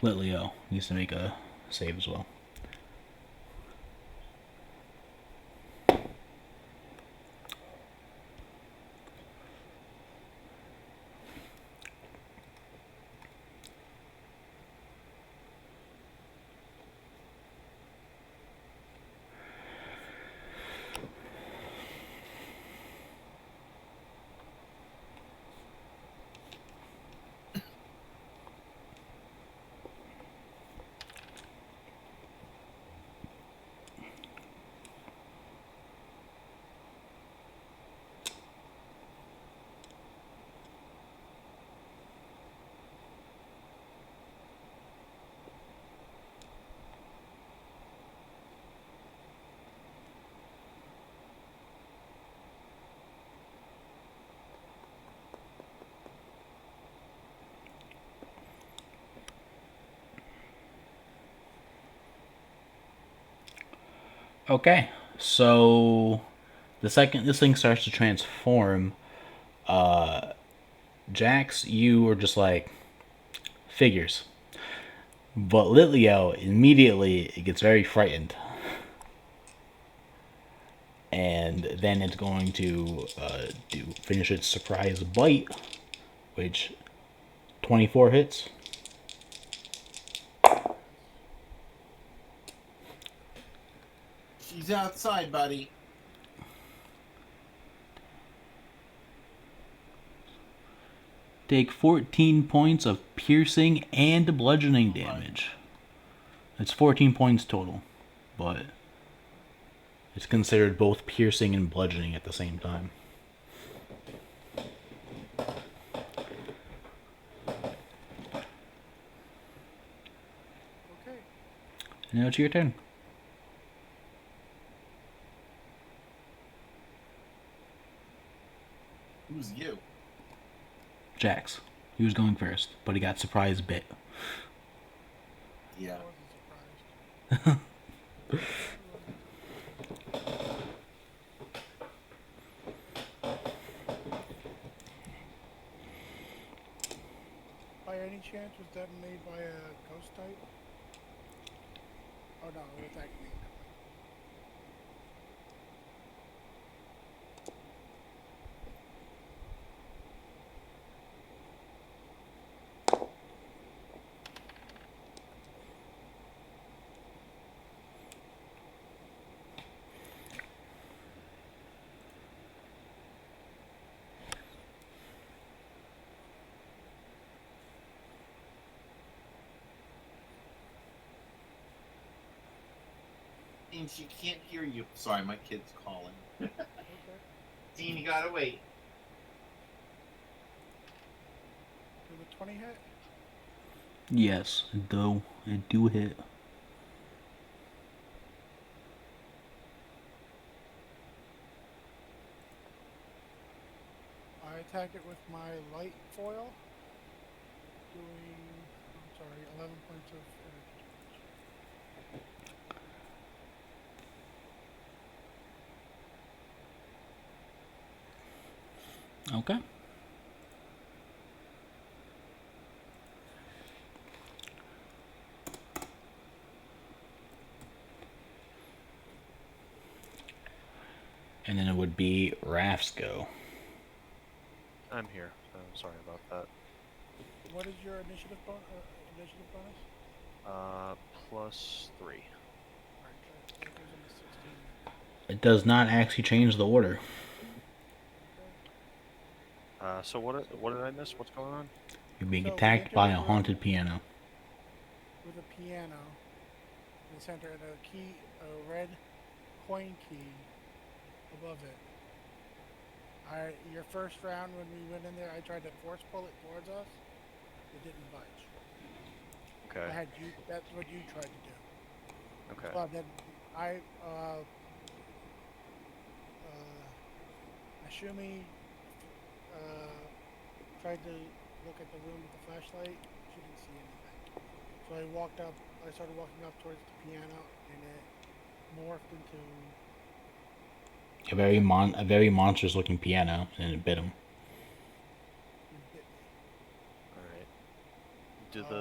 [SPEAKER 1] Litleo needs to make a save as well. Okay, so the second this thing starts to transform, Jax, you are just like figures. But Litleo immediately it gets very frightened. And then it's going to finish its surprise bite, which 24 hits.
[SPEAKER 6] She's outside, buddy.
[SPEAKER 1] Take 14 points of piercing and bludgeoning damage. It's 14 points total, but it's considered both piercing and bludgeoning at the same time.
[SPEAKER 3] Okay.
[SPEAKER 1] Now it's your turn.
[SPEAKER 6] Who's you?
[SPEAKER 1] Jax. He was going first, but he got surprise bit.
[SPEAKER 6] Yeah.
[SPEAKER 3] I wasn't surprised. By any chance, was that made by a ghost type? Oh no, it was actually.
[SPEAKER 6] Dean, she can't hear you. Sorry, my kid's calling.
[SPEAKER 3] Okay.
[SPEAKER 6] Dean, you gotta wait.
[SPEAKER 3] Do the 20 hit?
[SPEAKER 1] Yes, it do hit.
[SPEAKER 3] I attack it with my light foil, doing, I'm sorry, 11 points of energy damage.
[SPEAKER 1] Okay. And then it would be Raph's go.
[SPEAKER 5] I'm here. Sorry about that.
[SPEAKER 3] What is your initiative, bonus?
[SPEAKER 5] +3.
[SPEAKER 3] Alright, that goes into 16.
[SPEAKER 1] It does not actually change the order.
[SPEAKER 5] So what did I miss? What's going on?
[SPEAKER 1] You're being
[SPEAKER 3] So we
[SPEAKER 1] attacked
[SPEAKER 3] enter
[SPEAKER 1] by
[SPEAKER 3] the
[SPEAKER 1] a
[SPEAKER 3] room
[SPEAKER 1] haunted piano.
[SPEAKER 3] with a piano in the center and a red coin key above it. Your first round when we went in there, I tried to force pull it towards us. It didn't budge.
[SPEAKER 5] Okay.
[SPEAKER 3] That's what you tried to do.
[SPEAKER 5] Okay.
[SPEAKER 3] But then Ashumi tried to look at the room with the flashlight. She didn't see anything. So I started walking up towards the piano, and it morphed into
[SPEAKER 1] A very monstrous looking piano, and it bit him.
[SPEAKER 3] it bit me.
[SPEAKER 5] All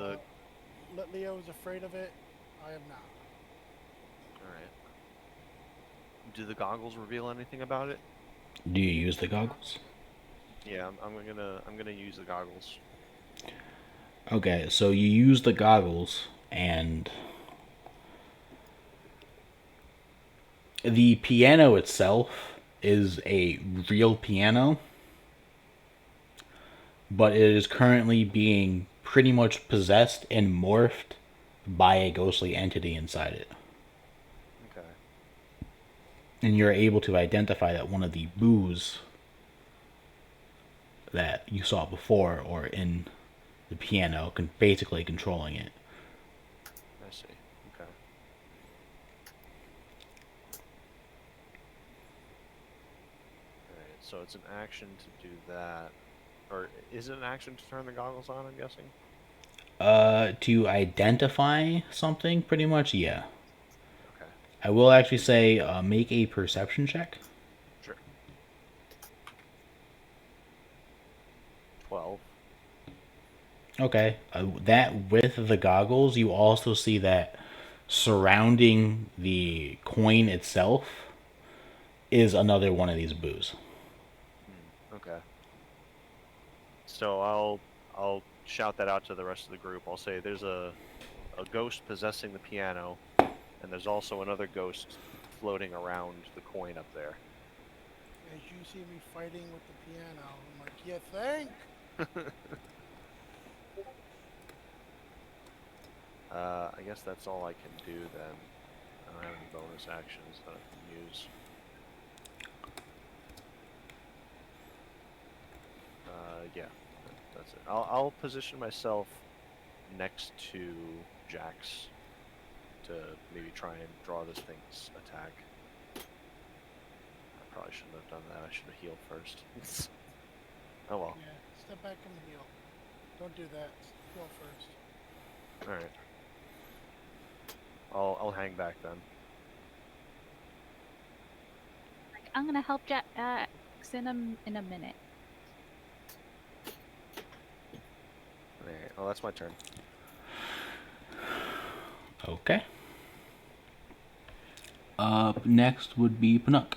[SPEAKER 5] right.
[SPEAKER 3] Leo is afraid of it. I am not.
[SPEAKER 5] All right. Do the goggles reveal anything about it?
[SPEAKER 1] Do you use the goggles?
[SPEAKER 5] Yeah, I'm gonna use the goggles.
[SPEAKER 1] Okay, so you use the goggles, and the piano itself is a real piano, but it is currently being pretty much possessed and morphed by a ghostly entity inside it.
[SPEAKER 5] Okay.
[SPEAKER 1] And you're able to identify that one of the boos that you saw before or in the piano basically controlling it.
[SPEAKER 5] I see. Okay. Alright, so it's an action to do that. Or is it an action to turn the goggles on, I'm guessing?
[SPEAKER 1] To identify something, pretty much, yeah.
[SPEAKER 5] Okay.
[SPEAKER 1] I will actually say make a perception check.
[SPEAKER 5] Sure. 12.
[SPEAKER 1] Okay. That with the goggles, you also see that surrounding the coin itself is another one of these boos.
[SPEAKER 5] Okay. So I'll shout that out to the rest of the group. I'll say there's a ghost possessing the piano, and there's also another ghost floating around the coin up there.
[SPEAKER 3] As you see me fighting with the piano, I'm like, you think?
[SPEAKER 5] I guess that's all I can do then. I don't have any bonus actions that I can use. Yeah, that's it. I'll position myself next to Jax to maybe try and draw this thing's attack. I probably shouldn't have done that. I should have healed first. Oh well.
[SPEAKER 3] Yeah, step back and heal. Don't do that. Heal first.
[SPEAKER 5] All right. I'll hang back then.
[SPEAKER 4] I'm gonna help Jax in a minute.
[SPEAKER 5] Alright, well that's my turn.
[SPEAKER 1] Okay. Up next would be Panuk.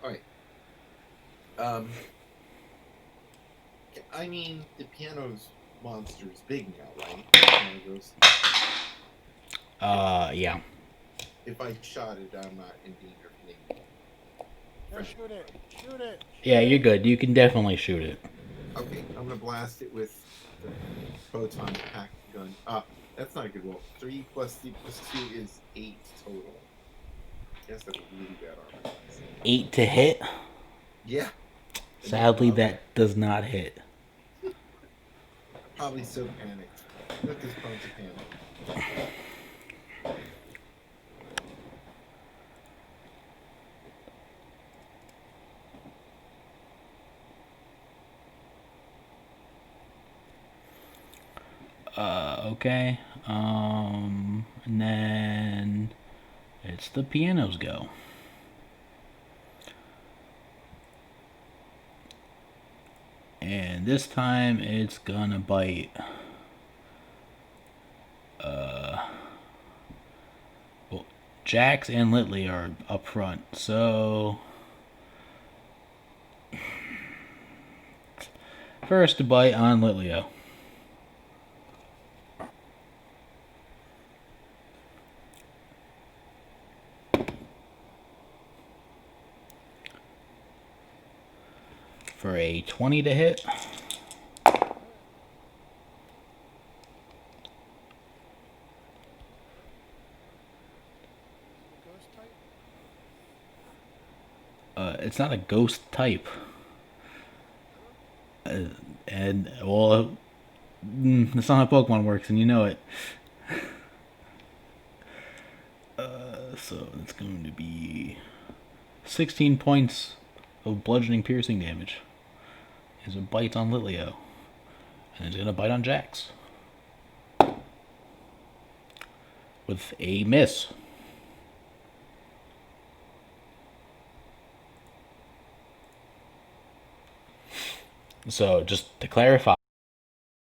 [SPEAKER 6] Alright. I mean, the piano's monster is big now, right?
[SPEAKER 1] Yeah.
[SPEAKER 6] If I shot it, I'm not in danger of hitting it.
[SPEAKER 3] Just shoot it. Shoot it.
[SPEAKER 1] Yeah, you're good. You can definitely shoot it.
[SPEAKER 6] Okay, I'm gonna blast it with the proton pack gun. That's not a good roll. 3 plus 3 plus 2 is 8 total. Guess that's a really bad armor class.
[SPEAKER 1] 8 to hit.
[SPEAKER 6] Yeah. And they
[SPEAKER 1] Sadly,
[SPEAKER 6] love it.
[SPEAKER 1] that does not hit.
[SPEAKER 6] Probably so panicked. Nook is prone to panic.
[SPEAKER 1] Okay. And then it's the piano's go. And this time it's gonna bite. Well, Jax and Litley are up front, so first bite on Litleo. For a 20 to hit.
[SPEAKER 3] Ghost type?
[SPEAKER 1] It's not a ghost type. And, well, that's not how Pokemon works, and you know it. So it's going to be 16 points of bludgeoning piercing damage. As it bites on Litleo. And it's going to bite on Jax. With a miss. So, just to clarify,